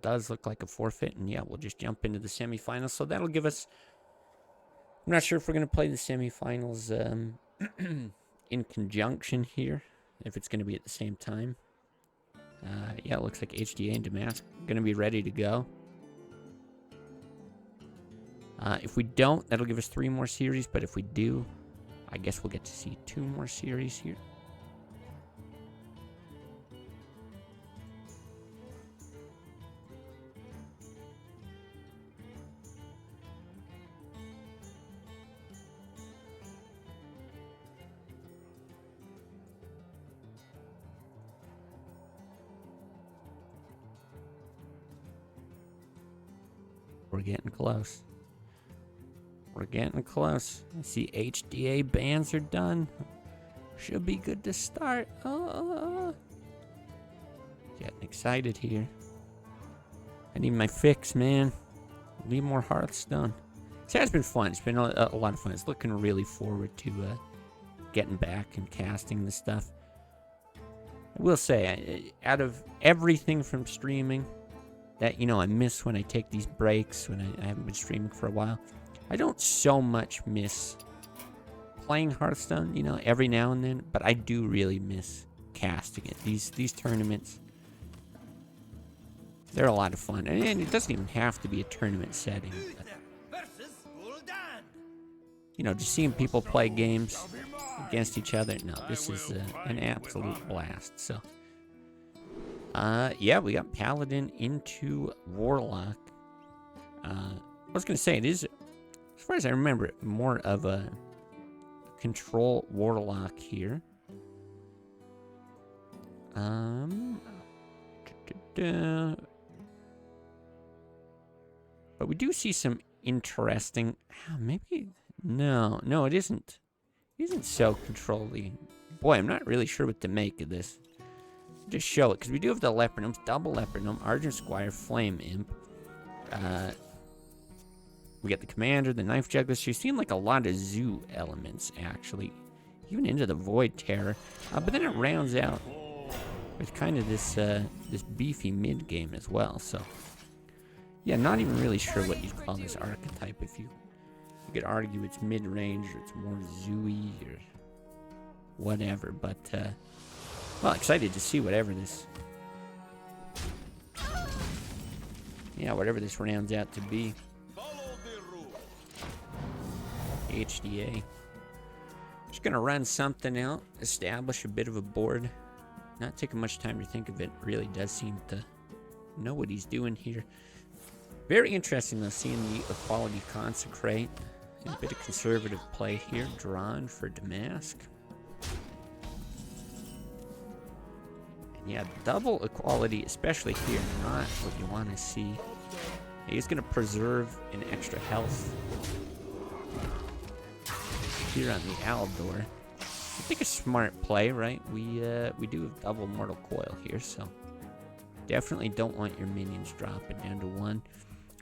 S1: does look like a forfeit, and yeah, we'll just jump into the semifinals. So that'll give us. I'm not sure if we're going to play the semifinals in conjunction here, if it's going to be at the same time. Yeah, it looks like HDA and Damask are going to be ready to go. If we don't, that'll give us 3 more series, but if we do, I guess we'll get to see 2 more series here. we're getting close. We're getting close. I see HDA bans are done. Should be good to start. Getting excited here. I need my fix, man. Need more Hearthstone. It has been fun. It's been a lot of fun. It's looking really forward to getting back and casting this stuff. I will say, out of everything from streaming that, you know, I miss when I take these breaks, when I haven't been streaming for a while, I don't so much miss playing Hearthstone, you know, every now and then, but I do really miss casting it. These tournaments, they're a lot of fun. And it doesn't even have to be a tournament setting. You know, just seeing people play games against each other. No, this is an absolute blast. So, yeah, we got Paladin into Warlock. I was going to say, it is, as far as I remember, more of a control Warlock here. But we do see some interesting... maybe... No, it isn't. It isn't so control-y. Boy, I'm not really sure what to make of this. Just show it, because we do have the Leopard Gnomes, double Leopard Gnome, Argent Squire, Flame Imp. We get the Commander, the Knife Juggler. So you're seeing like a lot of zoo elements, actually. Even into the Void Terror. But then it rounds out with kind of this this beefy mid-game as well, so... Yeah, not even really sure what you'd call this archetype. If you could argue it's mid-range or it's more zooey or whatever, but well, excited to see whatever this whatever this rounds out to be. HDA. Just gonna run something out, establish a bit of a board. Not taking much time to think of it. Really does seem to know what he's doing here. Very interesting though, seeing the Equality Consecrate. A bit of conservative play here, drawn for Damask. And yeah, double Equality, especially here, not what you want to see. He's going to preserve an extra health here on the Aldor. I think a smart play, right? We do have double Mortal Coil here, so definitely don't want your minions dropping down to 1.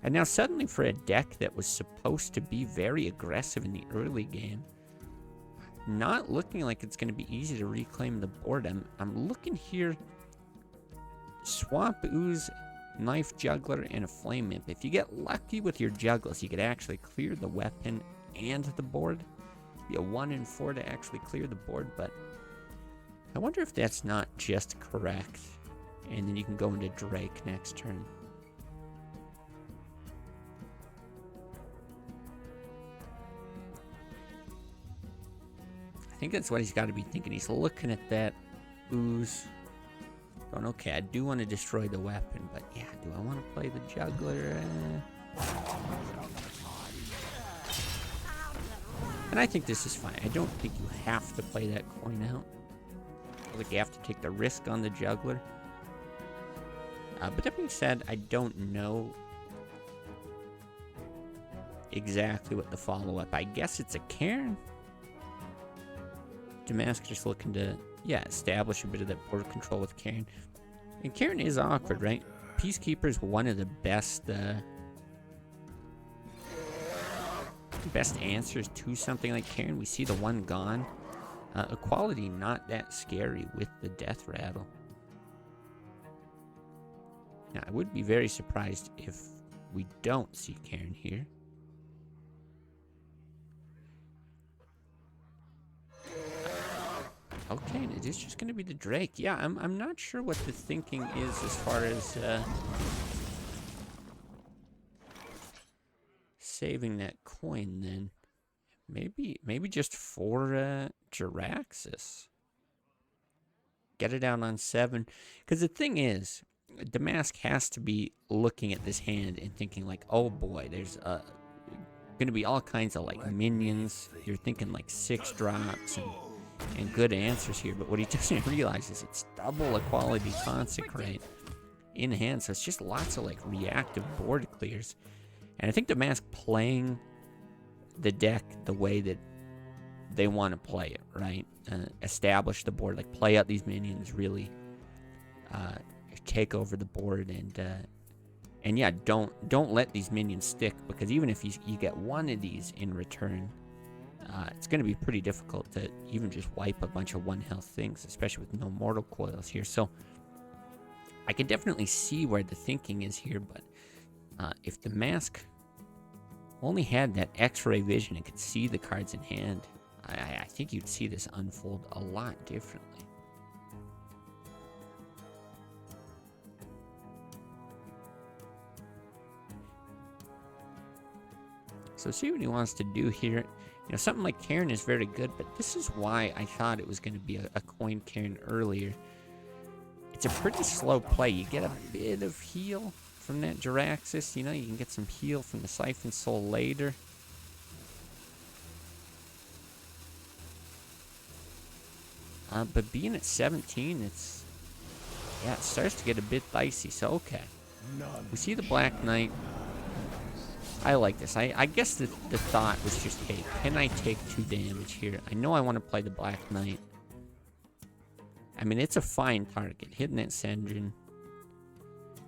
S1: And now suddenly for a deck that was supposed to be very aggressive in the early game, not looking like it's going to be easy to reclaim the board. I'm looking here, Swamp Ooze, Knife Juggler, and a Flame Imp. If you get lucky with your Jugglers, you could actually clear the weapon and the board. Be a 1 in 4 to actually clear the board, but I wonder if that's not just correct. And then you can go into Drake next turn. I think that's what he's got to be thinking. He's looking at that ooze, going, okay, I do want to destroy the weapon, but yeah, do I want to play the Juggler? And I think this is fine. I don't think you have to play that coin out. I think you have to take the risk on the Juggler. But that being said, I don't know exactly what the follow-up. I guess it's a Cairn. Damask just looking to, establish a bit of that board control with Cairn. And Cairn is awkward, right? Peacekeeper is one of the best answers to something like Cairn. We see the one gone. Equality not that scary with the Death Rattle. Now, I would be very surprised if we don't see Cairn here. Okay, and it is just going to be the Drake. Yeah, I'm not sure what the thinking is as far as saving that coin then. Maybe just for Jiraxis. Get it out on 7. Because the thing is, Damask has to be looking at this hand and thinking like, oh boy, there's going to be all kinds of like minions. You're thinking like 6 drops and good answers here, but what he doesn't realize is it's double Equality Consecrate in hand, so it's just lots of like reactive board clears. And I think the Mask playing the deck the way that they want to play it, right? Establish the board, like play out these minions, really take over the board, and yeah, don't let these minions stick, because even if you get one of these in return, it's going to be pretty difficult to even just wipe a bunch of 1 health things, especially with no mortal coils here. So I can definitely see where the thinking is here, but if the Mask only had that X-ray vision and could see the cards in hand, I think you'd see this unfold a lot differently. So see what he wants to do here. You know, something like Cairn is very good, but this is why I thought it was going to be a coin Cairn earlier. It's a pretty slow play. You get a bit of heal from that Jiraxis. You know, you can get some heal from the Siphon Soul later. But being at 17, it starts to get a bit dicey. So, okay. We see the Black Knight. I like this. I guess the thought was just, hey, can I take 2 damage here? I know I want to play the Black Knight. I mean, it's a fine target. Hitting that Sendrin.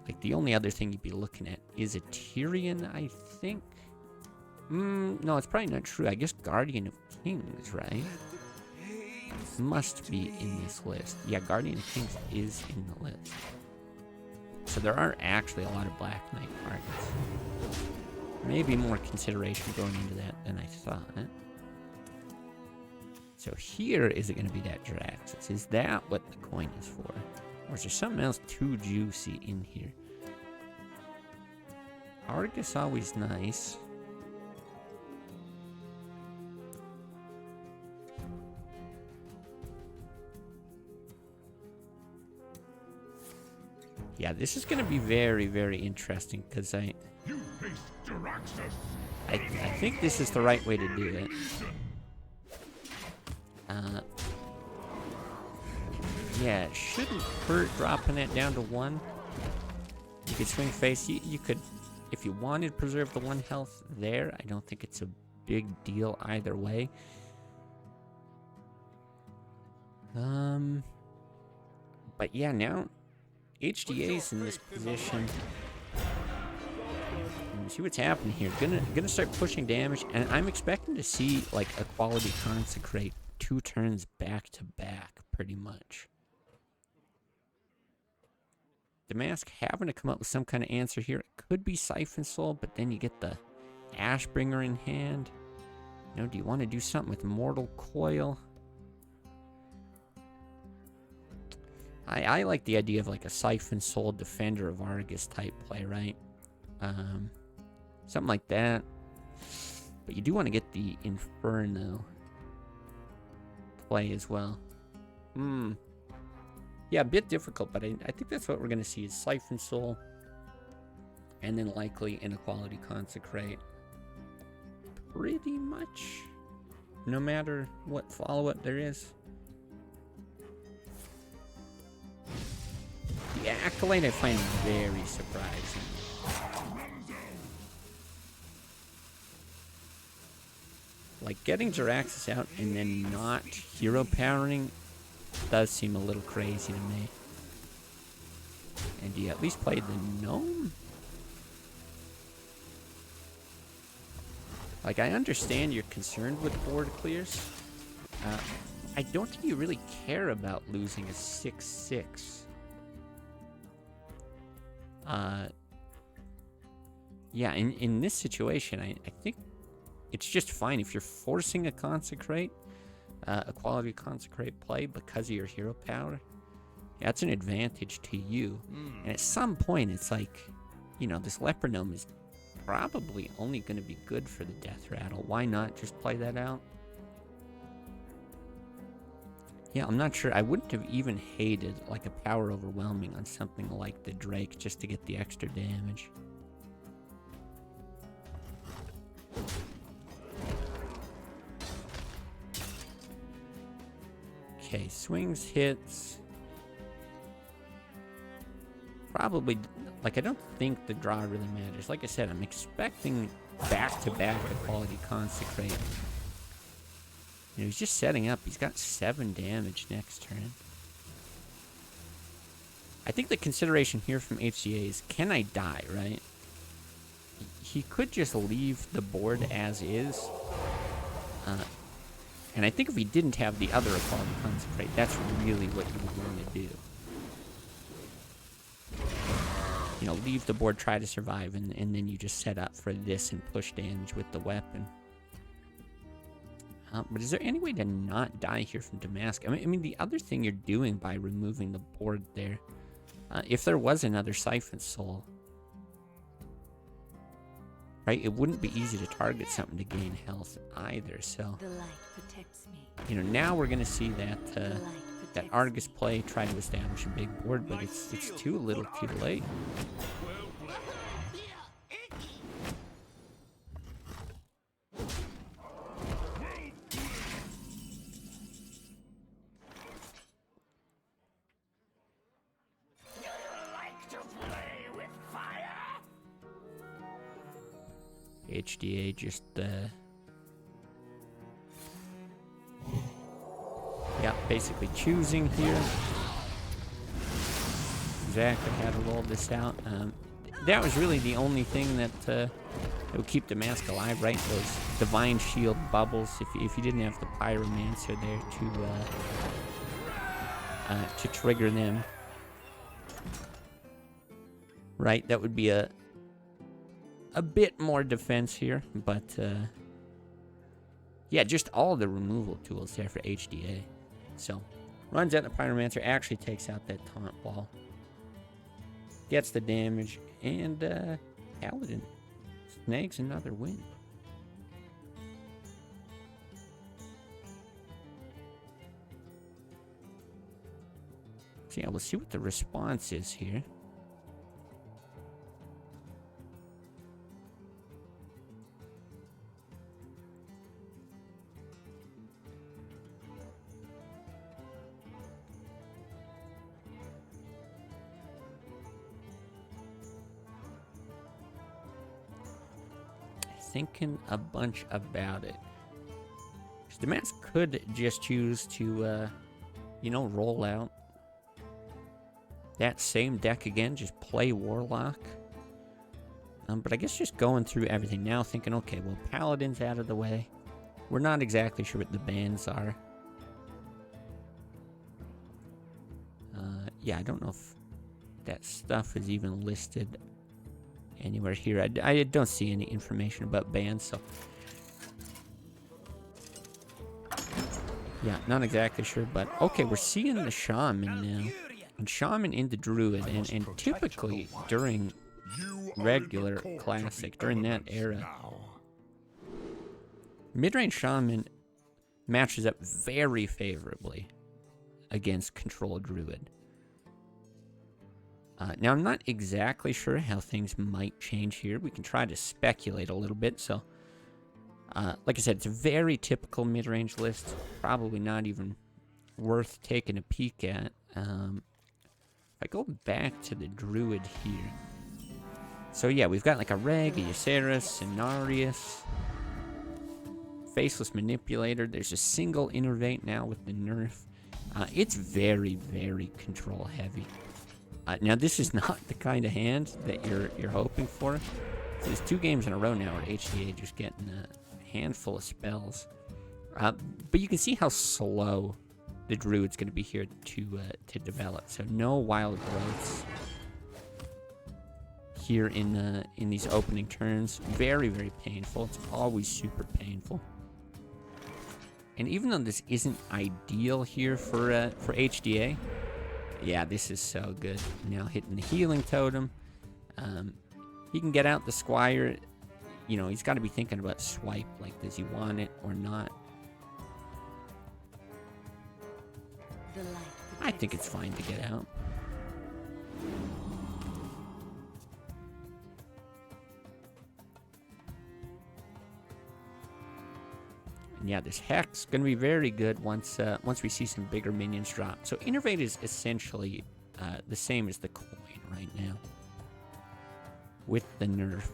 S1: Like, the only other thing you'd be looking at is a Tyrion, I think. No, it's probably not true. I guess Guardian of Kings, right? Must be in this list. Yeah, Guardian of Kings is in the list. So there are actually a lot of Black Knight targets. Maybe more consideration going into that than I thought. So here, is it going to be that Jiraxis? Is that what the coin is for? Or is there something else too juicy in here? Argus always nice. Yeah, this is going to be very, very interesting, because I think this is the right way to do it. Yeah, it shouldn't hurt dropping it down to 1. You could swing face. You could, if you wanted to preserve the 1 health there, I don't think it's a big deal either way. But yeah, now HDA's in this position. See what's happening here. Gonna start pushing damage, and I'm expecting to see like a quality consecrate 2 turns back to back, pretty much. The Mask having to come up with some kind of answer here. It could be Siphon Soul, but then you get the Ashbringer in hand. You know, do you want to do something with Mortal Coil? I like the idea of like a Siphon Soul Defender of Argus type play, right? Something like that. But you do want to get the Inferno play as well. Yeah, a bit difficult, but I think that's what we're going to see is Siphon Soul. And then likely Inequality Consecrate. Pretty much. No matter what follow-up there is. The Acolyte I find very surprising. Like, getting Jiraxis out and then not hero powering does seem a little crazy to me. And do you at least play the Gnome? Like, I understand you're concerned with board clears. I don't think you really care about losing a 6/6. Yeah, in this situation, I think it's just fine if you're forcing a consecrate, a quality consecrate play because of your hero power. Yeah, that's an advantage to you. And at some point, it's like, you know, this Leper Gnome is probably only going to be good for the Death Rattle. Why not just play that out? Yeah, I'm not sure. I wouldn't have even hated like a power overwhelming on something like the Drake just to get the extra damage. Okay, swings, hits. Probably Like, I don't think the draw really matters. Like I said, I'm expecting back-to-back quality Consecrate. You know, he's just setting up. He's got 7 damage next turn. I think the consideration here from HCA is, can I die, right? He could just leave the board as is. And I think if he didn't have the other Equality Consecrate, that's really what you would want to do. You know, leave the board, try to survive, and then you just set up for this and push damage with the weapon. But is there any way to not die here from Damask? I mean, the other thing you're doing by removing the board there, if there was another Siphon Soul, right, it wouldn't be easy to target something to gain health either. So,
S2: The light protects me.
S1: you know, now we're going to see that
S2: The light
S1: that
S2: protects
S1: Argus play try to establish a big board, but it's too little too late. HDA just, yeah, basically choosing here exactly how to roll this out. That was really the only thing that would keep Damask alive, right? Those Divine Shield bubbles. If you didn't have the Pyromancer there to trigger them, right? That would be a bit more defense here, but yeah, just all the removal tools there for HDA. So, runs out the Pyromancer, actually takes out that Taunt Wall, gets the damage, and Paladin snags another win. So yeah, we'll see what the response is here. Thinking a bunch about it. Damask could just choose to, you know, roll out that same deck again, just play Warlock. But I guess just going through everything now, thinking, okay, well, Paladin's out of the way. We're not exactly sure what the bans are. Yeah, I don't know if that stuff is even listed anywhere here. I don't see any information about bans, so yeah, not exactly sure. But okay, we're seeing the Shaman now, and Shaman into Druid, and typically during regular Classic, during that era, mid-range Shaman matches up very favorably against Control Druid. Now, I'm not exactly sure how things might change here. We can try to speculate a little bit. So, like I said, it's a very typical mid-range list. Probably not even worth taking a peek at. If I go back to the Druid here. So, yeah, we've got like a Reg, a Ysera's, Cenarius, Faceless Manipulator. There's a single Innervate now with the nerf. It's very, very control-heavy. Now, this is not the kind of hand that you're hoping for. So there's 2 games in a row now where HDA just getting a handful of spells. But you can see how slow the Druid's going to be here to develop. So no wild growths here in these opening turns. Very, very painful. It's always super painful. And even though this isn't ideal here for HDA, yeah, this is so good. Now hitting the healing totem. He can get out the Squire. You know, he's got to be thinking about swipe. Like, does he want it or not? I think it's fine to get out. And yeah, this Hex going to be very good once we see some bigger minions drop. So Innervate is essentially the same as the coin right now. with the nerf.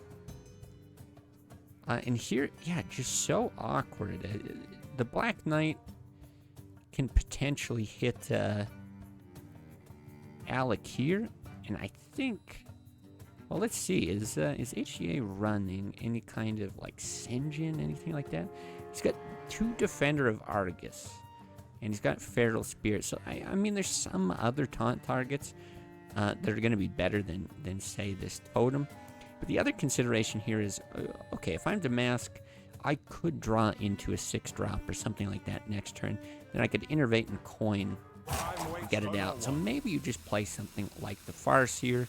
S1: And here, yeah, just so awkward. The Black Knight can potentially hit Alec here, and I think, well, let's see, is HGA running any kind of like Sinjin, anything like that? He's got 2 Defender of Argus, and he's got Feral Spirit. So I mean, there's some other taunt targets that are going to be better than say this totem. But the other consideration here is, okay, if I'm Damask, I could draw into a 6-drop or something like that next turn. Then I could innervate and coin, get it out. So maybe you just play something like the Farce here.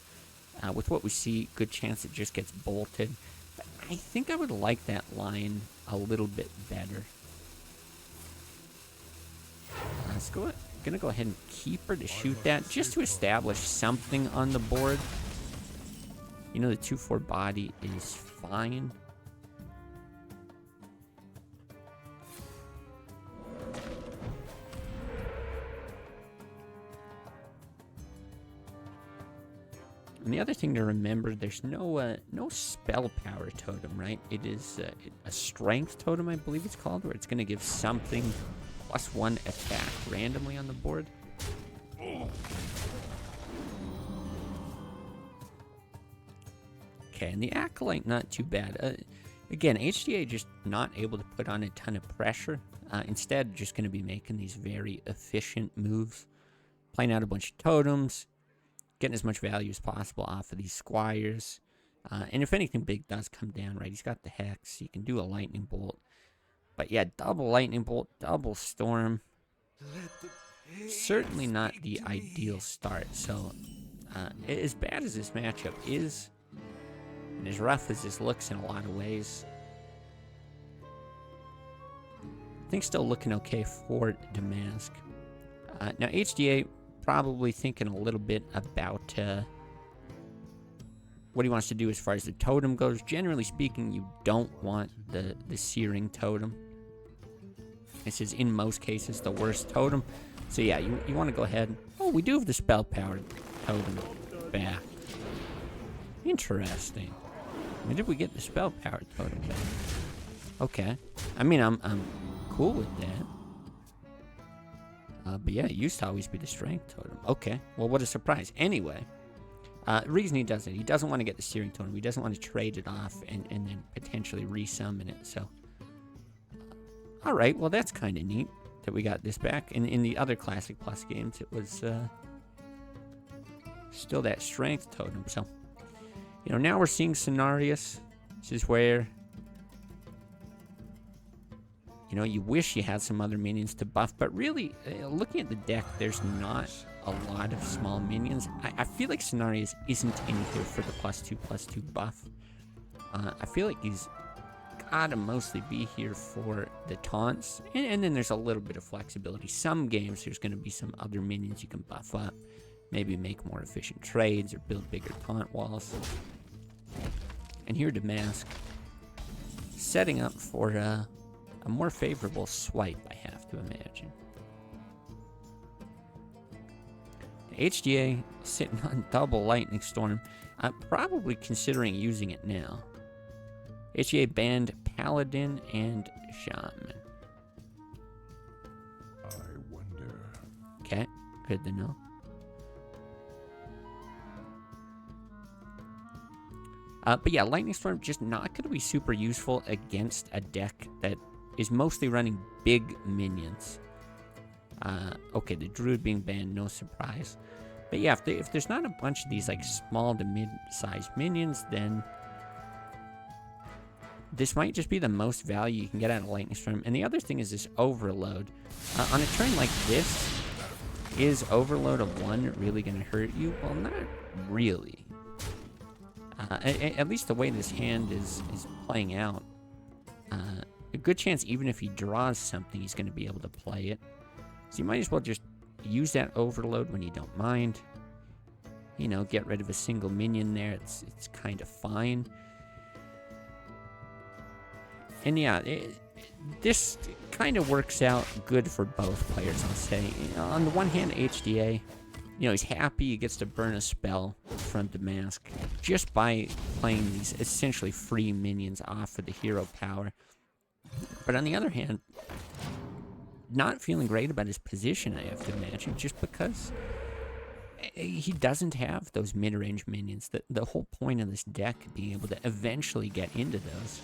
S1: With what we see, good chance it just gets bolted. But I think I would like that line a little bit better. Let's go. Gonna go ahead and keep her to shoot that, just to establish something on the board. You know, the 2/4 body is fine. And the other thing to remember, there's no spell power totem, right? It is a strength totem, I believe it's called, where it's going to give something +1 attack randomly on the board. Okay, and the Acolyte, not too bad. Again, HDA just not able to put on a ton of pressure. Instead, just going to be making these very efficient moves. Playing out a bunch of totems. Getting as much value as possible off of these squires. And if anything big does come down, right, he's got the Hex. He can do a Lightning Bolt. But yeah, double Lightning Bolt, double Storm. Certainly not the ideal start. So, as bad as this matchup is, and as rough as this looks in a lot of ways, I think still looking okay for Damask. Now, HDA probably thinking a little bit about what he wants to do as far as the totem goes. Generally speaking, you don't want the Searing totem. This is, in most cases, the worst totem. So yeah, you want to go ahead. Oh, we do have the spell powered totem back. Interesting. When did we get the spell powered totem back? Okay. I mean, I'm cool with that. But yeah, it used to always be the strength totem. Okay, well, what a surprise. Anyway, the reason he does it, he doesn't want to get the Searing totem. He doesn't want to trade it off and then potentially resummon it. So, all right, well, that's kind of neat that we got this back. In the other Classic Plus games, it was still that strength totem. So, you know, now we're seeing Cenarius. This is where, you know, you wish you had some other minions to buff, but really, looking at the deck, there's not a lot of small minions. I feel like Cenarius isn't in here for the +2/+2 buff. I feel like he's gotta mostly be here for the taunts, and then there's a little bit of flexibility. Some games, there's gonna be some other minions you can buff up, maybe make more efficient trades or build bigger taunt walls. And here, Damask, setting up for a more favorable swipe, I have to imagine. HDA sitting on double Lightning Storm. I'm probably considering using it now. HDA banned Paladin and Shaman.
S4: I wonder.
S1: Okay, good to know. But yeah, Lightning Storm just not going to be super useful against a deck that is mostly running big minions. Okay, the Druid being banned, no surprise. But yeah, if there's not a bunch of these like small to mid-sized minions, then this might just be the most value you can get out of Lightning Storm. And the other thing is this Overload. On a turn like this, is Overload of 1 really going to hurt you? Well, not really. At least the way this hand is playing out. A good chance even if he draws something, he's going to be able to play it. So you might as well just use that Overload when you don't mind. You know, get rid of a single minion there. It's kind of fine. And yeah, this kind of works out good for both players, I'll say. On the one hand, HDA, You know, he's happy he gets to burn a spell from Damask just by playing these essentially free minions off of the hero power. But on the other hand, not feeling great about his position, I have to imagine, just because he doesn't have those mid-range minions. The whole point of this deck being able to eventually get into those.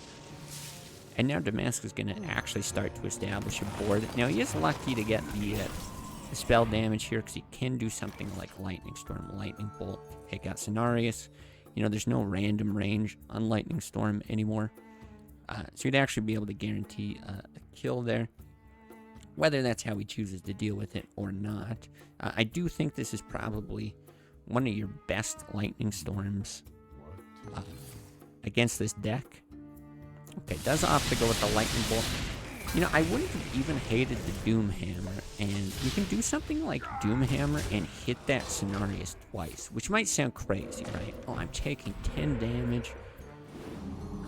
S1: And now Damask is going to actually start to establish a board. Now, he is lucky to get the spell damage here because he can do something like Lightning Storm, Lightning Bolt, take out Cenarius. You know, there's no random range on Lightning Storm anymore. So he'd actually be able to guarantee a kill there. Whether that's how he chooses to deal with it or not. I do think this is probably one of your best Lightning Storms against this deck. Okay, does opt to go with the Lightning Bolt. You know, I wouldn't have even hated the Doomhammer, and you can do something like Doomhammer and hit that Cenarius twice, which might sound crazy, right? Oh, I'm taking 10 damage,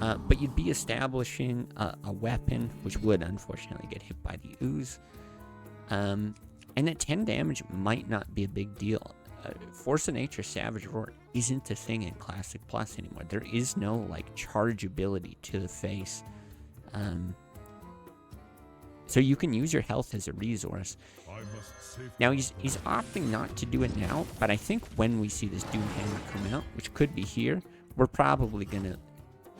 S1: but you'd be establishing a weapon, which would unfortunately get hit by the ooze, and that 10 damage might not be a big deal. Force of Nature Savage Roar isn't a thing in Classic Plus anymore. There is no, like, chargeability to the face. So you can use your health as a resource. Now, he's opting not to do it now, but I think when we see this Doomhammer come out, which could be here, we're probably going to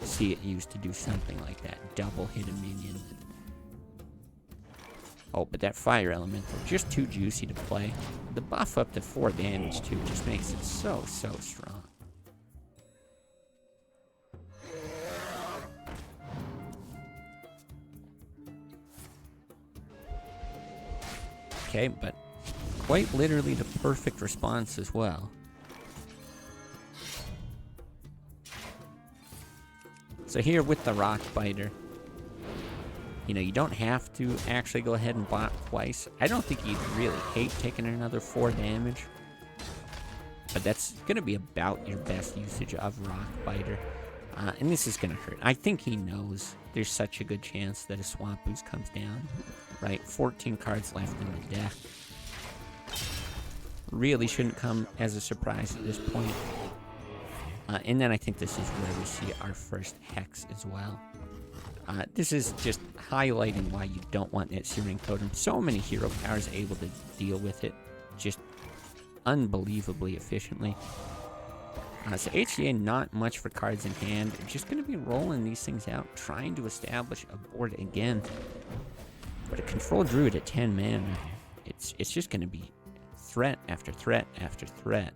S1: see it used to do something like that. Double hit a minion. Oh, but that Fire Elemental, just too juicy to play. The buff up to 4 damage, too, just makes it so strong. Okay, but quite literally the perfect response as well. So here with the Rock Biter, you know, you don't have to actually go ahead and block twice. I don't think you'd really hate taking another 4 damage. But that's going to be about your best usage of Rock Biter. And this is going to hurt. I think he knows there's such a good chance that a Swamp Boost comes down. Right? 14 cards left in the deck. Really shouldn't come as a surprise at this point. And then I think this is where we see our first Hex as well. This is just highlighting why you don't want that Searing Totem. So many hero powers able to deal with it just unbelievably efficiently. So HDA, not much for cards in hand. Just going to be rolling these things out, trying to establish a board again. But a Control Druid at 10 mana, it's just going to be threat after threat after threat.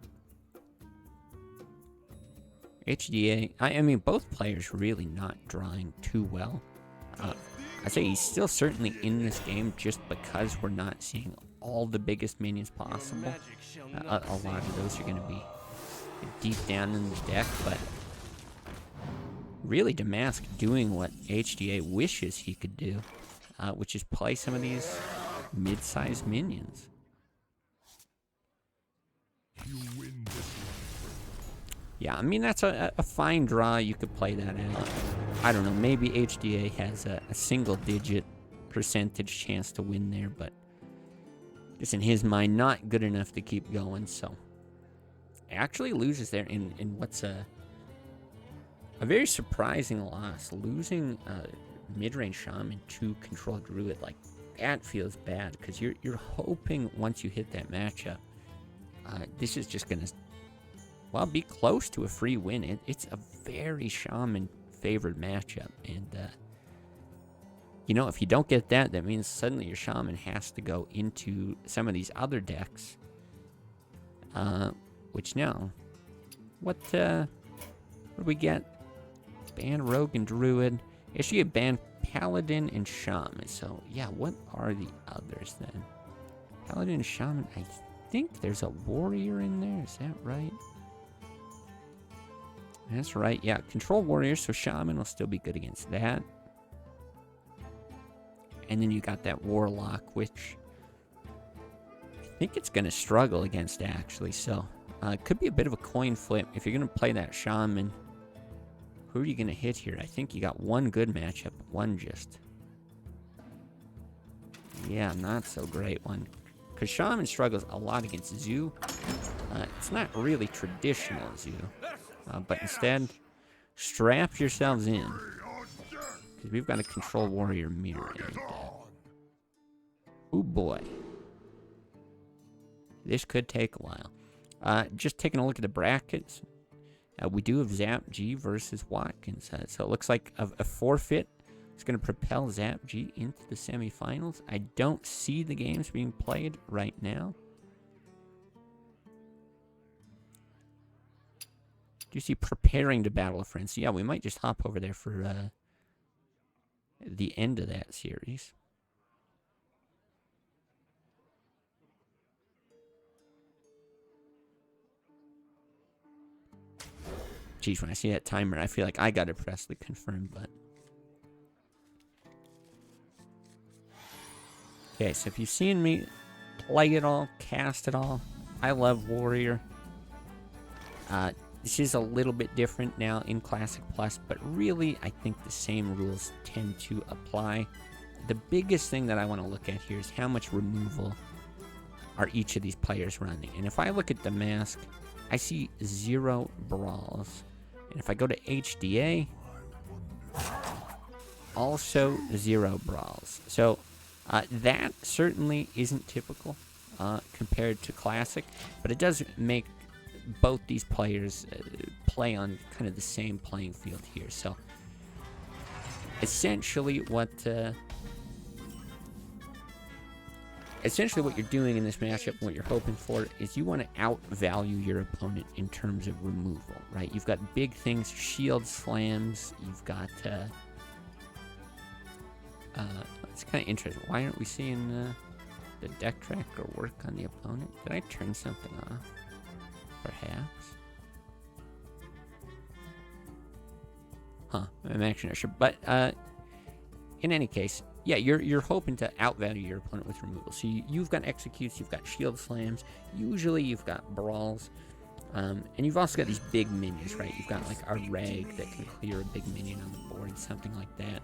S1: HDA, I mean, both players really not drawing too well. I'd say he's still certainly in this game just because we're not seeing all the biggest minions possible. A lot of those are going to be deep down in the deck, but really Damask doing what HDA wishes he could do, which is play some of these mid-sized minions.
S4: You win this.
S1: Yeah, I mean, that's a fine draw. You could play that out. I don't know, maybe HDA has a single-digit percentage chance to win there, but just in his mind, not good enough to keep going, so actually loses there in what's a very surprising loss. Losing mid-range Shaman to Control Druid, like, that feels bad, because you're hoping once you hit that matchup, this is just going to, well, be close to a free win. It's a very Shaman-favored matchup, and, you know, if you don't get that, that means suddenly your Shaman has to go into some of these other decks, which now, what do we get? Ban Rogue and Druid. Actually, a ban Paladin and Shaman. So, yeah, what are the others then? Paladin and Shaman, I think there's a Warrior in there. Is that right? That's right, yeah. Control Warrior, so Shaman will still be good against that. And then you got that Warlock, which I think it's going to struggle against, actually. So, it could be a bit of a coin flip. If you're going to play that Shaman, who are you going to hit here? I think you got one good matchup, one just, yeah, not so great one. Because Shaman struggles a lot against Zoo, It's not really traditional as you, but instead, strap yourselves in. Because we've got a control warrior mirror. And, oh boy. This could take a while. Just taking a look at the brackets. We do have Zap G versus Watkins. So it looks like a forfeit is going to propel Zap G into the semifinals. I don't see the games being played right now. Do you see preparing to battle a friend? So yeah, we might just hop over there for the end of that series. Geez, when I see that timer, I feel like I gotta press the confirm button. Okay, so if you've seen me play it all, cast it all, I love Warrior. This is a little bit different now in Classic Plus, but really, I think the same rules tend to apply. The biggest thing that I want to look at here is how much removal are each of these players running. And if I look at the mask, I see 0 brawls. And if I go to HDA, also 0 brawls. So that certainly isn't typical compared to Classic, but it does make both these players play on kind of the same playing field here. So essentially what you're doing in this matchup, what you're hoping for, is you want to outvalue your opponent in terms of removal, right? You've got big things, shield slams, you've got it's kind of interesting. Why aren't we seeing the deck tracker work on the opponent? Did I turn something off? Perhaps. Huh, I'm actually not sure. But in any case, yeah, you're hoping to outvalue your opponent with removal. So you've got executes, you've got shield slams, usually you've got brawls, and you've also got these big minions, right? You've got like a rag that can clear a big minion on the board, something like that.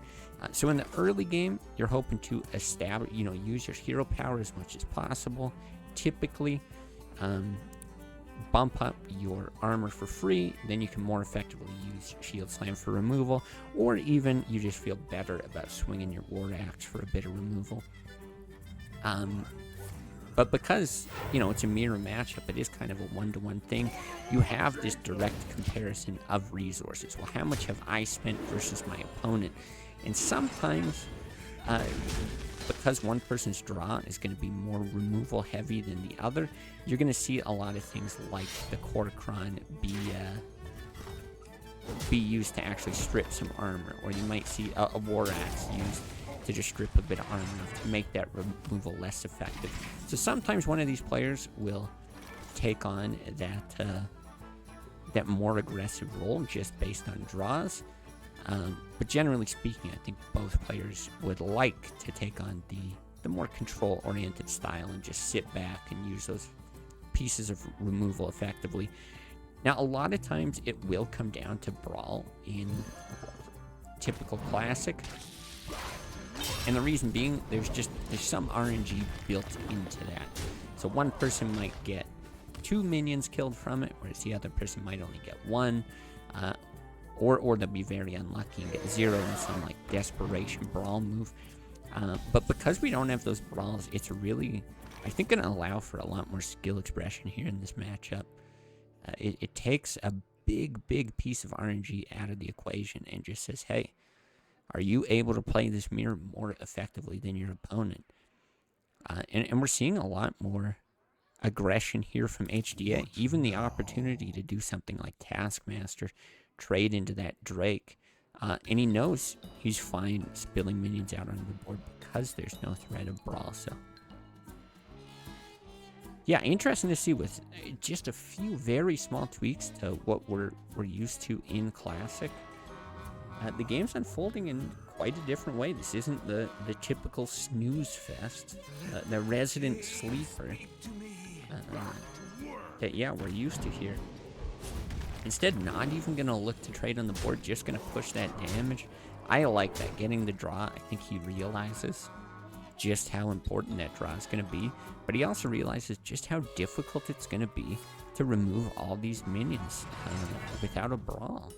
S1: So in the early game, you're hoping to establish, use your hero power as much as possible. Typically, bump up your armor for free, then you can more effectively use Shield Slam for removal, or even you just feel better about swinging your War Axe for a bit of removal. But because, it's a mirror matchup, it is kind of a one-to-one thing, you have this direct comparison of resources. Well, how much have I spent versus my opponent? And sometimes, because one person's draw is going to be more removal heavy than the other, you're going to see a lot of things like the Kor'kron be used to actually strip some armor, or you might see a War Axe used to just strip a bit of armor to make that removal less effective. So sometimes one of these players will take on that more aggressive role just based on draws. But generally speaking, I think both players would like to take on the more control-oriented style and just sit back and use those pieces of removal effectively. Now, a lot of times it will come down to Brawl in typical Classic. And the reason being, there's some RNG built into that. So one person might get 2 minions killed from it, whereas the other person might only get 1. Or they'll be very unlucky and get 0 in some like desperation brawl move. But because we don't have those brawls, it's really, I think, going to allow for a lot more skill expression here in this matchup. It takes a big piece of RNG out of the equation and just says, hey, are you able to play this mirror more effectively than your opponent? And we're seeing a lot more aggression here from HDA. Even the opportunity to do something like Taskmaster, trade into that Drake, and he knows he's fine spilling minions out on the board because there's no threat of Brawl. So yeah, interesting to see with just a few very small tweaks to what we're used to in Classic. The game's unfolding in quite a different way. This isn't the typical snooze fest, the resident sleeper that, yeah, we're used to here. Instead, not even going to look to trade on the board, just going to push that damage. I like that, getting the draw. I think he realizes just how important that draw is going to be, but he also realizes just how difficult it's going to be to remove all these minions without a brawl.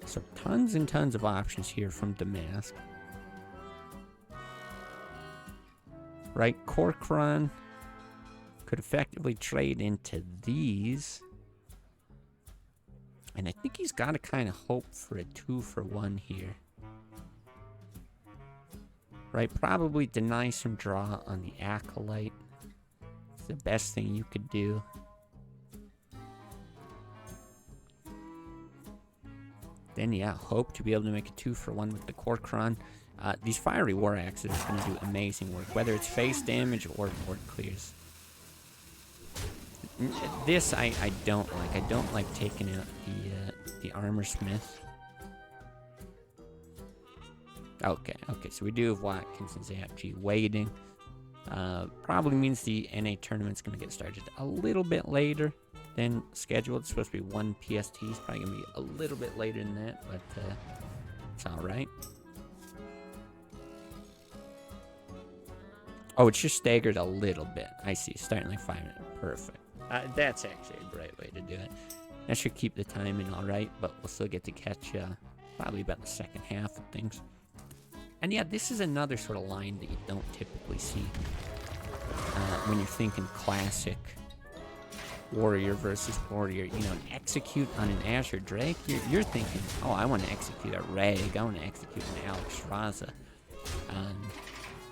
S1: So tons and tons of options here from Damask. Right, Corcoran could effectively trade into these. And I think he's got to kind of hope for a 2-for-1 here. Right, probably deny some draw on the Acolyte. It's the best thing you could do. Then, yeah, hope to be able to make a 2-for-1 with the Corcoran. These Fiery War Axes are going to do amazing work, whether it's face damage or board clears. This I don't like. I don't like taking out the Armor Smith. Okay, so we do have Watkins and Zapg waiting. Probably means the NA tournament's going to get started a little bit later than scheduled. It's supposed to be 1 PST. It's probably going to be a little bit later than that, but it's alright. Oh, it's just staggered a little bit. I see. Starting like 5 minutes. Perfect. That's actually a great way to do it. That should keep the timing alright, but we'll still get to catch probably about the second half of things. And yeah, this is another sort of line that you don't typically see when you're thinking classic warrior versus warrior. You know, an execute on an Azure Drake, you're thinking, oh, I want to execute a Reg, I want to execute an Alex Raza.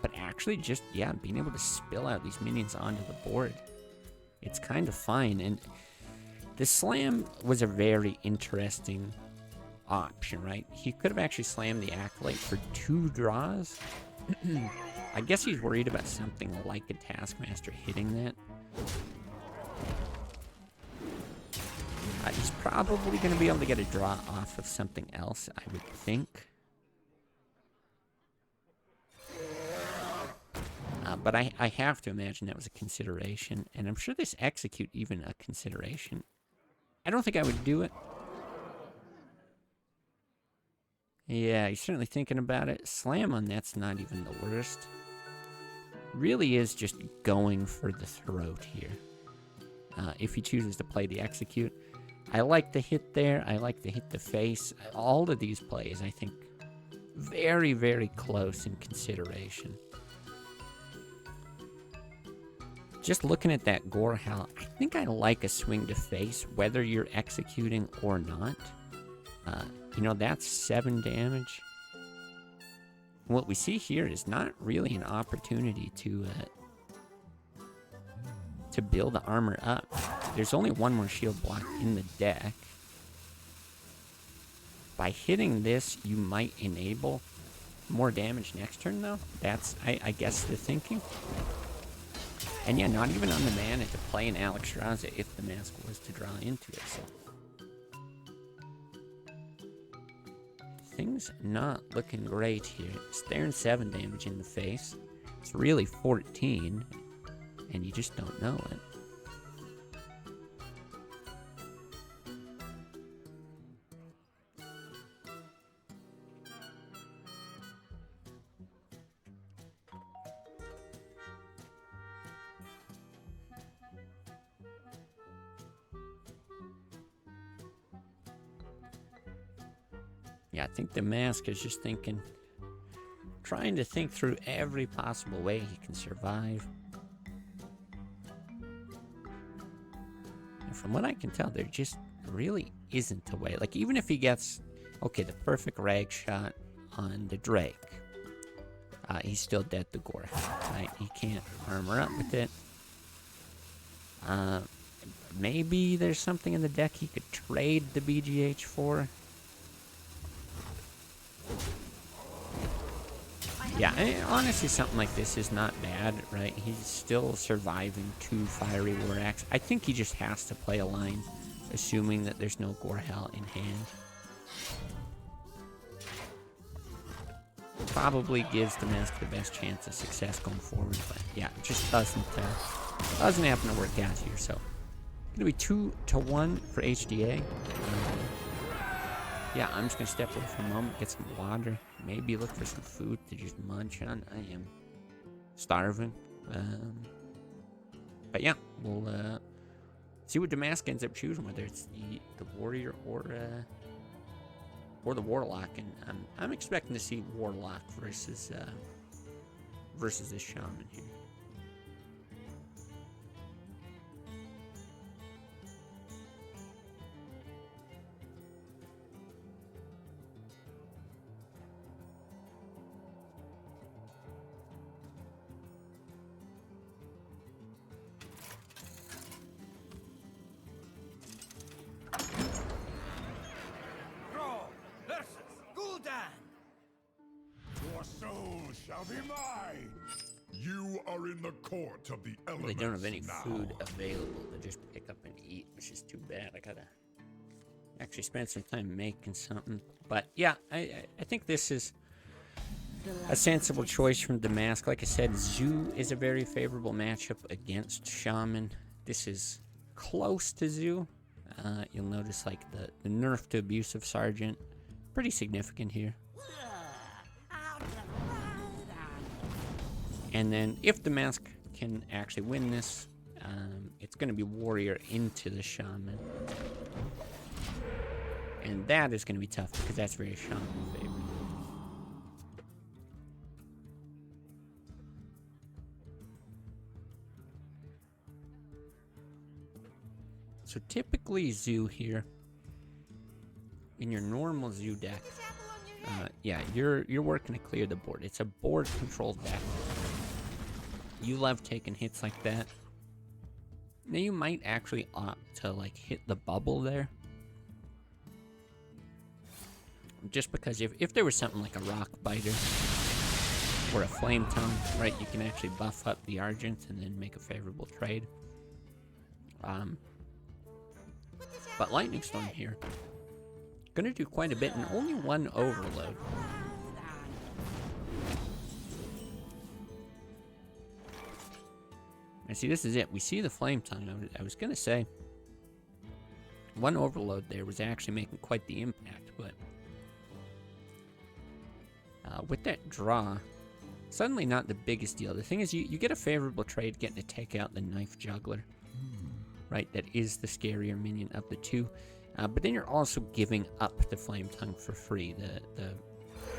S1: But actually just, yeah, being able to spill out these minions onto the board, it's kind of fine. And the slam was a very interesting option, right? He could have actually slammed the Acolyte for 2 draws. I guess he's worried about something like a Taskmaster hitting that. He's probably going to be able to get a draw off of something else, I would think. But I have to imagine that was a consideration, and I'm sure this execute even a consideration. I don't think I would do it. Yeah, he's certainly thinking about it. Slam on that's not even the worst. Really is just going for the throat here. If he chooses to play the execute. I like the hit there. I like the hit the face. All of these plays, I think, very, very close in consideration. Just looking at that Gorehowl, I think I like a swing to face, whether you're executing or not. You know, that's 7 damage. What we see here is not really an opportunity to build the armor up. There's only 1 more shield block in the deck. By hitting this, you might enable more damage next turn, though. That's, I guess, the thinking. And yeah, not even on the mana to play an Alex Raza if the mask was to draw into it, so. Things not looking great here. Staring 7 damage in the face. It's really 14, and you just don't know it. Yeah, I think the mask is just thinking, trying to think through every possible way he can survive. And from what I can tell, there just really isn't a way. Like, even if he gets, okay, the perfect rag shot on the Drake, he's still dead to Gorehowl, right? He can't armor up with it. Maybe there's something in the deck he could trade the BGH for. Yeah, honestly, something like this is not bad, right? He's still surviving 2 Fiery War Axe. I think he just has to play a line, assuming that there's no Gorehowl in hand. probably gives Damask the best chance of success going forward. But yeah, it just doesn't happen to work out here. So gonna be 2-1 for HDA. Yeah, I'm just gonna step away for a moment, get some water, maybe look for some food to just munch on. I am starving. But yeah, we'll see what Damask ends up choosing, whether it's the warrior or the warlock. And I'm expecting to see warlock versus this shaman here.
S4: Your soul shall be mine. You are in the court of the elements.
S1: They don't have any
S4: now.
S1: food available to just pick up and eat, which is too bad. I gotta actually spend some time making something. But yeah, I think this is a sensible choice from Damask. Like I said, Zoo is a very favorable matchup against Shaman. This is close to Zoo. You'll notice like the nerf to Abusive Sergeant, pretty significant here. And then if Damask can actually win this, it's going to be Warrior into the Shaman. And that is going to be tough because that's very Shaman favored. So typically Zoo here, in your normal Zoo deck, yeah, you're working to clear the board. It's a board controlled deck. You love taking hits like that. Now you might actually opt to like hit the bubble there. Just because if there was something like a Rock Biter or a Flame Tongue, right, you can actually buff up the Argent and then make a favorable trade. But Lightning Storm here, gonna do quite a bit and only one overload. And see, this is it. We see the Flame Tongue. I was gonna say, one overload there was actually making quite the impact, but with that draw, suddenly not the biggest deal. The thing is, you get a favorable trade getting to take out the Knife Juggler, right? That is the scarier minion of the two. But then you're also giving up the Flame Tongue for free. The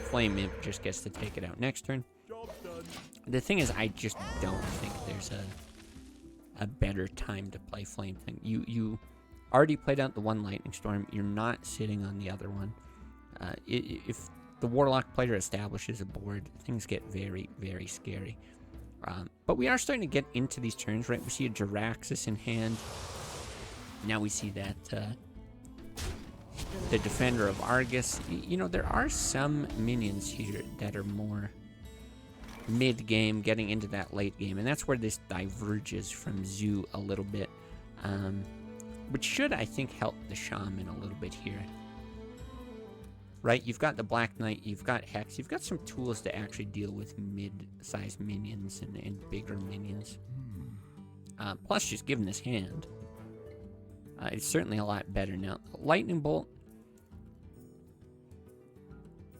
S1: Flame Imp just gets to take it out next turn. The thing is, I just don't think there's a better time to play Flame Tongue. You already played out the one Lightning Storm. You're not sitting on the other one. If the Warlock player establishes a board, things get very, very scary. But we are starting to get into these turns, right? We see a Jiraxis in hand. Now we see that the Defender of Argus. You know, there are some minions here that are more mid-game, getting into that late game, and that's where this diverges from Zoo a little bit, which should, I think, help the Shaman a little bit here. Right, you've got the Black Knight, you've got Hex, you've got some tools to actually deal with mid-sized minions and bigger minions. Plus, just given this hand, it's certainly a lot better now. Lightning Bolt,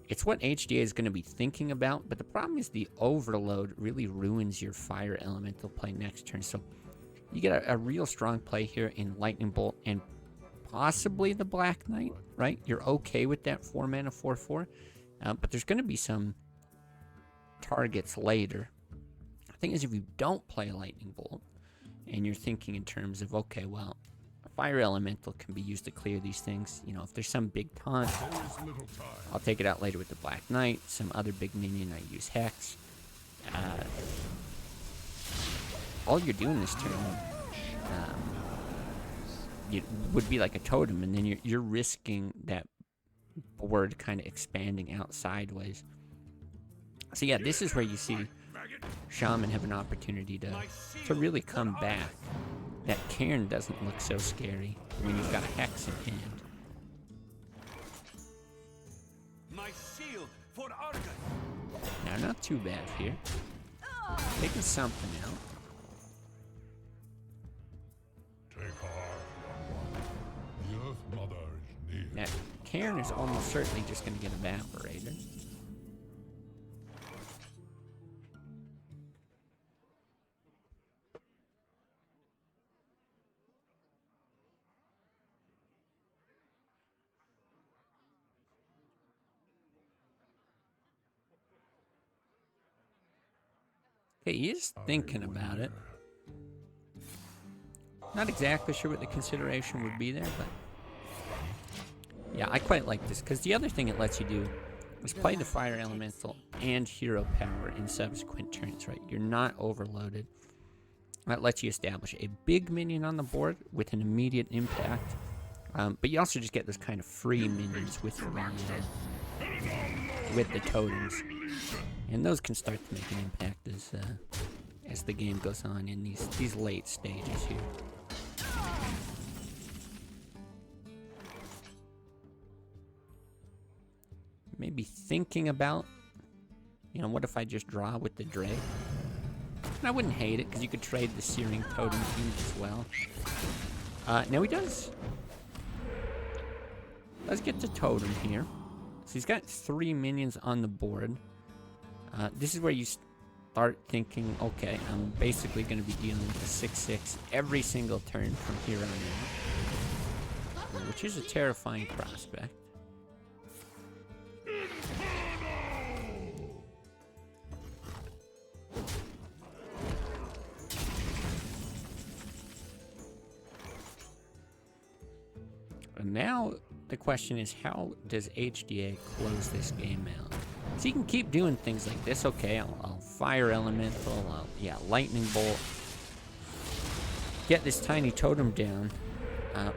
S1: it's what HDA is going to be thinking about, but the problem is the Overload really ruins your Fire Elemental play next turn. So you get a real strong play here in Lightning Bolt and possibly the Black Knight, right? You're okay with that 4-mana 4/4, but there's going to be some targets later. The thing is, if you don't play Lightning Bolt and you're thinking in terms of, okay, well, a Fire Elemental can be used to clear these things. You know, if there's some big taunt, I'll take it out later with the Black Knight. Some other big minion, I use Hex. All you're doing this turn it would be like a totem, and then you're risking that board kind of expanding out sideways. So yeah, this is where you see Shaman have an opportunity to really come back. That Cairn doesn't look so scary when you've got a Hex in hand.
S5: My shield for Argus.
S1: not too bad here. Taking something out.
S4: Take heart, young one. The Earth Mother is near.
S1: That Cairn is almost certainly just going to get evaporated. Okay, he is thinking about it. Not exactly sure what the consideration would be there, but yeah, I quite like this because the other thing it lets you do is play the Fire Elemental and Hero Power in subsequent turns, right? You're not overloaded. That lets you establish a big minion on the board with an immediate impact, but you also just get those kind of free minions with the totems, and those can start to make an impact as the game goes on in these late stages here. Maybe thinking about, you know, what if I just draw with the Drake? And I wouldn't hate it, because you could trade the Searing Totem Cube as well. Now he does get the Totem here. So he's got 3 minions on the board. This is where you start thinking, okay, I'm basically going to be dealing with a 6/6 every single turn from here on out. Which is a terrifying prospect. And now the question is, how does HDA close this game out? So you can keep doing things like this. Okay, I'll Fire Elemental, Lightning Bolt. Get this tiny totem down.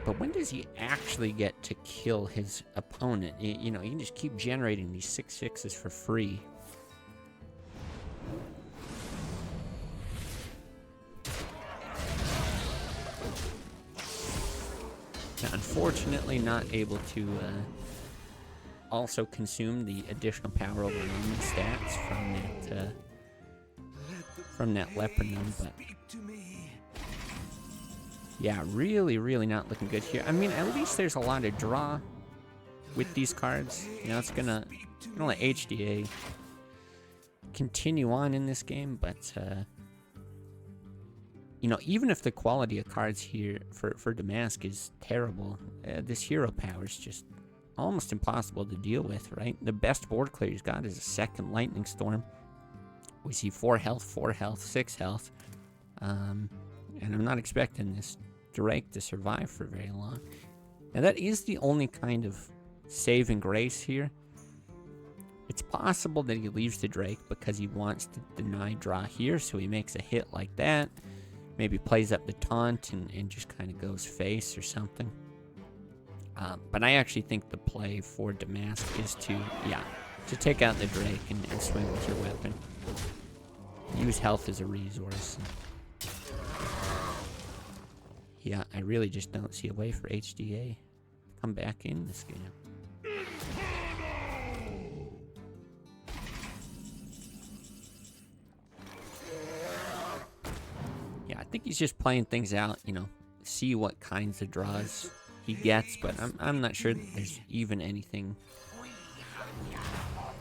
S1: But when does he actually get to kill his opponent? You know, you can just keep generating these 6/6s for free. Now, unfortunately, not able to also consume the additional power overwhelming stats from that Leper Gnome, but yeah, really, really not looking good here. I mean, at least there's a lot of draw with these cards. You know, it's gonna let HDA continue on in this game, but you know, even if the quality of cards here for Damask is terrible, this hero power is just almost impossible to deal with, right? The best board clear he's got is a second Lightning Storm. We see 4 health, 4 health, 6 health. And I'm not expecting this Drake to survive for very long. Now that is the only kind of saving grace here. It's possible that he leaves the Drake because he wants to deny draw here, so he makes a hit like that. Maybe plays up the taunt and just kind of goes face or something. But I actually think the play for Damask is to take out the Drake and swing with your weapon. Use health as a resource. Yeah, I really just don't see a way for HDA to come back in this game. Yeah, I think he's just playing things out, you know, see what kinds of draws he gets, but I'm not sure that there's even anything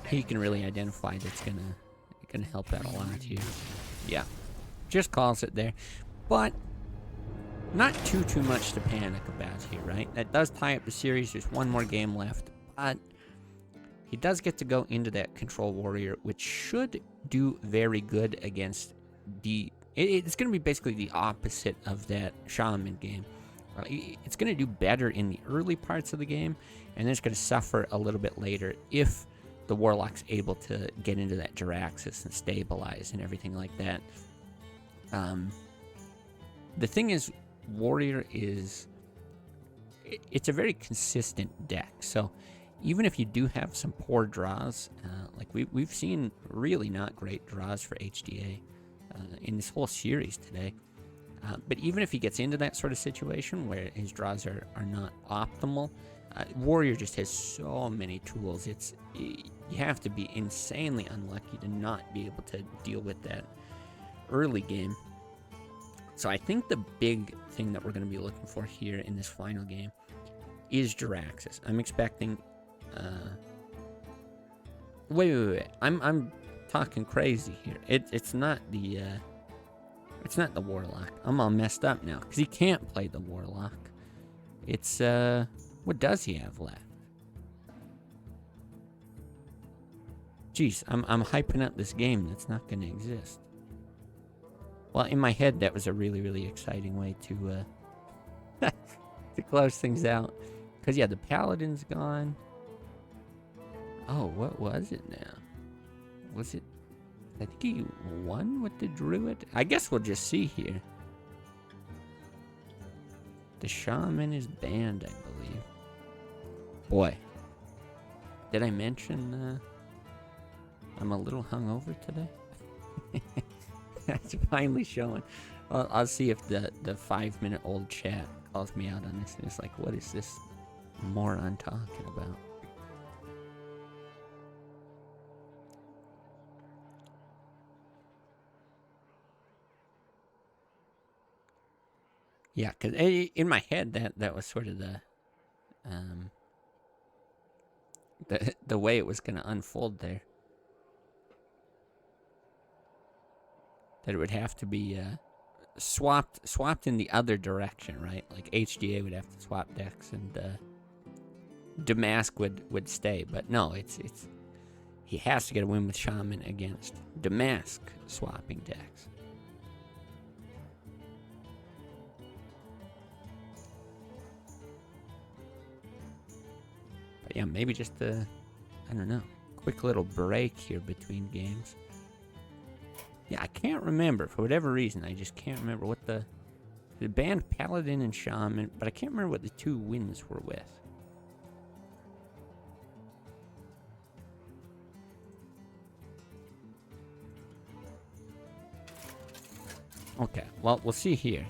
S1: he can really identify that's gonna help out a lot here. Yeah, just calls it there, but not too much to panic about here, right? That does tie up the series. There's one more game left, but he does get to go into that Control Warrior, which should do very good against the... It's going to be basically the opposite of that Shaman game. It's going to do better in the early parts of the game, and then it's going to suffer a little bit later if the Warlock's able to get into that Jiraxis and stabilize and everything like that. The thing is, Warrior is... It's a very consistent deck, so even if you do have some poor draws, like we've seen really not great draws for HDA in this whole series today. But even if he gets into that sort of situation where his draws are not optimal, Warrior just has so many tools. You have to be insanely unlucky to not be able to deal with that early game. So I think the big thing that we're going to be looking for here in this final game is Jiraxis. I'm expecting... Wait. I'm talking crazy here. It's not the... It's not the Warlock. I'm all messed up now, because he can't play the Warlock. It's, what does he have left? Jeez, I'm hyping up this game that's not going to exist. Well, in my head, that was a really, really exciting way to, to close things out. Because, yeah, the Paladin's gone. Oh, what was it now? Was it... I think he won with the Druid? I guess we'll just see here. The Shaman is banned, I believe. Boy. Did I mention, I'm a little hungover today? That's finally showing. Well, I'll see if the 5-minute-old chat calls me out on this. And it's like, what is this moron talking about? Yeah, because in my head, that was sort of the way it was going to unfold there. That it would have to be swapped in the other direction, right? Like HDA would have to swap decks, and Damask would stay. But no, it's he has to get a win with Shaman against Damask swapping decks. But yeah, maybe just a, I don't know, quick little break here between games. Yeah, I can't remember. For whatever reason, I just can't remember what the band Paladin and Shaman, but I can't remember what the 2 wins were with. Okay, well, we'll see here.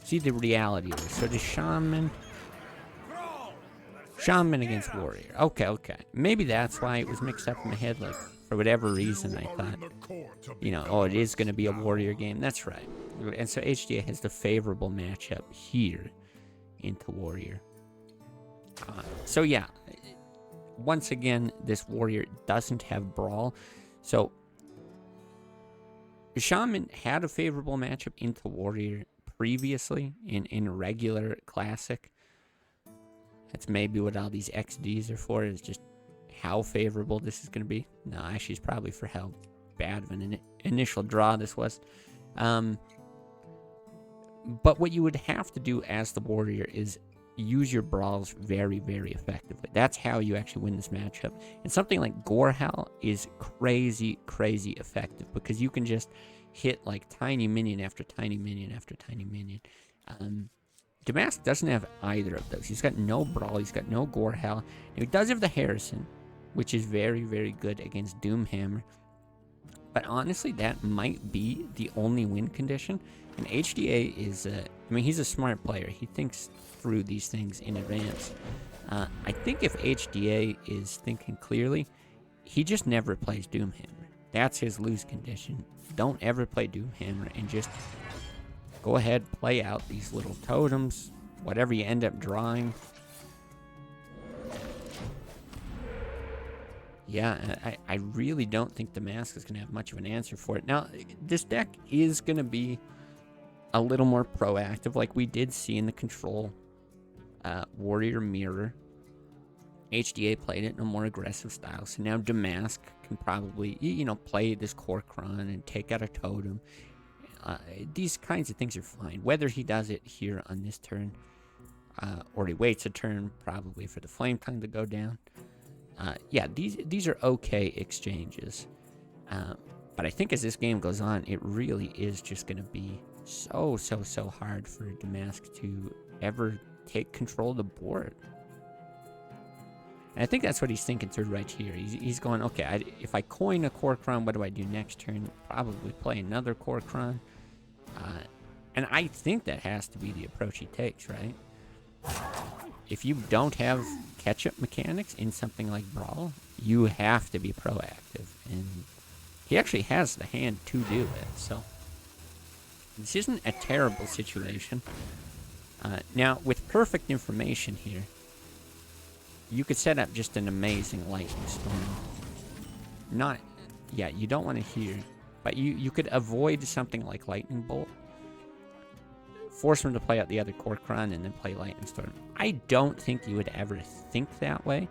S1: See the reality of it. So the Shaman against Warrior. Okay. Maybe that's why it was mixed up in my head. Like, for whatever reason, I thought, you know, oh, it is going to be a Warrior game. That's right. And so HDA has the favorable matchup here into Warrior. So yeah, once again, this Warrior doesn't have Brawl. So Shaman had a favorable matchup into Warrior previously in regular Classic. That's maybe what all these XDs are for, is just how favorable this is going to be. No, actually, it's probably for how bad of an initial draw this was. But what you would have to do as the Warrior is use your brawls very, very effectively. That's how you actually win this matchup. And something like Gorehowl is crazy, crazy effective, because you can just hit like tiny minion after tiny minion after tiny minion. Damask doesn't have either of those. He's got no Brawl, he's got no Gorehowl. Now, he does have the Harrison, which is very, very good against Doomhammer. But honestly, that might be the only win condition. And HDA is, I mean, he's a smart player. He thinks through these things in advance. I think if HDA is thinking clearly, he just never plays Doomhammer. That's his lose condition. Don't ever play Doomhammer, and just go ahead, play out these little totems, whatever you end up drawing. Yeah, I really don't think Damask is going to have much of an answer for it. Now, this deck is going to be a little more proactive, like we did see in the Control Warrior Mirror. HDA played it in a more aggressive style, so now Damask can probably, you know, play this Korkron and take out a totem. These kinds of things are fine. Whether he does it here on this turn, or he waits a turn probably for the Flame Tongue to go down. Yeah, these are okay exchanges. But I think as this game goes on, it really is just going to be so hard for Damask to ever take control of the board. And I think that's what he's thinking through right here. He's going, okay, if I coin a Korkron, what do I do next turn? Probably play another Korkron. And I think that has to be the approach he takes, right? If you don't have catch-up mechanics in something like Brawl, you have to be proactive. And he actually has the hand to do it, so this isn't a terrible situation. Now, with perfect information here, you could set up just an amazing lightning storm. Yeah, you don't want to hear, but you could avoid something like lightning bolt. Force him to play out the other Cork Run and then play Lightning Storm. I don't think you would ever think that way.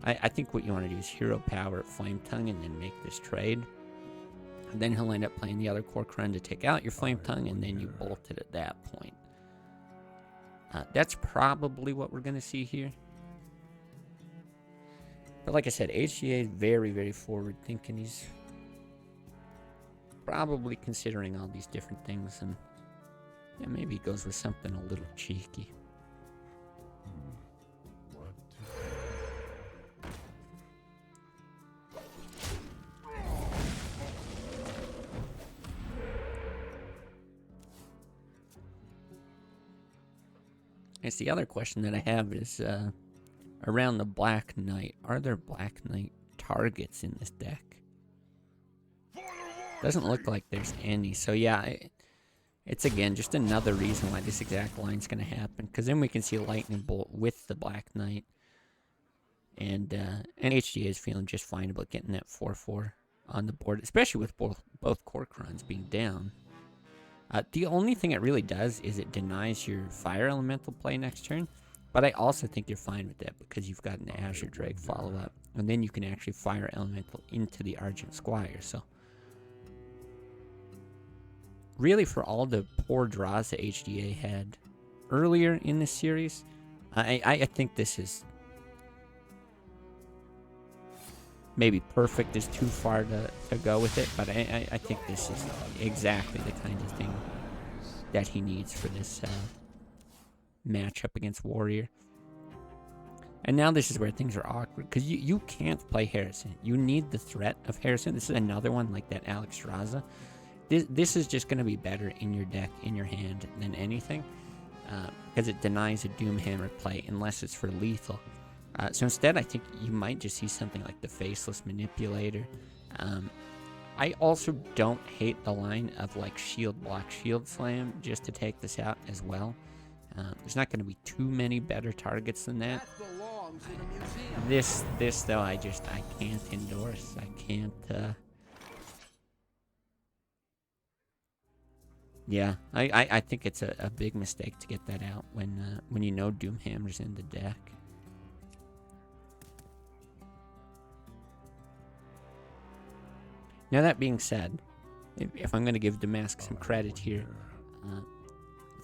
S1: I think what you want to do is hero power Flame Tongue and then make this trade. And then he'll end up playing the other Cork Run to take out your Flame Tongue, and then you bolt it at that point. That's probably what we're going to see here. But like I said, HGA is very, very forward thinking. He's probably considering all these different things, and yeah, maybe he goes with something a little cheeky.
S4: What?
S1: It's the other question that I have is around the Black Knight. Are there Black Knight targets in this deck? Doesn't look like there's any. So yeah, it's again just another reason why this exact line's going to happen. Because then we can see a Lightning Bolt with the Black Knight. And HGA is feeling just fine about getting that 4-4 on the board, especially with both Cork Runs being down. The only thing it really does is it denies your Fire Elemental play next turn. But I also think you're fine with that because you've got an Azure Drake follow-up. And then you can actually Fire Elemental into the Argent Squire. So really, for all the poor draws that HDA had earlier in this series, I think this is maybe perfect is too far to go with it, but I think this is exactly the kind of thing that he needs for this matchup against Warrior. And now this is where things are awkward, because you can't play Harrison. You need the threat of Harrison. This is another one like that Alex Raza. This is just going to be better in your deck, in your hand, than anything, because it denies a Doomhammer play unless it's for lethal. So instead, I think you might just see something like the Faceless Manipulator. I also don't hate the line of like Shield Block, Shield Slam just to take this out as well. There's not going to be too many better targets than that. This though, I can't endorse. I can't. Yeah, I think it's a big mistake to get that out when you know Doomhammer's in the deck. Now that being said, if I'm going to give Damask some credit here,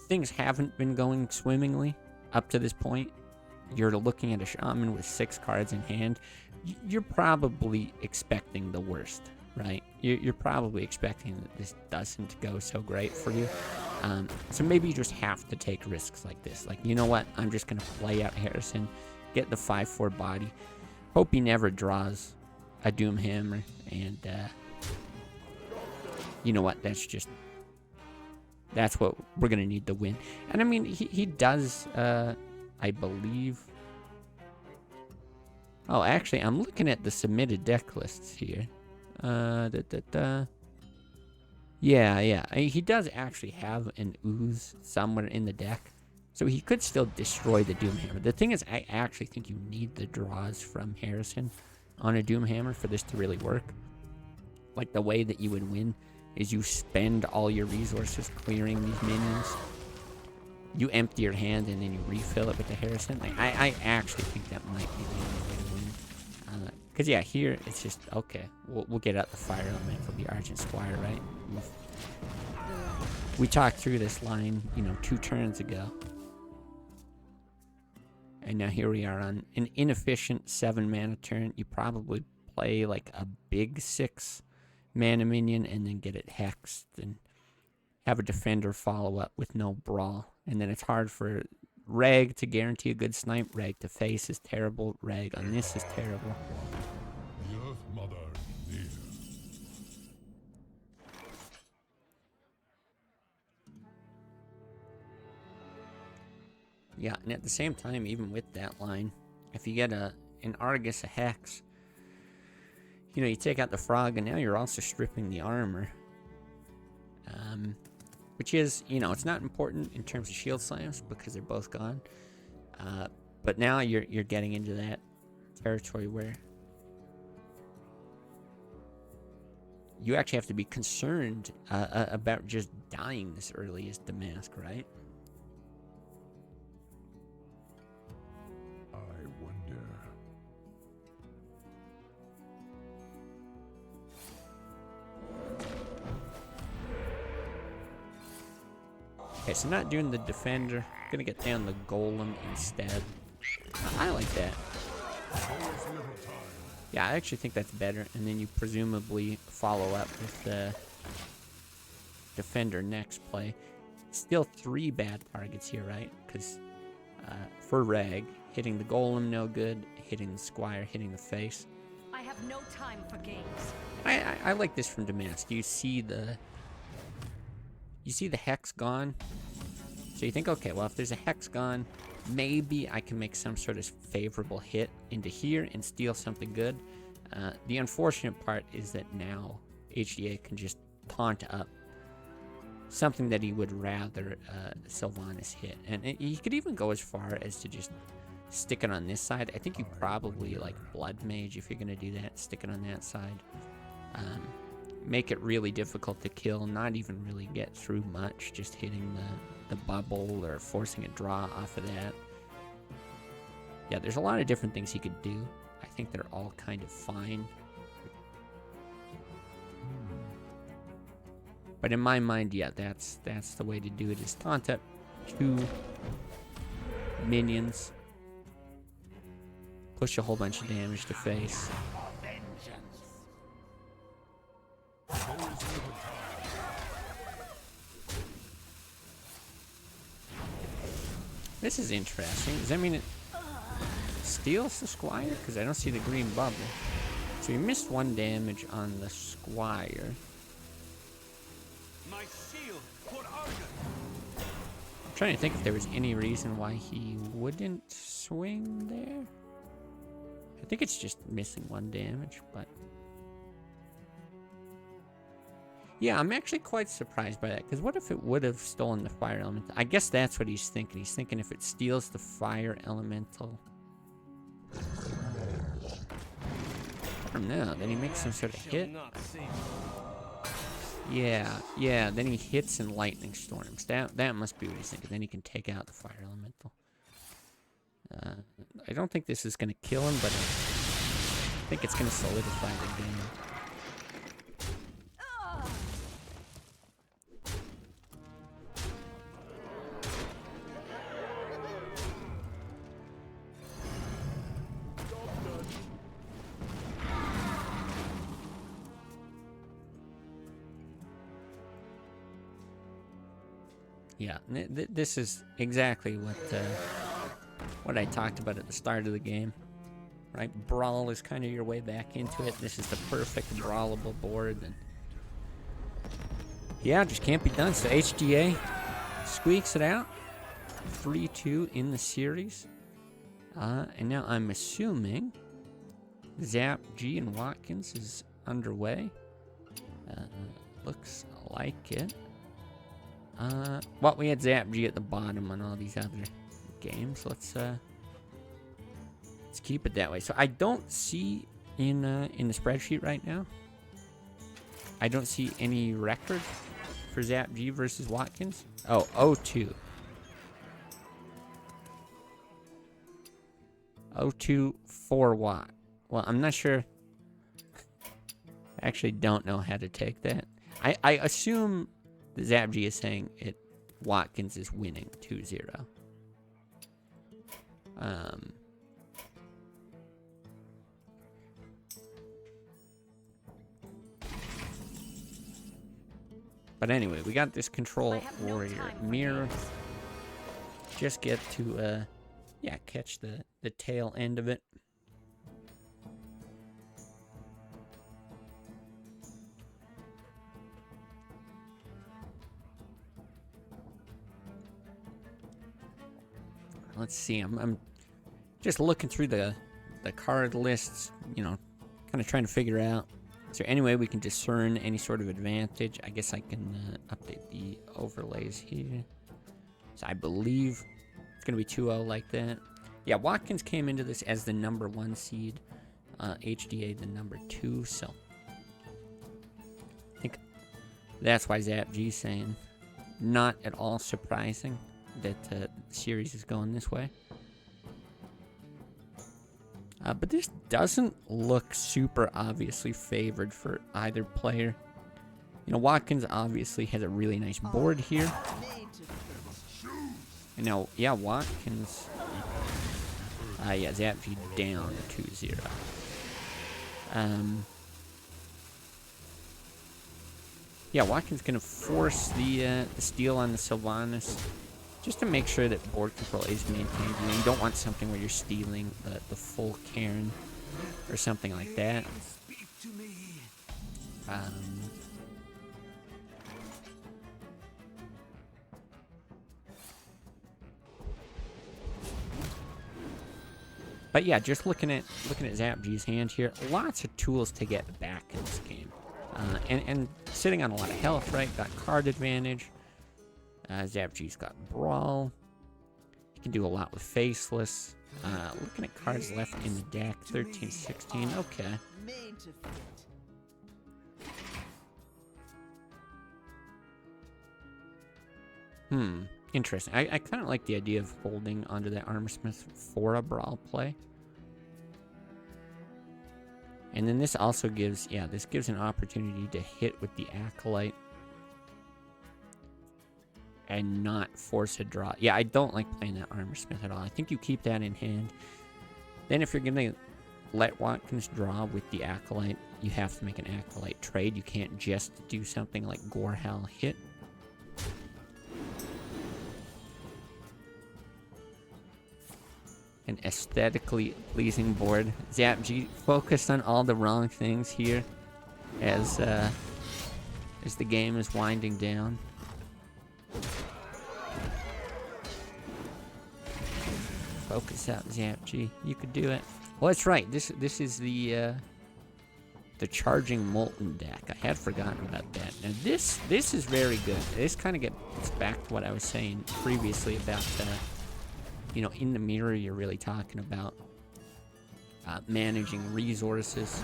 S1: things haven't been going swimmingly up to this point. You're looking at a Shaman with 6 cards in hand. You're probably expecting the worst, right? You're probably expecting that this doesn't go so great for you. So maybe you just have to take risks like this. Like, you know what? I'm just going to play out Harrison, get the 5/4 body, hope he never draws a Doomhammer, and you know what? That's what we're going to need to win. And I mean, he does, I believe. Oh, actually, I'm looking at the submitted deck lists here. Yeah. He does actually have an Ooze somewhere in the deck. So he could still destroy the Doomhammer. The thing is, I actually think you need the draws from Harrison on a Doomhammer for this to really work. Like, the way that you would win is you spend all your resources clearing these minions. You empty your hand and then you refill it with the Harrison. Like, I actually think that might be the only way to win. Because, yeah, here it's just, okay, we'll get out the Fire Element for the Argent Squire, right? We talked through this line, 2 turns ago. And now here we are on an inefficient 7-mana turn. You probably play like a big 6-mana minion and then get it hexed and have a defender follow up with no brawl. And then it's hard for Rag to guarantee a good snipe. Rag to face is terrible. Rag on this is terrible.
S4: The Earth Mother near.
S1: Yeah, and at the same time, even with that line, if you get an Argus, a Hex, you know, you take out the Frog, and now you're also stripping the armor. Which is, you know, it's not important in terms of shield slams because they're both gone. But now you're getting into that territory where you actually have to be concerned about just dying this early as Damask, right?
S4: I wonder.
S1: Okay, so not doing the Defender. Gonna get down the Golem instead. I like that. Yeah, I actually think that's better. And then you presumably follow up with the Defender next play. Still 3 bad targets here, right? Because for Rag, hitting the Golem no good, hitting the Squire, hitting the face.
S2: I have no time for games.
S1: I like this from Damask. You see the Hex gone. So you think, okay, well, if there's a Hex gone, maybe I can make some sort of favorable hit into here and steal something good. The unfortunate part is that now HDA can just taunt up something that he would rather Sylvanas hit. And he could even go as far as to just stick it on this side. I think you probably like Blood Mage if you're going to do that. Stick it on that side. Make it really difficult to kill. Not even really get through much. Just hitting the bubble or forcing a draw off of that. Yeah, there's a lot of different things he could do. I think they're all kind of fine. But in my mind, yeah, that's the way to do it, is taunt up 2 minions. Push a whole bunch of damage to face. This is interesting. Does that mean it steals the Squire? Because I don't see the green bubble. So he missed 1 damage on the Squire.
S5: My shield for Argus.
S1: I'm trying to think if there was any reason why he wouldn't swing there. I think it's just missing 1 damage, but... Yeah, I'm actually quite surprised by that, because what if it would have stolen the Fire Elemental? I guess that's what he's thinking. He's thinking if it steals the Fire Elemental... I don't know, then he makes some sort of hit. Yeah, then he hits and Lightning Storms. That must be what he's thinking. Then he can take out the Fire Elemental. I don't think this is going to kill him, but I think it's going to solidify the game. Yeah, this is exactly what I talked about at the start of the game, right? Brawl is kind of your way back into it. This is the perfect brawlable board, and yeah, just can't be done. So HDA squeaks it out, 3-2 in the series, and now I'm assuming Zap G and Watkins is underway. Looks like it. Well, we had Zap G at the bottom on all these other games. Let's keep it that way. So I don't see in the spreadsheet right now. I don't see any record for Zap G versus Watkins. Oh, 0-2. 0-2 for Watt. Well, I'm not sure. I actually don't know how to take that. I assume Zapg is saying Watkins is winning 2-0. But anyway, we got this control warrior mirror. Just get to catch the tail end of it. Let's see. I'm just looking through the card lists, you know, kind of trying to figure out, is there any way we can discern any sort of advantage? I guess I can update the overlays here. So I believe it's going to be 2-0 like that. Yeah, Watkins came into this as the number 1 seed. HDA the number 2, so I think that's why ZapG's saying not at all surprising that the series is going this way. But this doesn't look super obviously favored for either player. You know, Watkins obviously has a really nice board here. And now, yeah, Watkins... yeah, ZapG down 2-0. Yeah, Watkins gonna force the steal on the Sylvanas just to make sure that board control is maintained. You know, you don't want something where you're stealing the full Cairn or something like that. But yeah, just looking at ZapG's hand here, lots of tools to get back in this game. And sitting on a lot of health, right? Got card advantage. ZapG's got Brawl. You can do a lot with Faceless. Looking at cards left in the deck, 13, 16, okay. Interesting. I kind of like the idea of holding onto that Armorsmith for a Brawl play. And then this also gives, yeah, this gives an opportunity to hit with the Acolyte and not force a draw. Yeah, I don't like playing that Armorsmith at all. I think you keep that in hand. Then if you're going to let Watkins draw with the Acolyte, you have to make an Acolyte trade. You can't just do something like Gorehal hit. An aesthetically pleasing board. ZapG focused on all the wrong things here as the game is winding down. Focus out, ZapG. You could do it. Well, that's right. This is the charging Molten deck. I had forgotten about that. Now this is very good. This kind of gets back to what I was saying previously about you know, in the mirror, you're really talking about managing resources.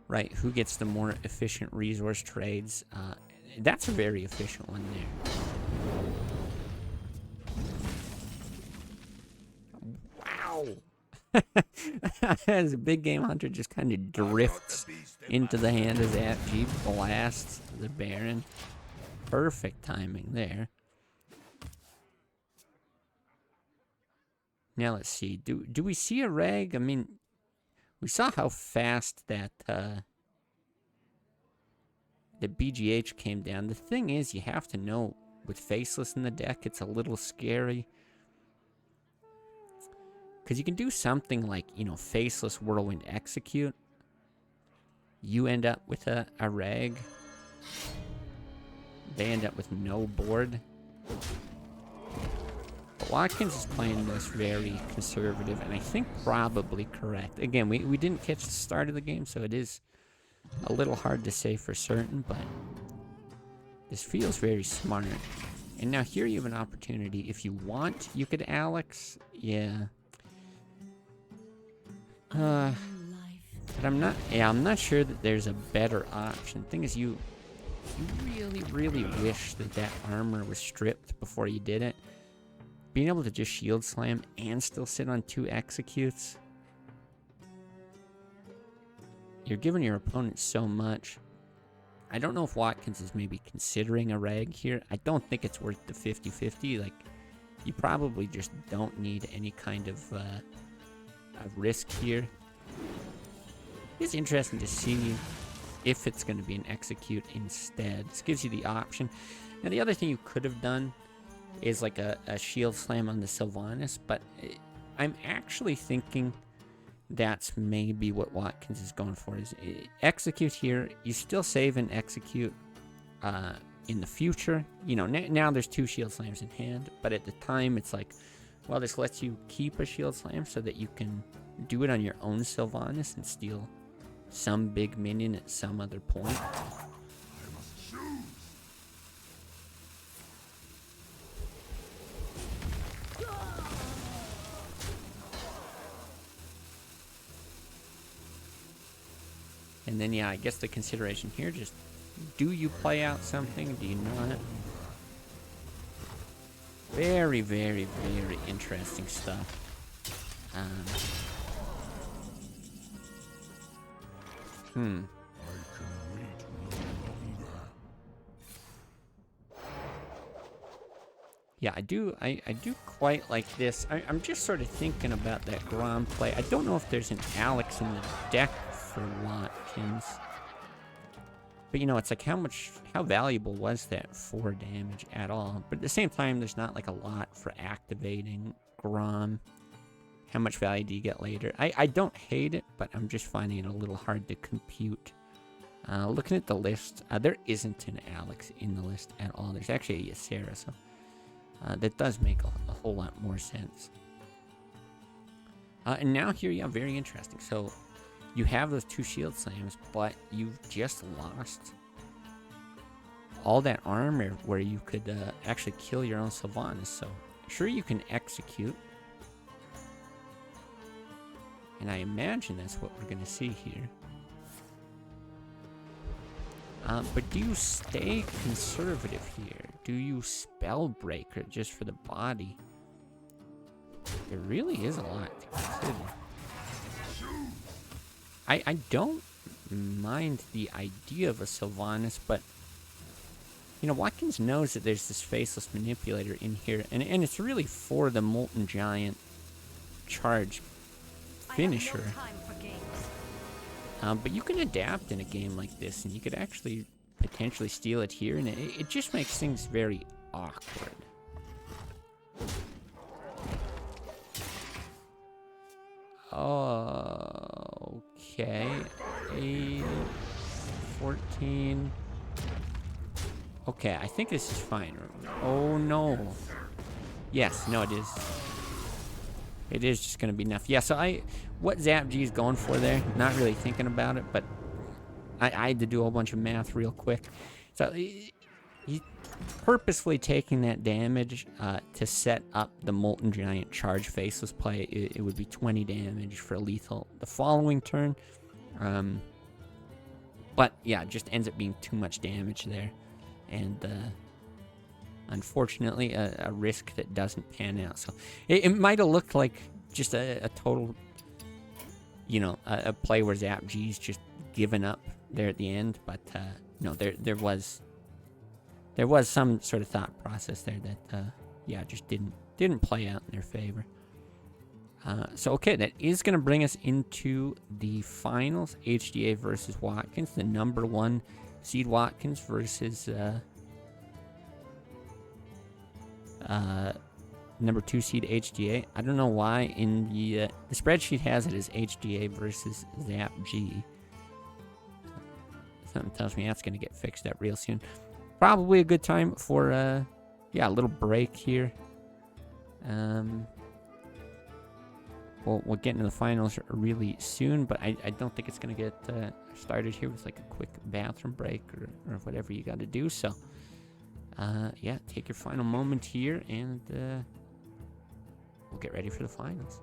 S1: Right, who gets the more efficient resource trades? That's a very efficient one there. Wow! As a big game hunter just kind of drifts into the hand of ZapG, blasts the Baron. Perfect timing there. Now let's see. Do we see a reg? I mean, we saw how fast that the BGH came down. The thing is, you have to know with Faceless in the deck, it's a little scary. Because you can do something like, you know, Faceless Whirlwind Execute. You end up with a reg. They end up with no board. Watkins is playing this very conservative, and I think probably correct. Again, we didn't catch the start of the game, so it is a little hard to say for certain, but this feels very smart. And now here you have an opportunity. If you want, you could Alex. Yeah. But I'm not sure that there's a better option. Thing is, you really wish that armor was stripped before you did it. Being able to just shield slam and still sit on 2 executes. You're giving your opponent so much. I don't know if Watkins is maybe considering a reg here. I don't think it's worth the 50-50. Like, you probably just don't need any kind of risk here. It's interesting to see if it's going to be an execute instead. This gives you the option. Now, the other thing you could have done is like a shield slam on the Sylvanas, but I'm actually thinking that's maybe what Watkins is going for, is execute here. You still save and execute in the future. You know, now there's 2 Shield Slams in hand, but at the time it's like, well, this lets you keep a Shield Slam so that you can do it on your own Sylvanas and steal some big minion at some other point. And then, yeah, I guess the consideration here, just, do you play out something? Do you not? Very, very, very interesting stuff. Yeah, I do quite like this. I'm just sort of thinking about that Grom play. I don't know if there's an Alex in the deck for Watkins. But you know, it's like how valuable was that 4 damage at all? But at the same time, there's not like a lot for activating Grom. How much value do you get later? I don't hate it, but I'm just finding it a little hard to compute. Looking at the list, there isn't an Alex in the list at all. There's actually a Ysera, so that does make a whole lot more sense. And now here, yeah, very interesting. So you have those 2 Shield Slams, but you've just lost all that armor where you could actually kill your own Sylvanas. So sure, you can execute. And I imagine that's what we're going to see here. But do you stay conservative here? Do you Spellbreaker just for the body? There really is a lot to consider. I don't mind the idea of a Sylvanas, but you know, Watkins knows that there's this Faceless Manipulator in here, and it's really for the Molten Giant charge finisher.
S2: I have no time for games.
S1: But you can adapt in a game like this, and you could actually potentially steal it here, and it just makes things very awkward. Okay. 8, 14. Okay, I think this is fine. Oh no. Yes, no, it is. It is just gonna be enough. Yeah, so what ZapG is going for there, not really thinking about it, but I had to do a whole bunch of math real quick. So he's purposefully taking that damage to set up the Molten Giant charge faceless play. It would be 20 damage for lethal the following turn. But yeah, it just ends up being too much damage there. And unfortunately, a risk that doesn't pan out. So it might have looked like just a total, you know, a play where ZapG's just given up there at the end. But no, there was some sort of thought process there that yeah, just didn't play out in their favor. So okay, that is going to bring us into the finals. HDA versus Watkins, the number 1 seed Watkins versus number 2 seed HDA. I don't know why in the spreadsheet has it as HDA versus ZapG. Something tells me that's going to get fixed up real soon. Probably a good time for yeah, a little break here. We'll get into the finals really soon, but I don't think it's going to get started here with like a quick bathroom break or whatever you got to do. So, yeah, take your final moment here, and we'll get ready for the finals.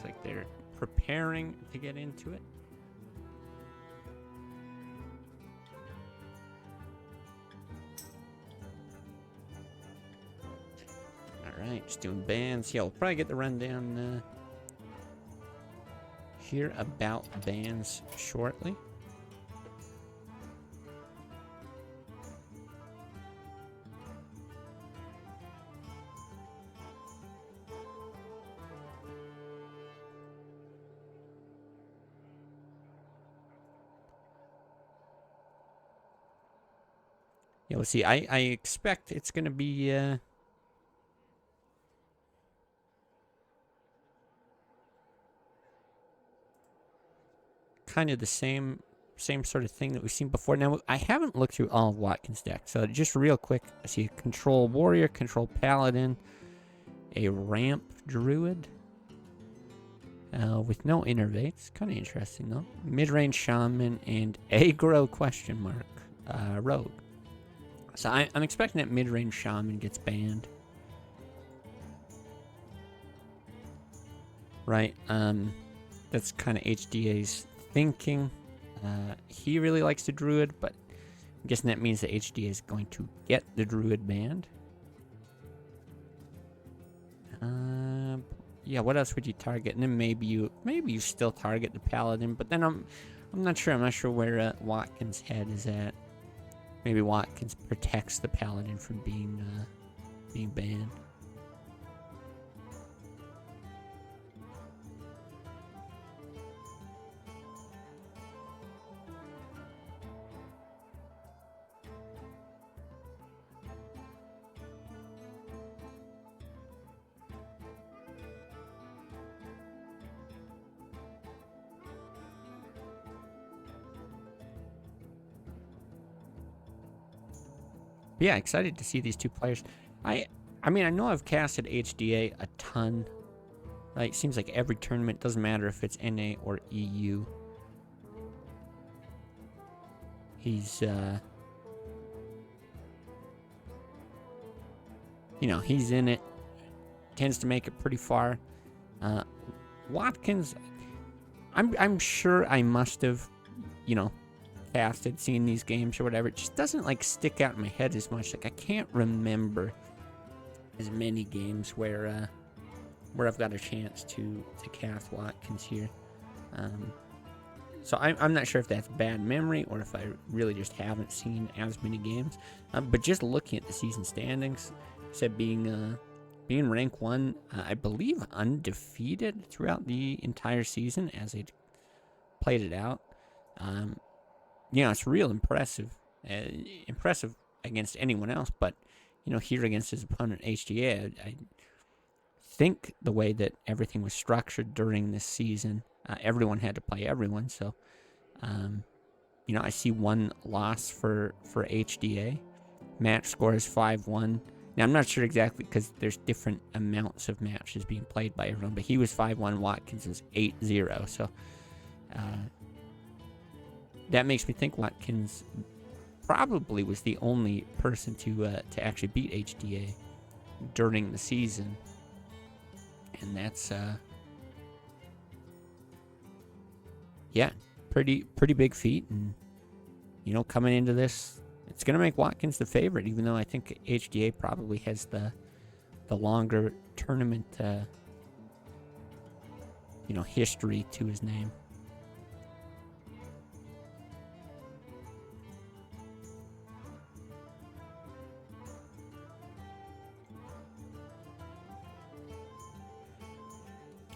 S1: like they're preparing to get into it. Alright, just doing bans. Yeah, we'll probably get the rundown here about bans shortly. Yeah, we'll see. I expect it's going to be kind of the same sort of thing that we've seen before. Now, I haven't looked through all of Watkins' deck, so just real quick, I see a Control Warrior, Control Paladin, a Ramp Druid with no Innervates. Kind of interesting, though. Mid-range Shaman and Aggro question mark Rogue. So I'm expecting that mid-range Shaman gets banned. Right, that's kind of HDA's thinking. He really likes the Druid, but I'm guessing that means that HDA is going to get the Druid banned. Yeah, what else would you target? And then maybe you still target the Paladin, but then I'm not sure. I'm not sure where Watkins' head is at. Maybe Watkins protects the Paladin from being banned. Yeah, excited to see these two players. I mean, I know I've casted HDA a ton. Like, seems like every tournament, doesn't matter if it's NA or EU. He's, you know, he's in it. Tends to make it pretty far. Watkins, I'm sure I must have, you know, casted, seen these games or whatever. It just doesn't like stick out in my head as much. Like, I can't remember as many games where I've got a chance to cast Watkins here. So I'm not sure if that's bad memory or if I really just haven't seen as many games. But just looking at the season standings, said being rank 1, I believe undefeated throughout the entire season as they played it out. You know, it's real impressive. Impressive against anyone else, but, you know, here against his opponent, HDA, I think the way that everything was structured during this season, everyone had to play everyone, so, you know, I see one loss for HDA. Match score is 5-1. Now, I'm not sure exactly because there's different amounts of matches being played by everyone, but he was 5-1, Watkins was 8-0, so, that makes me think Watkins probably was the only person to actually beat HDA during the season, and that's yeah, pretty big feat. And, you know, coming into this, it's gonna make Watkins the favorite, even though I think HDA probably has the longer tournament you know, history to his name.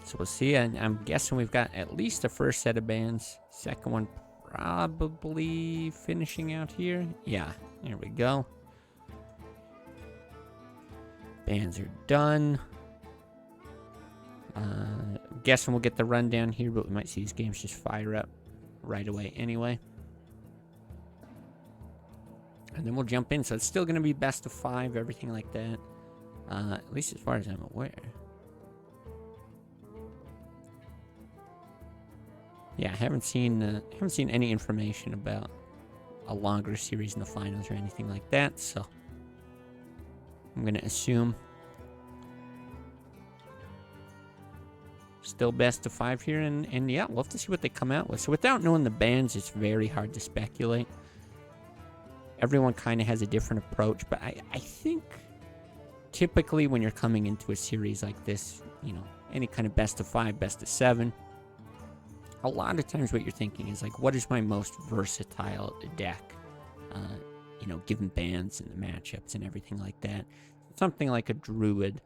S1: So we'll see, and I'm guessing we've got at least the first set of bans. Second one probably finishing out here. Yeah, there we go. Bans are done. Guessing we'll get the rundown here, but we might see these games just fire up right away anyway. And then we'll jump in. So it's still going to be best of 5, everything like that. At least as far as I'm aware. Yeah, I haven't seen any information about a longer series in the finals or anything like that, so I'm gonna assume Still best of 5 here, and yeah, we'll have to see what they come out with. So without knowing the bans, it's very hard to speculate. Everyone kind of has a different approach, but I think typically when you're coming into a series like this, you know, any kind of best of 5, best of 7, a lot of times what you're thinking is like, what is my most versatile deck? You know, given bans and the matchups and everything like that. Something like a druid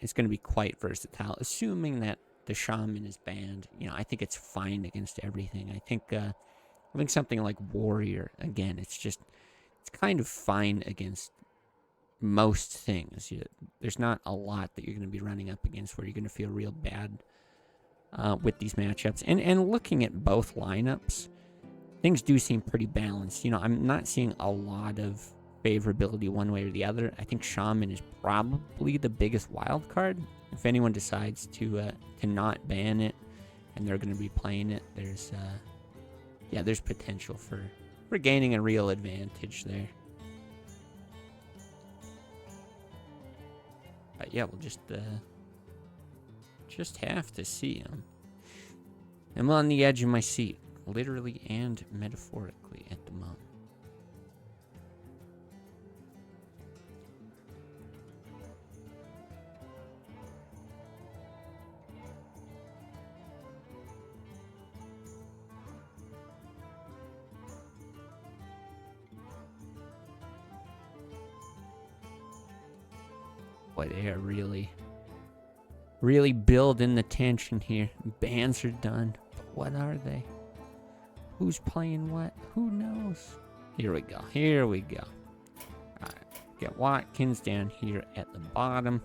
S1: is going to be quite versatile, assuming that the shaman is banned. You know, I think it's fine against everything. I think something like warrior, again, it's kind of fine against most things. There's not a lot that you're going to be running up against where you're going to feel real bad with these matchups. And looking at both lineups, things do seem pretty balanced. You know, I'm not seeing a lot of favorability one way or the other. I think Shaman is probably the biggest wild card. If anyone decides to not ban it and they're going to be playing it, there's potential for gaining a real advantage there. But yeah, we'll just have to see him. I'm on the edge of my seat, literally and metaphorically at the moment. Boy, they are really building the tension here. Bans are done, but what are they? Who's playing what? Who knows? Here we go. Alright, get Watkins down here at the bottom.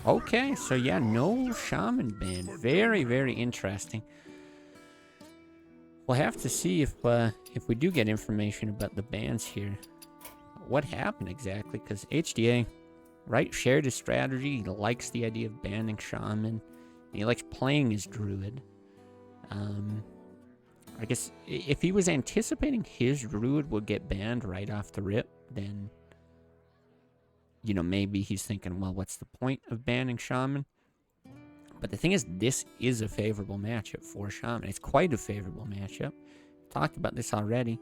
S1: Okay, so yeah, no shaman ban. Very, very interesting. We'll have to see if we do get information about the bans here. What happened exactly? Because HDA, right, shared his strategy. He likes the idea of banning shaman. He likes playing his druid. I guess if he was anticipating his druid would get banned right off the rip, then, you know, maybe he's thinking, well, what's the point of banning shaman? But the thing is, this is a favorable matchup for shaman. It's quite a favorable matchup. Talked about this already.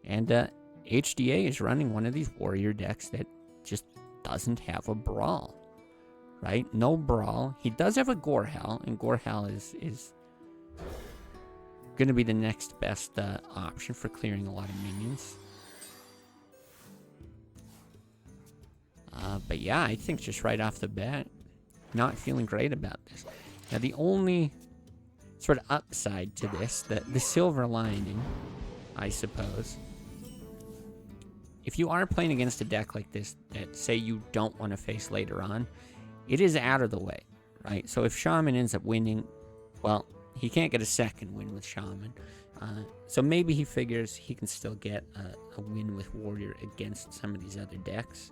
S1: And HDA is running one of these warrior decks that just doesn't have a brawl. Right? No brawl. He does have a Gorehal, and Gorehal is going to be the next best option for clearing a lot of minions. But yeah, I think just right off the bat, not feeling great about this. Now, the only sort of upside to this, the silver lining, I suppose, if you are playing against a deck like this that, say, you don't want to face later on, it is out of the way, right? So if Shaman ends up winning, well, he can't get a second win with Shaman. So maybe he figures he can still get a win with Warrior against some of these other decks.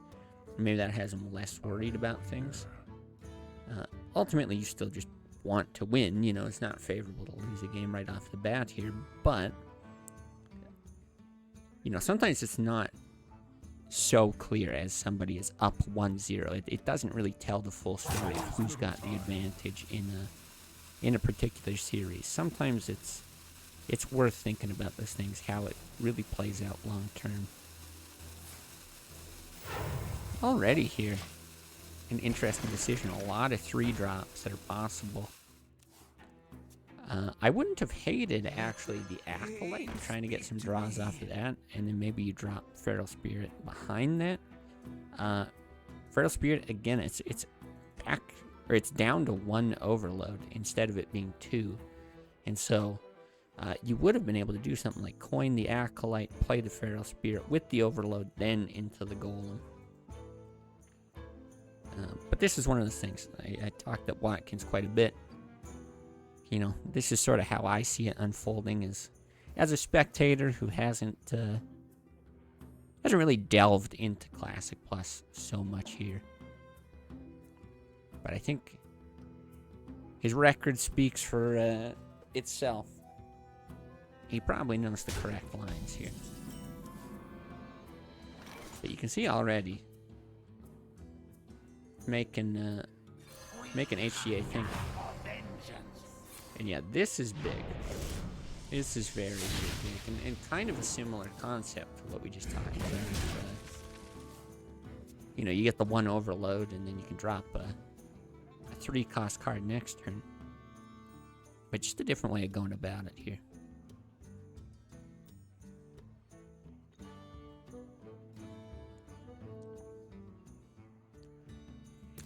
S1: Maybe that has him less worried about things. Ultimately, you still just want to win. You know, it's not favorable to lose a game right off the bat here. But, you know, sometimes it's not so clear as somebody is up 1-0. It doesn't really tell the full story of who's got the advantage in a particular series. Sometimes it's worth thinking about those things, how it really plays out long term. Already here, an interesting decision. A lot of 3-drops that are possible. I wouldn't have hated, actually, the Acolyte, trying to get some draws off of that, and then maybe you drop Feral Spirit behind that. Feral Spirit, again, it's back, or it's down to 1 overload instead of it being 2. And so, you would have been able to do something like coin the Acolyte, play the Feral Spirit with the overload, then into the Golem. But this is one of those things. I talked up Watkins quite a bit. You know, this is sort of how I see it unfolding as a spectator who hasn't really delved into Classic Plus so much here. But I think His record speaks for itself. He probably knows the correct lines here. But you can see already making HGA think. And yeah, this is big. This is very, very big. And kind of a similar concept to what we just talked about. You know, you get the one overload, and then you can drop a 3-cost card next turn. But just a different way of going about it here.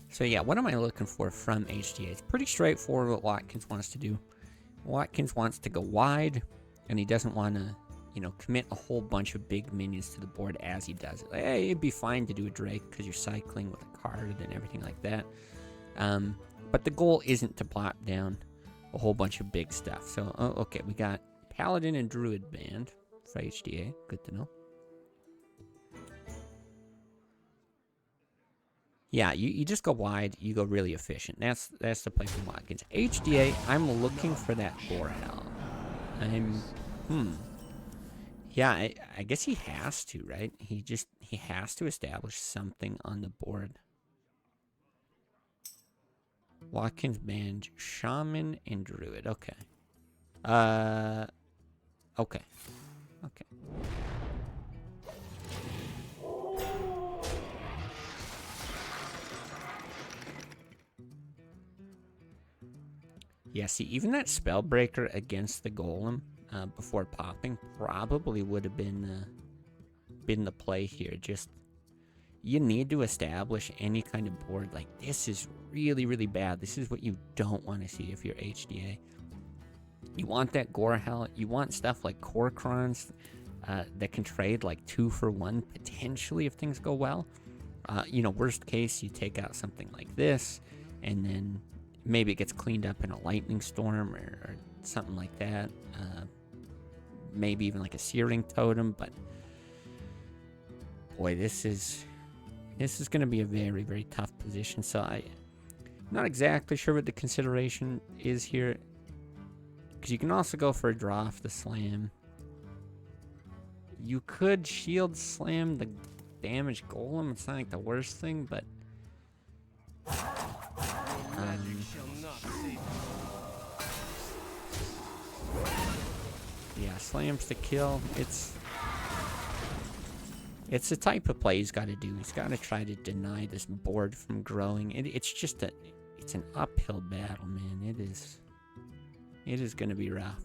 S1: So yeah, what am I looking for from HDA? It's pretty straightforward what Watkins wants to do. Watkins wants to go wide, and he doesn't want to, you know, commit a whole bunch of big minions to the board as he does it. Like, hey, it'd be fine to do a Drake because you're cycling with a card and everything like that. But the goal isn't to plop down a whole bunch of big stuff. So, okay, we got Paladin and Druid banned for HDA. Good to know. Yeah, you just go wide, you go really efficient. That's the play from Watkins. HDA, I'm looking for that Borehell. Yeah, I guess he has to, right? He has to establish something on the board. Watkins banned Shaman and Druid. Okay. Okay. Yeah, see, even that Spellbreaker against the Golem before popping probably would have been the play here. Just, you need to establish any kind of board. Like, this is really, really bad. This is what you don't want to see if you're HDA. You want that Gorehell. You want stuff like Korkrons that can trade like 2 for 1 potentially if things go well. You know, worst case, you take out something like this, and then maybe it gets cleaned up in a lightning storm or something like that. Maybe even like a searing totem. But boy, this is going to be a very, very tough position. So I'm not exactly sure what the consideration is here, because you can also go for a draw off the slam. You could shield slam the damaged golem. It's not like the worst thing, but yeah, slams to kill. It's the type of play he's got to do. He's got to try to deny this board from growing. It's an uphill battle, man. It is going to be rough.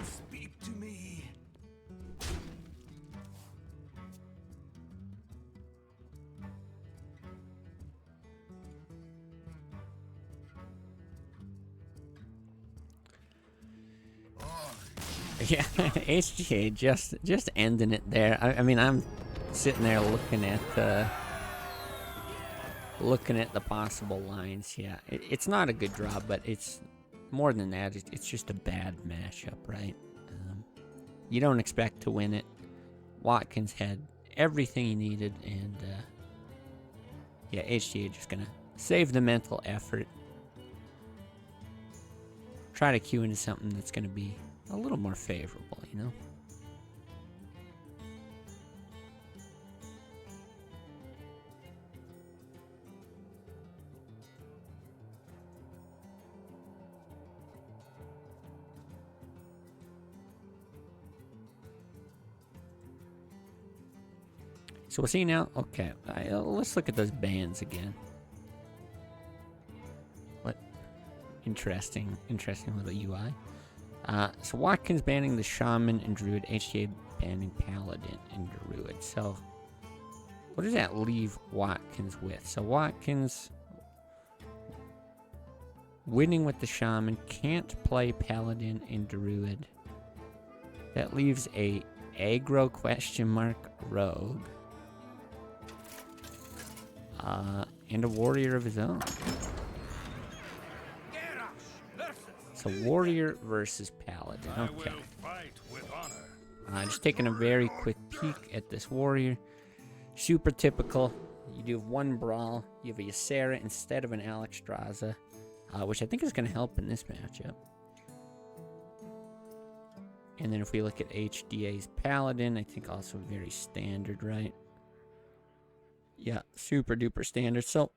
S4: Speak to me.
S1: Yeah, HGA just ending it there. I mean, I'm sitting there looking at the possible lines. Yeah, it's not a good draw, but it's more than that. It's just a bad mashup, right? You don't expect to win it. Watkins had everything he needed, and yeah, HGA just gonna save the mental effort, try to cue into something that's gonna be a little more favorable, you know? So we'll see now. Okay, let's look at those bands again. What? Interesting little UI. So Watkins banning the Shaman and Druid, HGA banning Paladin and Druid. So what does that leave Watkins with? So Watkins winning with the Shaman, can't play Paladin and Druid. That leaves a aggro question mark rogue. And a warrior of his own. So warrior versus paladin. Okay.
S4: Fight with honor.
S1: Just taking a very quick peek at this warrior. Super typical. You do have one brawl. You have a Ysera instead of an Alexstrasza, which I think is going to help in this matchup. And then if we look at HDA's Paladin, I think also very standard, right? Yeah, super duper standard. So,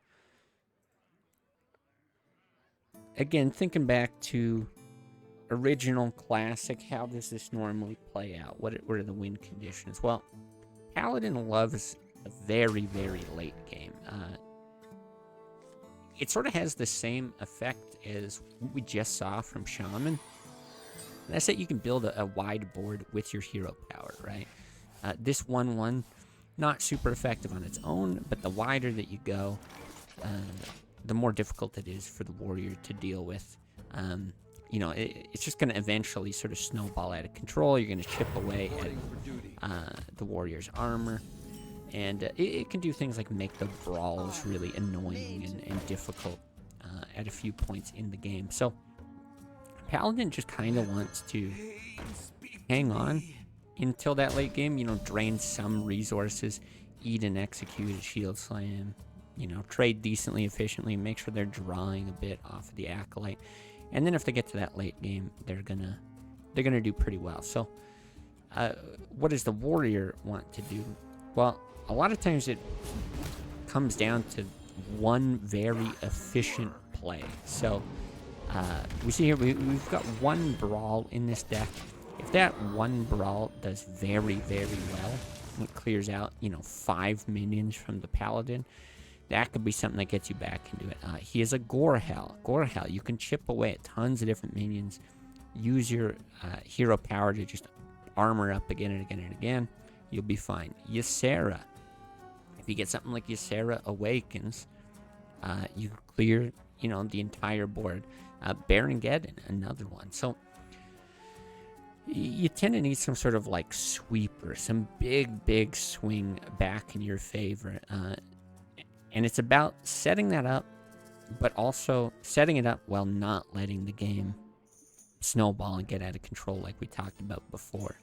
S1: again, thinking back to original classic, how does this normally play out? What are the win conditions? Well, Paladin loves a very, very late game. It sort of has the same effect as what we just saw from Shaman. That's that you can build a wide board with your hero power, right? This 1-1, not super effective on its own, but the wider that you go, the more difficult it is for the warrior to deal with. You know, it's just going to eventually sort of snowball out of control. You're going to chip away at the warrior's armor. And it can do things like make the brawls really annoying and difficult at a few points in the game. So, Paladin just kind of wants to hang on until that late game, you know, drain some resources, eat and execute a shield slam, you know, trade decently, efficiently, make sure they're drawing a bit off of the Acolyte. And then if they get to that late game, they're gonna do pretty well. So, what does the warrior want to do? Well, a lot of times it comes down to one very efficient play. So, we see here we've got one brawl in this deck. If that one brawl does very, very well, it clears out, you know, 5 minions from the Paladin, that could be something that gets you back into it. He is a Gorehel. Gorehel, you can chip away at tons of different minions. Use your hero power to just armor up again and again and again. You'll be fine. Ysera. If you get something like Ysera Awakens, you clear, you know, the entire board. Barongeddon, another one. So, you tend to need some sort of like sweeper, some big swing back in your favor. And it's about setting that up, but also setting it up while not letting the game snowball and get out of control like we talked about before.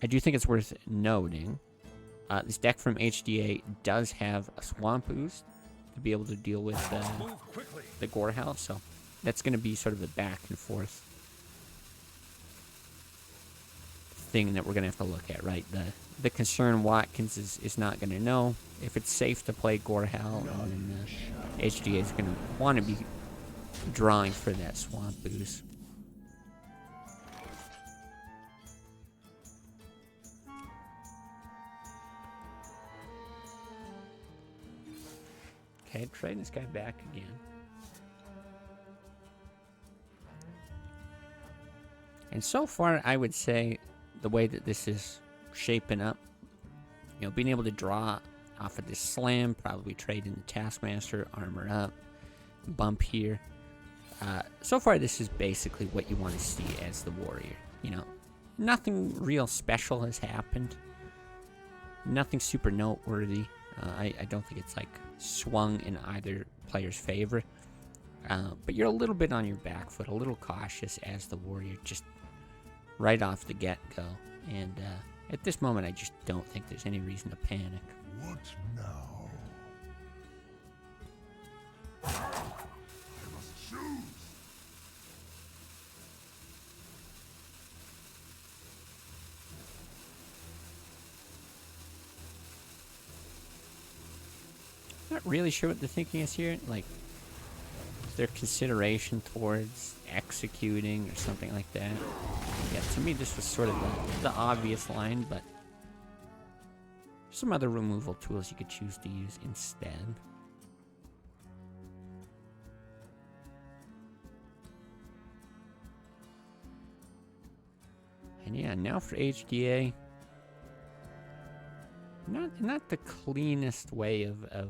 S1: I do think it's worth noting, this deck from HDA does have a Swamp Ooze to be able to deal with the Gorehel, so that's going to be sort of a back and forth thing that we're going to have to look at, right? The concern Watkins is not going to know if it's safe to play Gorehel, and HDA is going to want to be drawing for that Swamp Ooze. Okay, trade this guy back again. And so far, I would say the way that this is shaping up, you know, being able to draw off of this slam, probably trade in the Taskmaster, armor up, bump here. So far, this is basically what you want to see as the warrior. You know, nothing real special has happened. Nothing super noteworthy. I don't think it's like swung in either player's favor. But you're a little bit on your back foot, a little cautious as the warrior, just right off the get-go. And at this moment, I just don't think there's any reason to panic.
S4: What now? I must choose.
S1: Not really sure what the thinking is here. Like, is there consideration towards executing or something like that? Yeah, to me this was sort of the obvious line, but some other removal tools you could choose to use instead. And yeah, now for HDA. Not the cleanest way of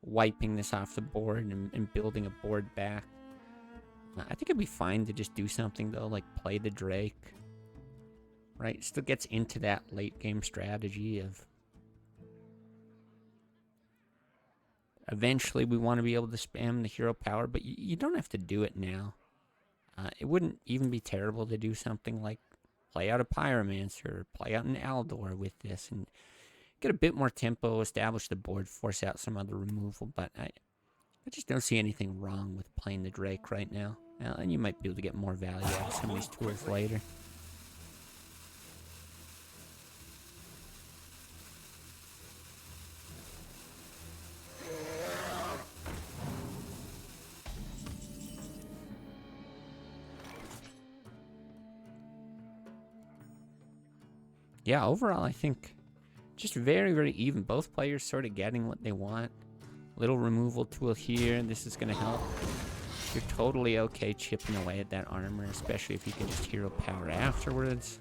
S1: wiping this off the board and building a board back. I think it'd be fine to just do something though, like play the Drake. Right? It still gets into that late game strategy of eventually we want to be able to spam the hero power, but you don't have to do it now. It wouldn't even be terrible to do something like play out a Pyromancer or play out an Aldor with this and get a bit more tempo, establish the board, force out some other removal. But I just don't see anything wrong with playing the Drake right now. And you might be able to get more value out of some of these tools later. Yeah, overall, I think just very, very even. Both players sort of getting what they want. Little removal tool here. This is going to help. You're totally okay chipping away at that armor, especially if you can just hero power afterwards.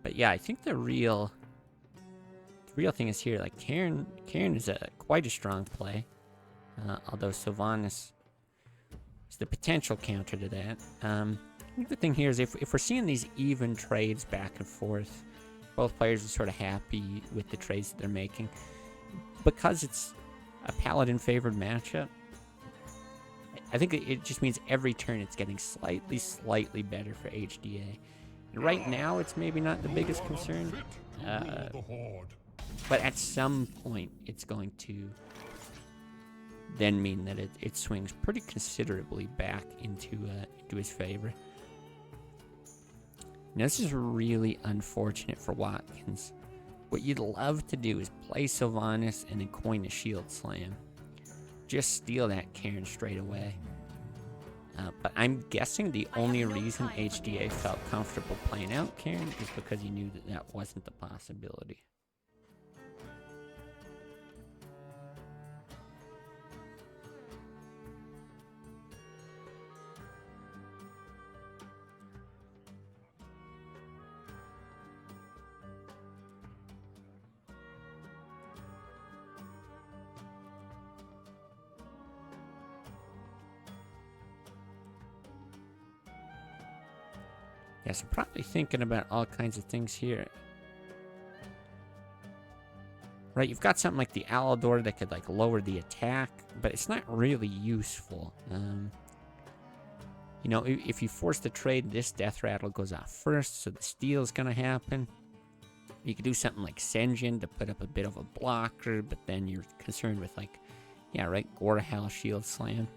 S1: But yeah, I think the real thing is here. Like Cairn is quite a strong play, although Sylvanas is the potential counter to that. I think the thing here is if we're seeing these even trades back and forth, both players are sort of happy with the trades that they're making because it's a Paladin favored matchup. I think it just means every turn it's getting slightly better for HDA. Right now, it's maybe not the biggest concern, but at some point, it's going to then mean that it swings pretty considerably back into his favor. Now, this is really unfortunate for Watkins. What you'd love to do is play Sylvanas and then coin a Shield Slam. Just steal that Cairn straight away. But I'm guessing the only reason HDA felt comfortable playing out Cairn is because he knew that that wasn't a possibility. Yeah, so probably thinking about all kinds of things here. Right, you've got something like the Alador that could like lower the attack, but it's not really useful. You know, if you force the trade, this Death Rattle goes off first, so the steal's gonna happen. You could do something like Senjin to put up a bit of a blocker, but then you're concerned with like, yeah, right, Gorehal Shield Slam.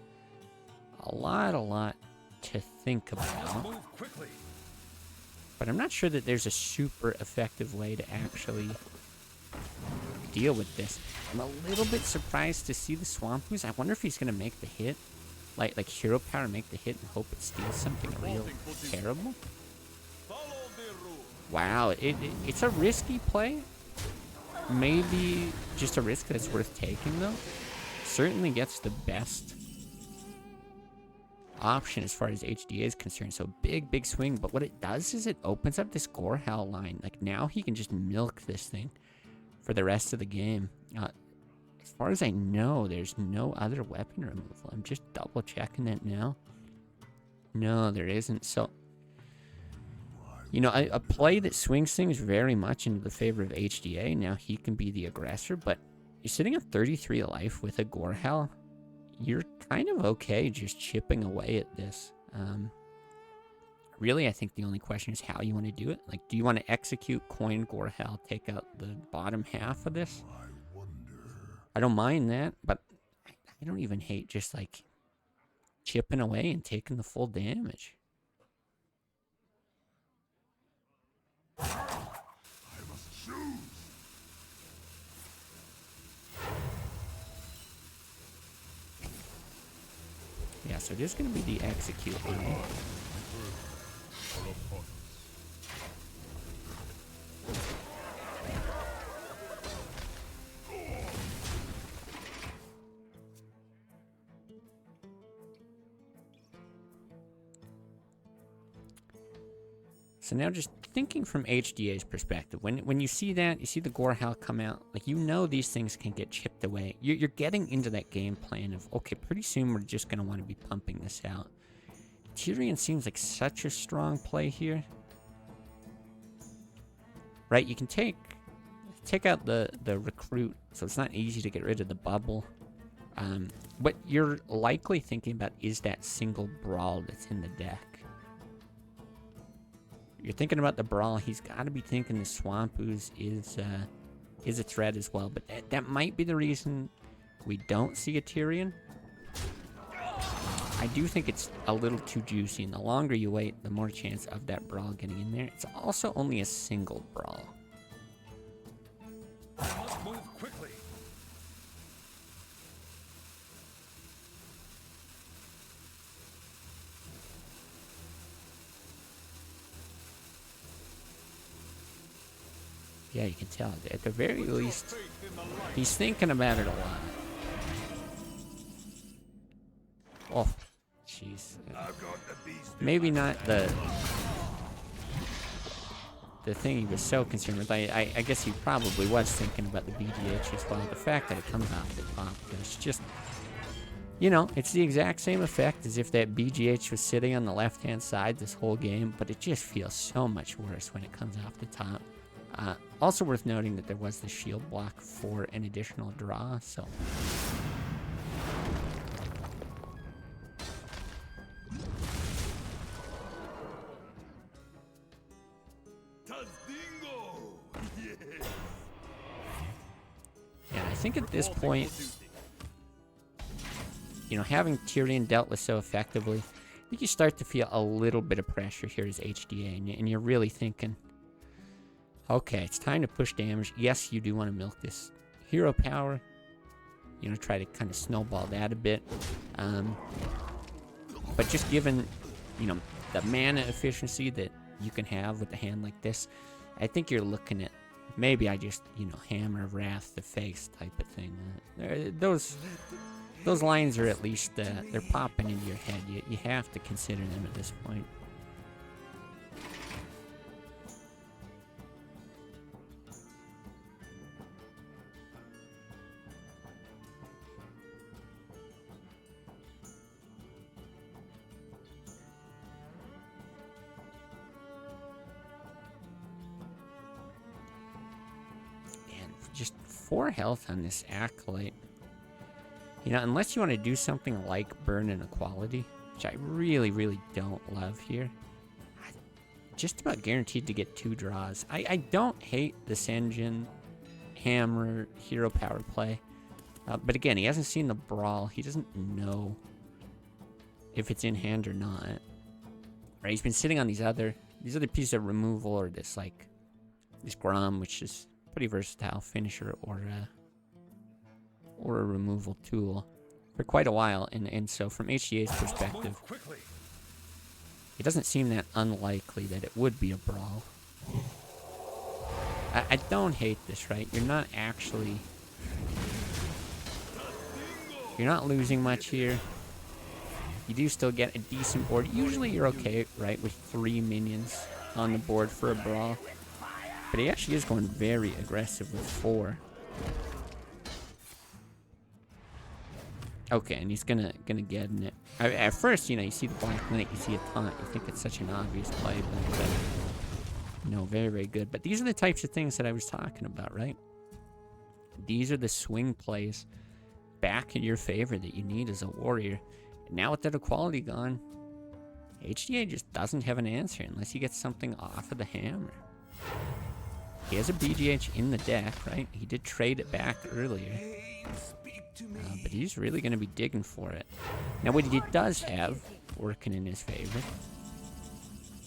S1: A lot to think about.
S4: Move quickly.
S1: But I'm not sure that there's a super effective way to actually deal with this. I'm a little bit surprised to see the Swamp Ooze. I wonder if he's going to make the hit. Like Hero Power, make the hit and hope it steals something real terrible. Wow, it's a risky play. Maybe just a risk that's worth taking, though. Certainly gets the best option as far as HDA is concerned. So big swing, but what it does is it opens up this Gorehal line. Like now he can just milk this thing for the rest of the game. As far as I know, there's no other weapon removal. I'm just double checking that now. No, there isn't. So, you know, a play that swings things very much into the favor of HDA. Now he can be the aggressor, but you're sitting at 33 life with a Gorehal. You're kind of okay just chipping away at this. Really, I think the only question is how you want to do it. Like, do you want to execute coin Gorehal, take out the bottom half of this? I don't mind that, but I don't even hate just like chipping away and taking the full damage.
S4: I must choose.
S1: Yeah, so this is going to be the execute line. So now just thinking from HDA's perspective, when you see that, you see the Gorehowl come out, like, you know these things can get chipped away. You're getting into that game plan of, okay, pretty soon we're just going to want to be pumping this out. Tyrion seems like such a strong play here. Right, you can take out the recruit, so it's not easy to get rid of the bubble. What you're likely thinking about is that single brawl that's in the deck. You're thinking about the brawl. He's got to be thinking the Swamp Ooze is a threat as well. But that might be the reason we don't see a Tyrion. I do think it's a little too juicy, and the longer you wait, the more chance of that brawl getting in there. It's also only a single brawl.
S4: I must move quickly.
S1: Yeah, you can tell. At the very least, he's thinking about it a lot. Oh, jeez. Maybe not the thing he was so concerned with. I guess he probably was thinking about the BGH as well. The fact that it comes off the top, it's just, you know, it's the exact same effect as if that BGH was sitting on the left-hand side this whole game, but it just feels so much worse when it comes off the top. Also worth noting that there was the shield block for an additional draw, so... Yeah, I think at this point, you know, having Tyrion dealt with so effectively, I think you start to feel a little bit of pressure here as HDA, and you're really thinking, okay, it's time to push damage. Yes, you do want to milk this hero power. You know, try to kind of snowball that a bit. But just given, you know, the mana efficiency that you can have with a hand like this, I think you're looking at maybe I just, you know, Hammer of Wrath the face type of thing. Those lines are at least, they're popping into your head. You have to consider them at this point. Just 4 health on this Acolyte. You know, unless you want to do something like Burn Inequality, which I really, really don't love here, I'm just about guaranteed to get 2 draws. I don't hate the Senjin Hammer hero power play, but again, he hasn't seen the Brawl. He doesn't know if it's in hand or not. Right? He's been sitting on these other pieces of removal, or this Grom, which is pretty versatile finisher or a removal tool for quite a while, and so from HGA's perspective, it doesn't seem that unlikely that it would be a brawl. I don't hate this, right? You're not losing much here. You do still get a decent board. Usually you're okay, right, with 3 minions on the board for a brawl. But he actually is going very aggressive with 4. Okay, and he's gonna get in it. At first, you know, you see the Black Knight, you see a taunt, you think it's such an obvious play, but no, very, very good. But these are the types of things that I was talking about, right? These are the swing plays back in your favor that you need as a warrior. And now with that equality gone, HDA just doesn't have an answer unless he gets something off of the hammer. He has a BGH in the deck, right? He did trade it back earlier. But he's really going to be digging for it. Now, what he does have working in his favor,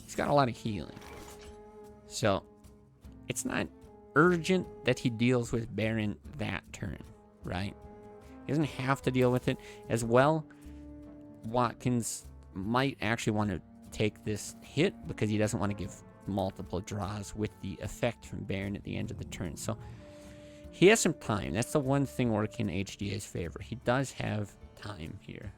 S1: he's got a lot of healing. So, it's not urgent that he deals with Baron that turn, right? He doesn't have to deal with it. As well, Watkins might actually want to take this hit because he doesn't want to give multiple draws with the effect from Baron at the end of the turn. So he has some time. That's the one thing working in HDA's favor. He does have time here.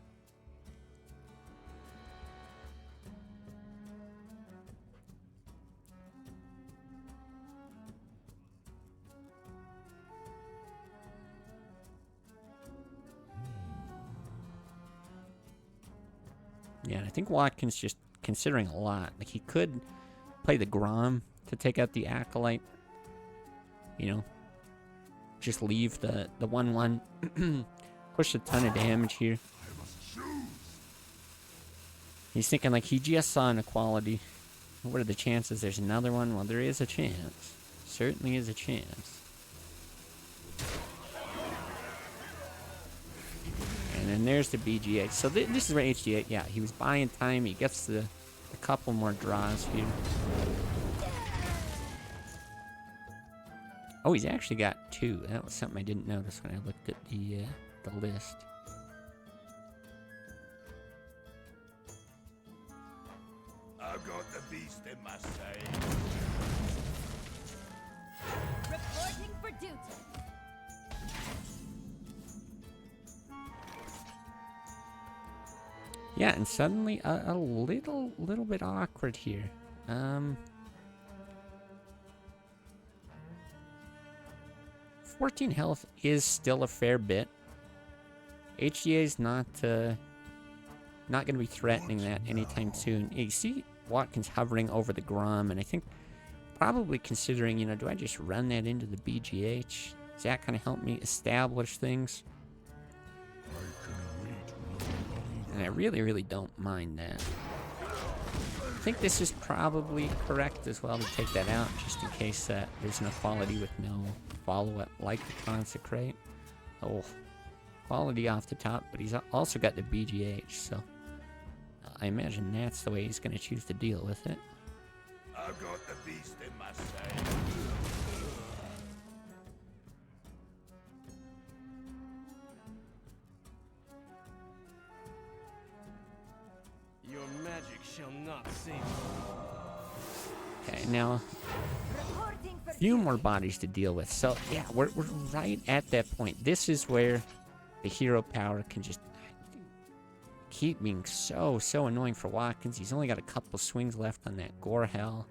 S1: Yeah, and I think Watkins just considering a lot. Like, he could play the Grom to take out the Acolyte. You know, just leave the 1/1. Push a ton of damage here. He's thinking like he just saw an equality. What are the chances there's another one? Well, there is a chance. Certainly is a chance. And then there's the BGA. So this is where HDA, yeah, he was buying time. He gets a couple more draws here. Oh, he's actually got 2. That was something I didn't notice when I looked at the list.
S4: I've got the beast in my sight.
S6: Reporting for duty.
S1: Yeah, and suddenly a little bit awkward here. 14 health is still a fair bit. HGA's not going to be threatening that anytime soon. You see Watkins hovering over the Grom, and I think probably considering, you know, do I just run that into the BGH? Does that kind of help me establish things? And I really don't mind that. I think this is probably correct as well to take that out, just in case there's an equality with no follow-up like the Consecrate. Oh, quality off the top, but he's also got the BGH, so I imagine that's the way he's going to choose to deal with it.
S4: I've got the beast in my sight.
S5: Your magic shall not save me.
S1: Okay, now
S6: Reporting for
S1: a few more bodies to deal with. So yeah, we're right at that point. This is where the hero power can just keep being so annoying for Watkins. He's only got a couple swings left on that Gorehell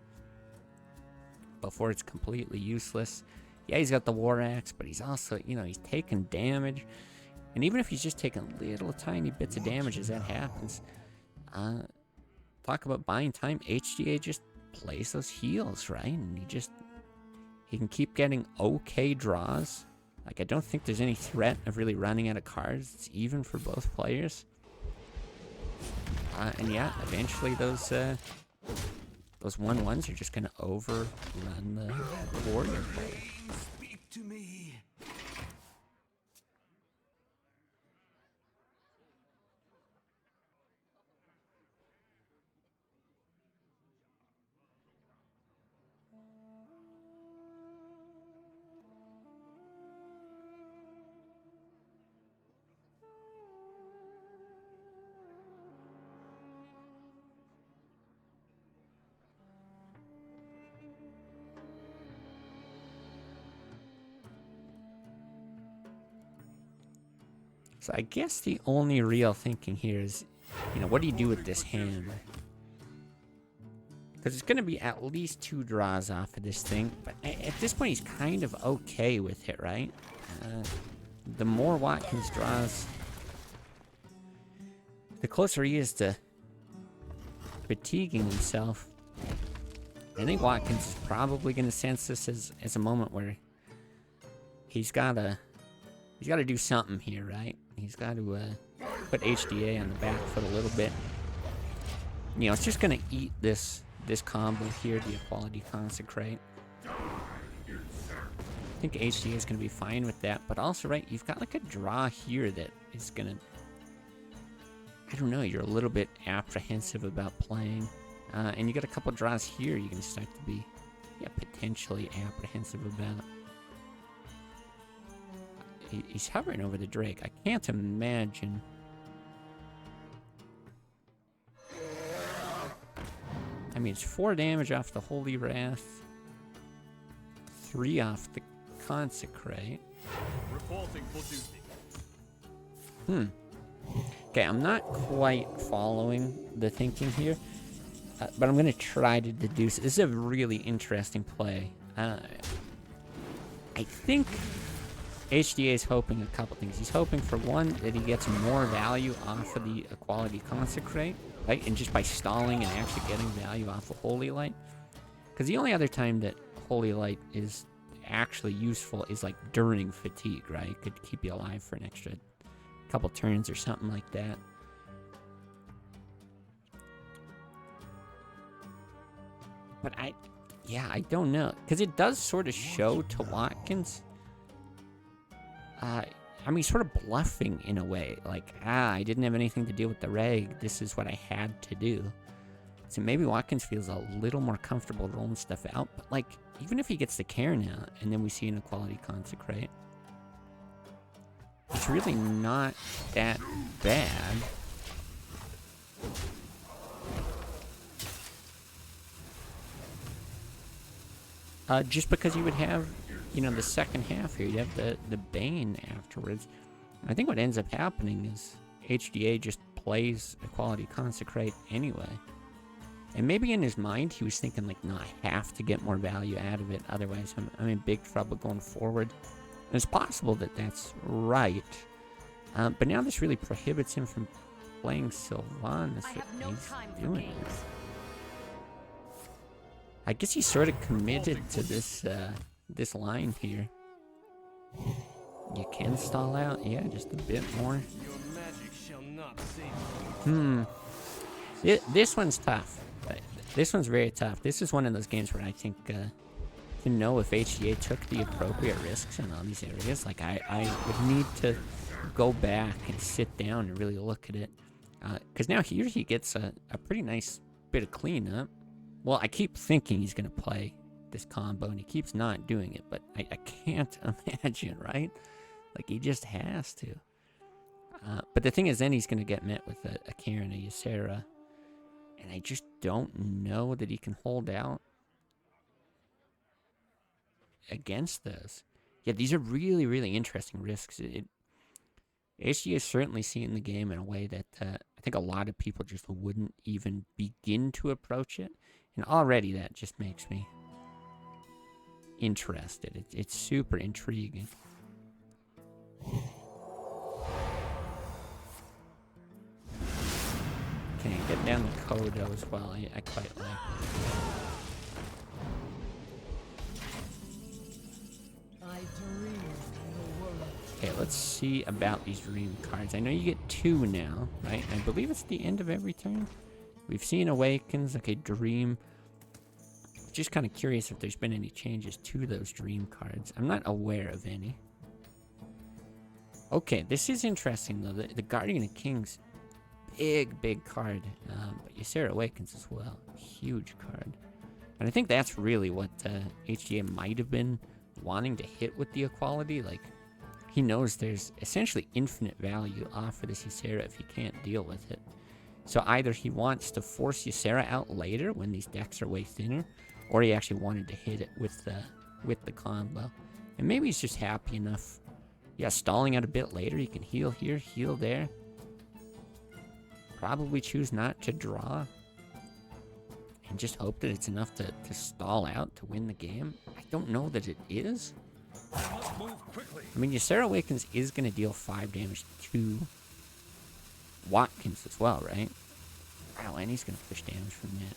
S1: before it's completely useless. Yeah, he's got the War Axe, but he's also, you know, he's taking damage. And even if he's just taking little tiny bits of damage as that happens, talk about buying time. HGA just plays those heals, right? And he can keep getting okay draws. Like, I don't think there's any threat of really running out of cards. It's even for both players. And yeah, eventually those 1/1s are just gonna overrun the warrior player.
S5: Speak to me.
S1: So I guess the only real thinking here is, you know, what do you do with this hand? Because it's going to be at least 2 draws off of this thing. But at this point, he's kind of okay with it, right? The more Watkins draws, the closer he is to fatiguing himself. I think Watkins is probably going to sense this as a moment where he's got to do something here, right? He's got to put HDA on the back foot a little bit. You know, it's just going to eat this combo here, the Equality Consecrate. I think HDA is going to be fine with that, but also, right, you've got like a draw here that is going to, I don't know, you're a little bit apprehensive about playing. And you got a couple draws here you can start to be, yeah, potentially apprehensive about. He's hovering over the Drake. I can't imagine. I mean, it's 4 damage off the Holy Wrath, 3 off the Consecrate.
S5: Reporting for duty.
S1: Okay, I'm not quite following the thinking here, but I'm going to try to deduce. This is a really interesting play. I think HDA is hoping a couple things. He's hoping, for one, that he gets more value off of the Equality Consecrate. right? And just by stalling and actually getting value off of Holy Light. Because the only other time that Holy Light is actually useful is like during fatigue, right? It could keep you alive for an extra couple turns or something like that. But I don't know. Because it does sort of show to Watkins. I mean, sort of bluffing in a way. Like, I didn't have anything to do with the reg. This is what I had to do. So maybe Watkins feels a little more comfortable rolling stuff out. But, like, even if he gets the care now, and then we see Inequality Consecrate, it's really not that bad. Just because you would have, you know, the second half here, you have the Bane afterwards. I think what ends up happening is HDA just plays Equality Consecrate anyway. And maybe in his mind, he was thinking, like, no, I have to get more value out of it, otherwise I'm in big trouble going forward. And it's possible that that's right. But now this really prohibits him from playing Sylvanas.
S2: I have no time for
S1: doing
S2: games.
S1: it. I guess he's sort of committed to this this line here. You can stall out, yeah, just a bit more.
S5: Your magic shall not save me.
S1: This one's tough. This one's very tough. This is one of those games where I think to know if HGA took the appropriate risks in all these areas, like I would need to go back and sit down and really look at it. Because now here he gets a pretty nice bit of cleanup. Well, I keep thinking he's going to play this combo, and he keeps not doing it, but I can't imagine, right? Like, he just has to. But the thing is, then he's going to get met with a Karen, a Ysera, and I just don't know that he can hold out against those. Yeah, these are really, really interesting risks. HG is certainly seeing the game in a way that I think a lot of people just wouldn't even begin to approach it. And already that just makes me interested. It's super intriguing. Okay, get down the Kodo as well. I quite like. Okay, let's see about these dream cards. I know you get 2 now, right? I believe it's the end of every turn. We've seen Awakens, okay, Dream. Just kind of curious if there's been any changes to those Dream cards. I'm not aware of any. Okay, this is interesting, though. The Guardian of Kings, big card. But Ysera Awakens as well. Huge card. And I think that's really what HGA might have been wanting to hit with the Equality. Like, he knows there's essentially infinite value off of this Ysera if he can't deal with it. So either he wants to force Ysera out later when these decks are way thinner, or he actually wanted to hit it with the combo. And maybe he's just happy enough. Yeah, stalling out a bit later, you can heal here, heal there. Probably choose not to draw. And just hope that it's enough to stall out to win the game. I don't know that it is. I mean, Ysera Awakens is going to deal 5 damage to Watkins as well, right? Wow, and he's going to push damage from that.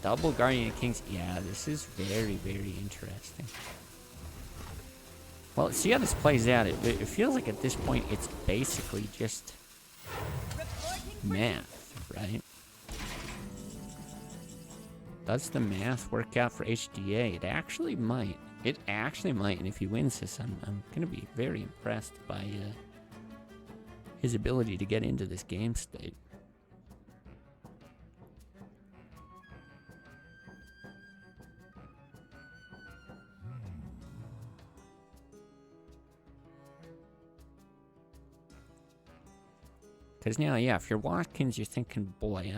S1: Double Guardian of Kings. Yeah, this is very, very interesting. Well, let's see how this plays out. It feels like at this point it's basically just math, right? Does the math work out for HDA? It actually might. It actually might, and if he wins this, I'm going to be very impressed by his ability to get into this game state. Because now, yeah, if you're Watkins, you're thinking, boy,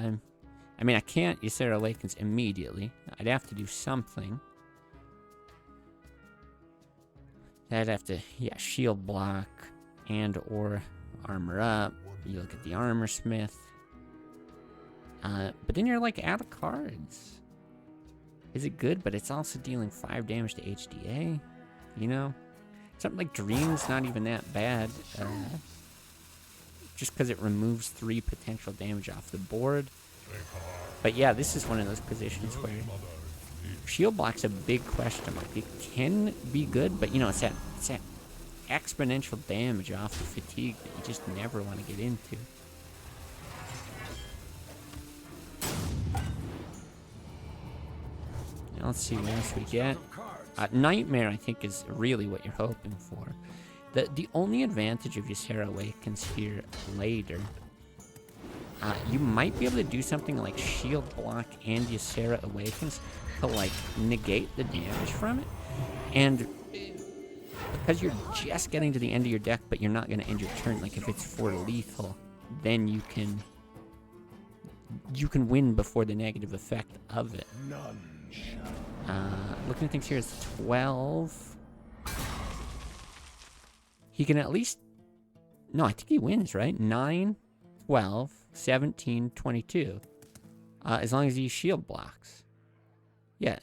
S1: I mean, I can't Ysera Awakens immediately. I'd have to do something. I'd have to, yeah, shield block and or armor up. You look at the armor smith. But then you're like out of cards. Is it good? But it's also dealing 5 damage to HDA. You know? Something like Dream's not even that bad. just because it removes 3 potential damage off the board. But yeah, this is one of those positions where shield block's a big question mark. It can be good, but you know, it's that exponential damage off the fatigue that you just never want to get into. Now let's see what else we get. Nightmare, I think, is really what you're hoping for. The only advantage of Ysera Awakens here later, you might be able to do something like Shield Block and Ysera Awakens to, like, negate the damage from it. And because you're just getting to the end of your deck, but you're not going to end your turn, like if it's for lethal, then you can win before the negative effect of it. Looking at things here, it's 12. He can at least... No, I think he wins, right? 9, 12, 17, 22. As long as he shield blocks. Yeah.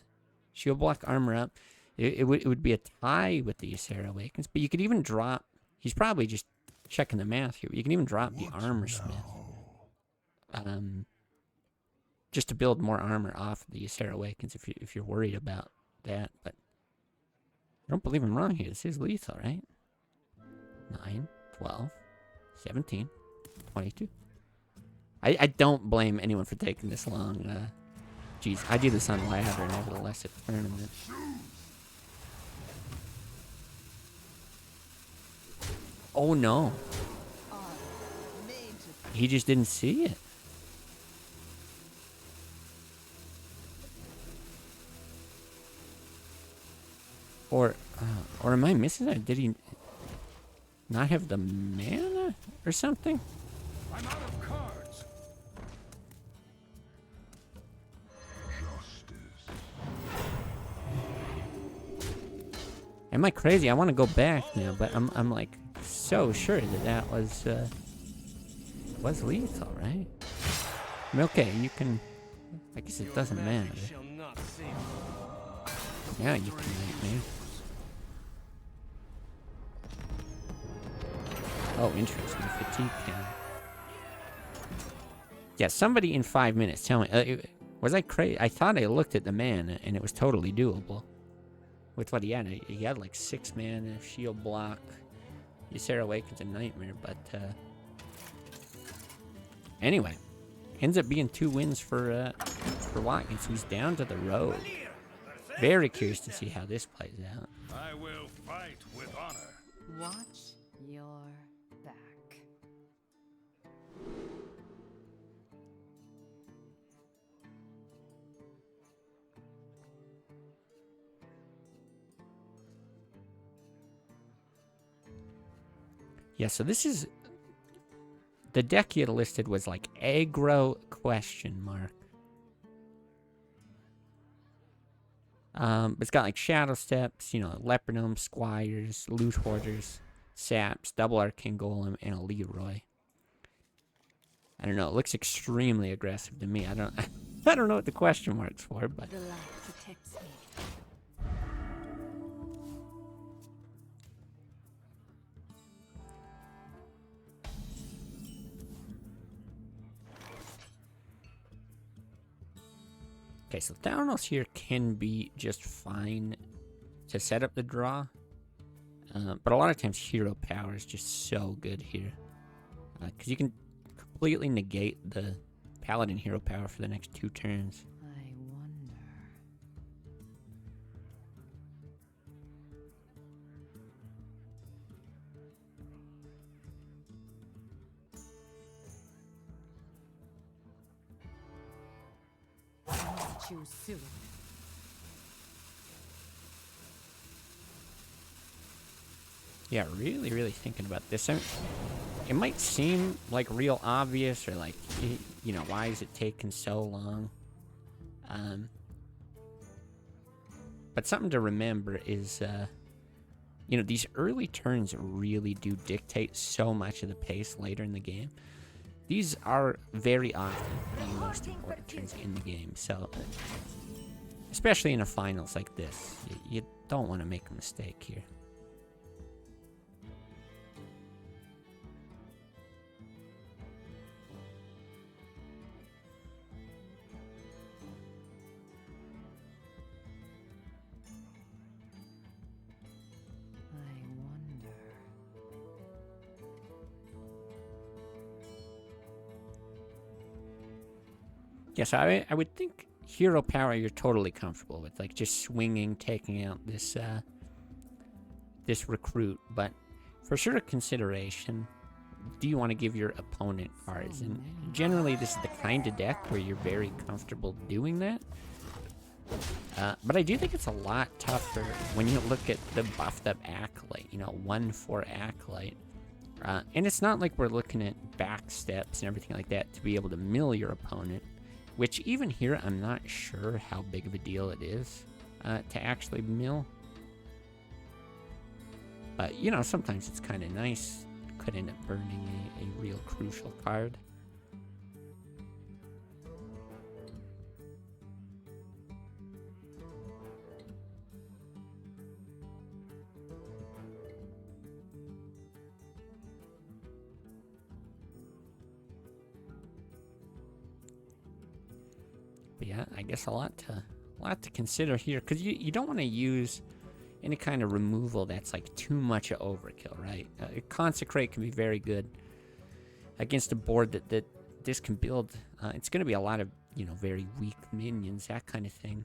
S1: Shield block, armor up. It would be a tie with the Ysera Awakens, but you could even drop... He's probably just checking the math here. You can even drop the Armor Smith. Just to build more armor off the Ysera Awakens if you're worried about that. But I don't believe I'm wrong here. This is lethal, right? 9, 12, 17, 22. I don't blame anyone for taking this long. Jeez, I do this on ladder, nevertheless, at tournament. Oh no. He just didn't see it. Or am I missing that? Did he not have the mana or something?
S4: I'm out of cards.
S1: Am I crazy? I want to go back now, but I'm like so sure that was lethal, right? I mean, okay, you can. I guess it doesn't matter. Yeah, you can make me. Oh, interesting. Fatigue count. Yeah, somebody in 5 minutes tell me. Was I crazy? I thought I looked at the mana and it was totally doable. With what he had. He had like 6 mana, shield block, Ysera Awakens, and Nightmare, but anyway. Ends up being 2 wins for Watkins, who's down to the road. Very curious to see how this plays out.
S4: I will fight with honor.
S2: Watch your back.
S1: Yeah, so this is... The deck he had listed was like aggro ? It's got like Shadow Steps, you know, Leopardome, Squires, Loot Hoarders, Saps, Double Arcane Golem, and a Leroy. I don't know, it looks extremely aggressive to me. I don't know what the question mark's for, but...
S6: The light protects me.
S1: Okay, so Theranos here can be just fine to set up the draw. But a lot of times hero power is just so good here. Because you can completely negate the paladin hero power for the next 2 turns.
S2: I wonder.
S6: Choose soon.
S1: Yeah, really, really thinking about this. I mean, it might seem like real obvious or like, you know, why is it taking so long? But something to remember is, you know, these early turns really do dictate so much of the pace later in the game. These are very often the most important turns in the game, so especially in a finals like this, you don't want to make a mistake here. Yeah, so I would think hero power you're totally comfortable with, like just swinging, taking out this this recruit. But for sure consideration, do you want to give your opponent cards? And generally, this is the kind of deck where you're very comfortable doing that. But I do think it's a lot tougher when you look at the buffed up Acolyte, 1/4 Acolyte. And it's not like we're looking at back steps and everything like that to be able to mill your opponent, which even here, I'm not sure how big of a deal it is to actually mill. But, sometimes it's kind of nice. Could end up burning a real crucial card. But yeah, I guess a lot to consider here, because you don't want to use any kind of removal that's like too much of overkill, right? Consecrate can be very good against a board that this can build. It's going to be a lot of very weak minions, that kind of thing.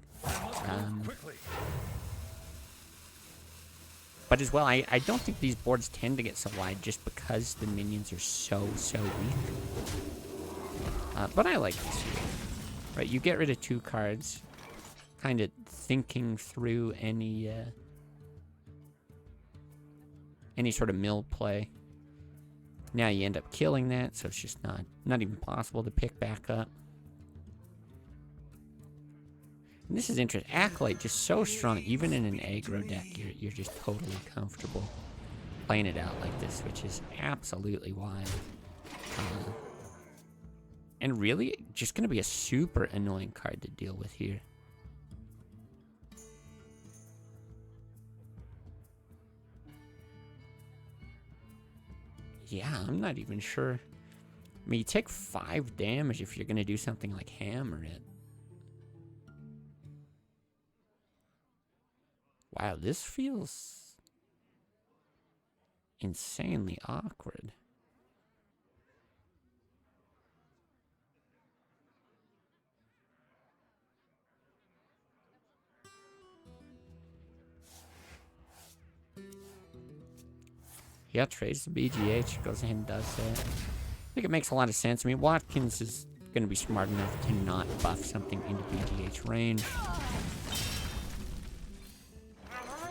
S1: But as well, I don't think these boards tend to get so wide just because the minions are so weak. But I like this here. Right, you get rid of 2 cards, kind of thinking through any sort of mill play. Now you end up killing that, so it's just not even possible to pick back up. And this is interesting. Acolyte just so strong, even in an aggro deck, you're just totally comfortable playing it out like this, which is absolutely wild. And really, just going to be a super annoying card to deal with here. Yeah, I'm not even sure. I mean, you take 5 damage if you're going to do something like hammer it. Wow, this feels insanely awkward. Yeah, trades the BGH, goes ahead and does that. I think it makes a lot of sense. I mean, Watkins is going to be smart enough to not buff something into BGH range.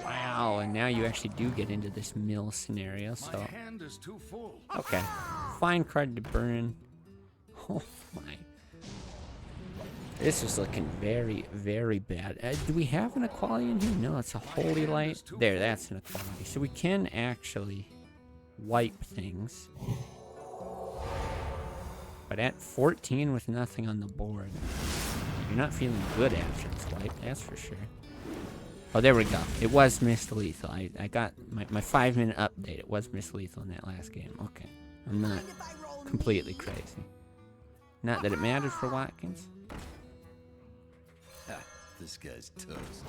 S1: Wow, and now you actually do get into this mill scenario, so...
S4: My hand is too full.
S1: Okay, fine card to burn. Oh my... This is looking very bad. Do we have an equality in here? No, it's a holy light. There, that's an equality. So we can actually wipe things. But at 14 with nothing on the board, you're not feeling good after this wipe, that's for sure. Oh, there we go. It was missed lethal. I got my 5-minute update. It was missed lethal in that last game. Okay. I'm not completely crazy. Not that it mattered for Watkins.
S7: This guy's toast.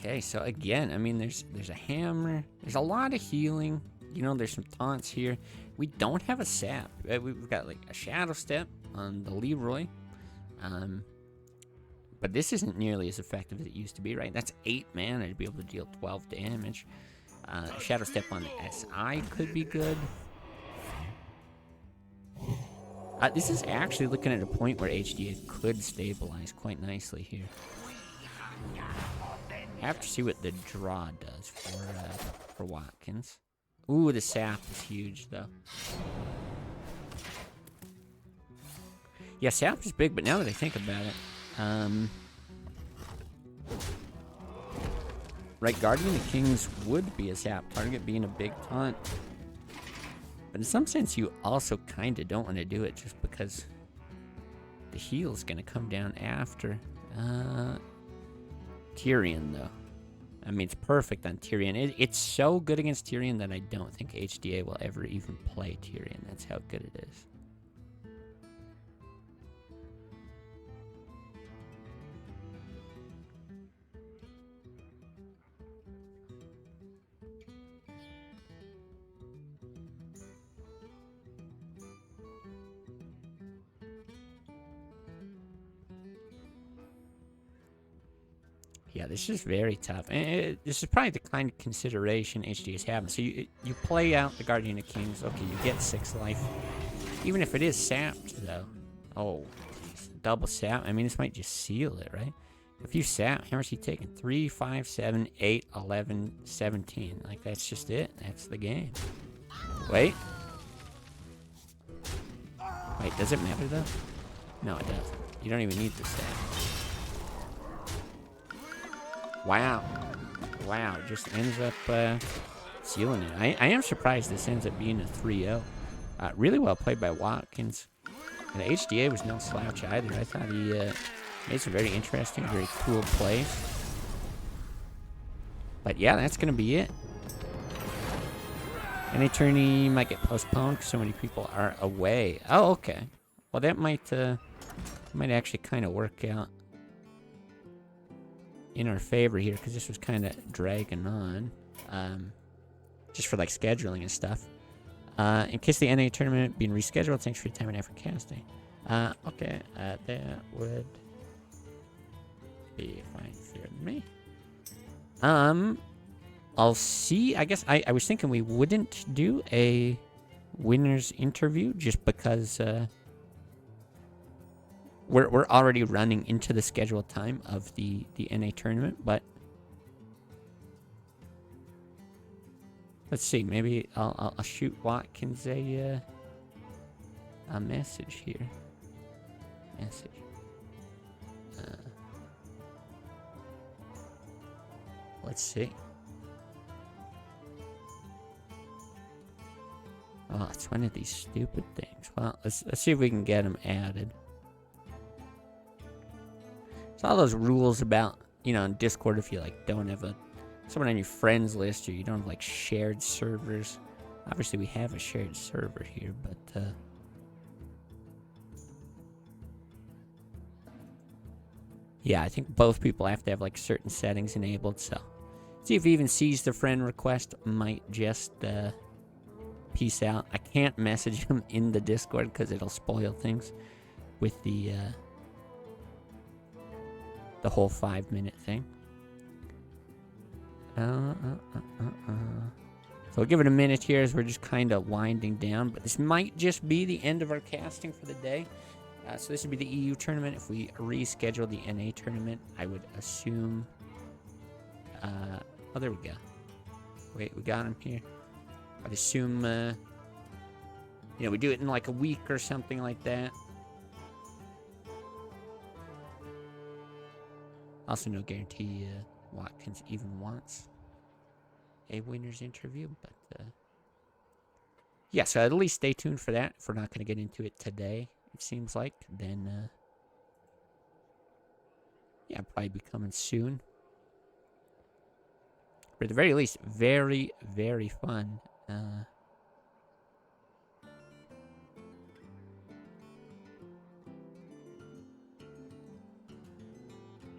S1: Okay, so again, I mean, there's a hammer. There's a lot of healing. There's some taunts here. We don't have a sap. We've got like a shadow step on the Leroy. But this isn't nearly as effective as it used to be, right? That's 8 mana to be able to deal 12 damage. Shadow Step on the SI could be good. This is actually looking at a point where HDA could stabilize quite nicely here. Have to see what the draw does for Watkins. Ooh, the sap is huge, though. Yeah, sap is big, but now that I think about it, right, Guardian of Kings would be a sap target, being a big taunt. But in some sense, you also kind of don't want to do it just because the heal's going to come down after. Tyrion, though. I mean, it's perfect on Tyrion. It's so good against Tyrion that I don't think HDA will ever even play Tyrion. That's how good it is. Yeah, this is very tough. And this is probably the kind of consideration HD is having. So you play out the Guardian of Kings. Okay, you get 6 life. Even if it is sapped, though. Oh, geez. Double sap. I mean, this might just seal it, right? If you sap, how much are you taking? 3, 5, 7, 8, 11, 17. Like, that's just it. That's the game. Wait. Wait, does it matter, though? No, it doesn't. You don't even need the sap. Wow. Wow, it just ends up sealing it. I am surprised this ends up being a 3-0. Really well played by Watkins. And the HDA was no slouch either. I thought he made some very interesting, very cool plays. But yeah, that's going to be it. Any tourney might get postponed because so many people are away. Oh, okay. Well, that might actually kind of work out in our favor here, because this was kind of dragging on, just for like scheduling and stuff. In case the NA tournament being rescheduled, thanks for your time and effort casting. Okay, that would be fine for me. I'll see. I guess I was thinking we wouldn't do a winner's interview just because we're already running into the scheduled time of the NA tournament, but let's see. Maybe I'll shoot Watkins a message here. Message. Let's see. Oh, it's one of these stupid things. Well, let's see if we can get them added. It's all those rules about, you know, in Discord, if you like don't have someone on your friends list, or you don't have like shared servers. Obviously, we have a shared server here, but yeah, I think both people have to have like certain settings enabled. So, see if he even sees the friend request. Might just peace out. I can't message him in the Discord because it'll spoil things with the whole 5-minute thing. So we'll give it a minute here as we're just kind of winding down. But this might just be the end of our casting for the day. So this would be the EU tournament. If we reschedule the NA tournament, I would assume... oh, there we go. Wait, we got him here. I'd assume, you know, we do it in like a week or something like that. Also, no guarantee Watkins even wants a winner's interview, but yeah, so at least stay tuned for that. If we're not going to get into it today, it seems like, then yeah, probably be coming soon. But at the very least, very, very fun.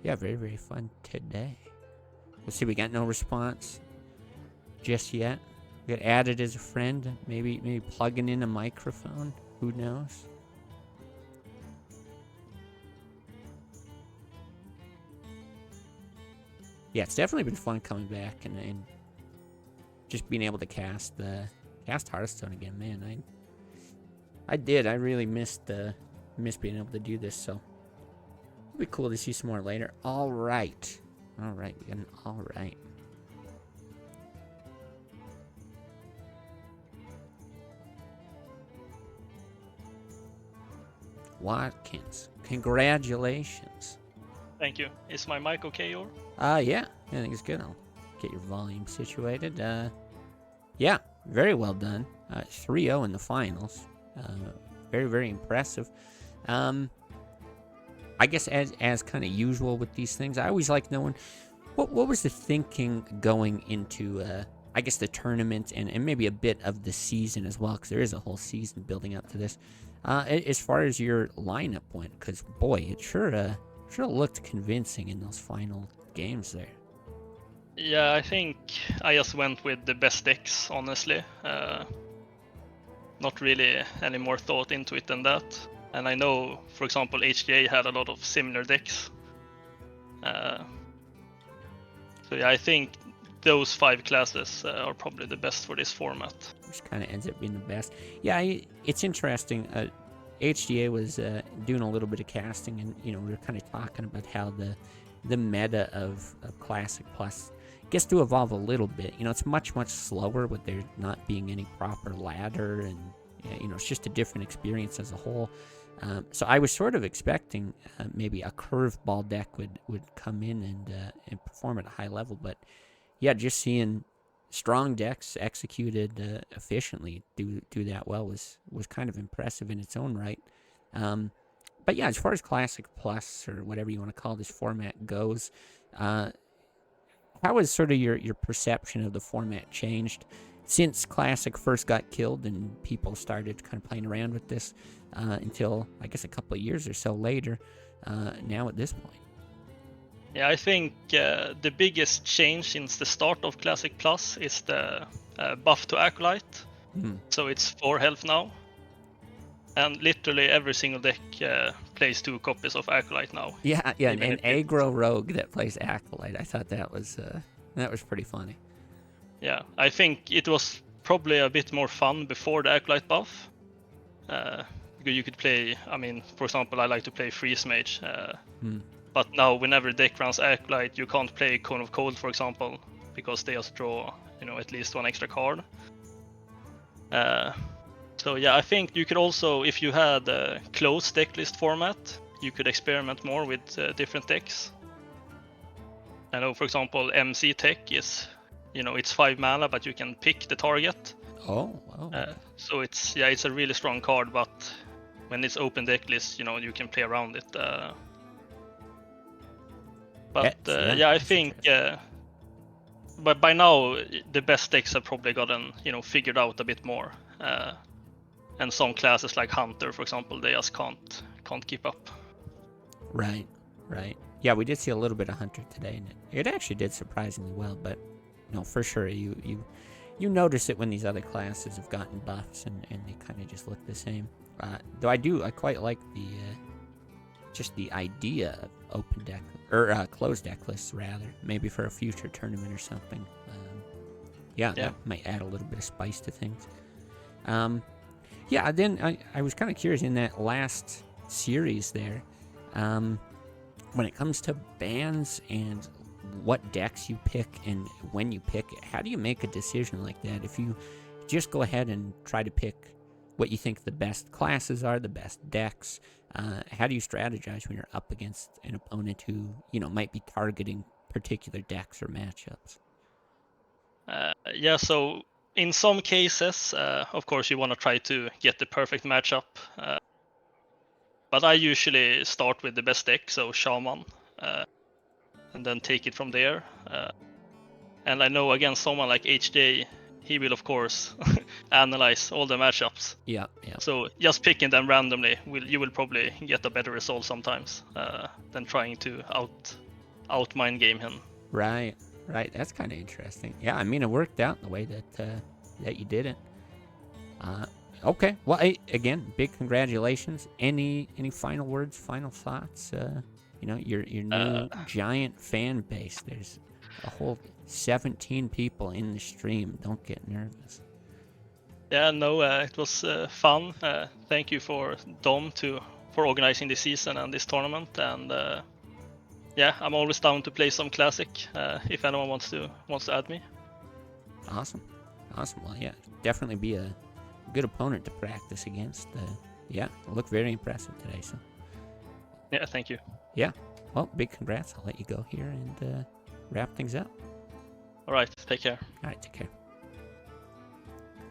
S1: Yeah, very, very fun today. Let's see, we got no response just yet. We got added as a friend. Maybe plugging in a microphone. Who knows? Yeah, it's definitely been fun coming back and just being able to cast Hearthstone again, man. I really missed being able to do this, so it'll be cool to see some more later. All right, we got an all right. Watkins, congratulations.
S8: Thank you. Is my mic okay, or?
S1: Yeah, I think it's good. I'll get your volume situated. Yeah, very well done. 3-0 in the finals. Very, very impressive. I guess as kind of usual with these things, I always like knowing what was the thinking going into, I guess, the tournament and maybe a bit of the season as well, because there is a whole season building up to this. As far as your lineup went, because boy, it sure looked convincing in those final games there.
S8: Yeah, I think I just went with the best decks, honestly. Not really any more thought into it than that. And I know, for example, HDA had a lot of similar decks. So yeah, I think those 5 classes are probably the best for this format.
S1: Which kind of ends up being the best. Yeah, it's interesting. HDA was doing a little bit of casting, and we were kind of talking about how the meta of Classic Plus gets to evolve a little bit. It's much slower with there not being any proper ladder, and it's just a different experience as a whole. So I was sort of expecting maybe a curveball deck would come in and perform at a high level, but yeah, just seeing strong decks executed efficiently do that well was kind of impressive in its own right. But yeah, as far as Classic Plus or whatever you want to call this format goes, how has sort of your perception of the format changed since Classic first got killed and people started kind of playing around with this until, I guess, a couple of years or so later, now at this point?
S8: Yeah, I think the biggest change since the start of Classic Plus is the buff to Acolyte. So it's 4 health now. And literally every single deck plays 2 copies of Acolyte now.
S1: Yeah,
S8: Even
S1: an
S8: if it's-
S1: aggro rogue that plays Acolyte. I thought that was pretty funny.
S8: Yeah, I think it was probably a bit more fun before the Acolyte buff. Because you could play, for example, I like to play Freeze Mage. But now, whenever deck runs Acolyte, you can't play Cone of Cold, for example, because they just draw, at least 1 extra card. So yeah, I think you could also, if you had a closed deck list format, you could experiment more with different decks. I know, for example, MC Tech is, it's 5 mana, but you can pick the target.
S1: Oh.
S8: So it's a really strong card, but when it's open deck list, you can play around it. I think, but by now the best decks have probably gotten figured out a bit more, and some classes like Hunter, for example, they just can't keep up.
S1: Right. Yeah, we did see a little bit of Hunter today, and it actually did surprisingly well. But for sure, you notice it when these other classes have gotten buffs and they kind of just look the same. Though I quite like just the idea of open deck or closed deck lists, rather, maybe for a future tournament or something. That might add a little bit of spice to things. Then I was kind of curious in that last series there, when it comes to bans and what decks you pick and when you pick it, how do you make a decision like that? If you just go ahead and try to pick what you think the best classes are, the best decks, how do you strategize when you're up against an opponent who might be targeting particular decks or matchups?
S8: So in some cases, of course, you want to try to get the perfect matchup. But I usually start with the best deck, so Shaman, and then take it from there. And I know against someone like HJ, he will of course analyze all the matchups.
S1: Yeah.
S8: So just picking them randomly, you will probably get a better result sometimes than trying to out mind game him.
S1: Right. That's kind of interesting. Yeah, it worked out the way that you did it. Okay. Well, again, big congratulations. Any final words, final thoughts? Your new giant fan base. There's a whole 17 people in the stream. Don't get nervous.
S8: Yeah, no, it was fun. Thank you for Dom for organizing this season and this tournament. And I'm always down to play some Classic if anyone wants to add me.
S1: Awesome. Well, yeah, definitely be a good opponent to practice against. Look very impressive today. So.
S8: Yeah, thank you.
S1: Yeah. Well, big congrats. I'll let you go here and wrap things up.
S8: All right, take care.
S1: All right, take care.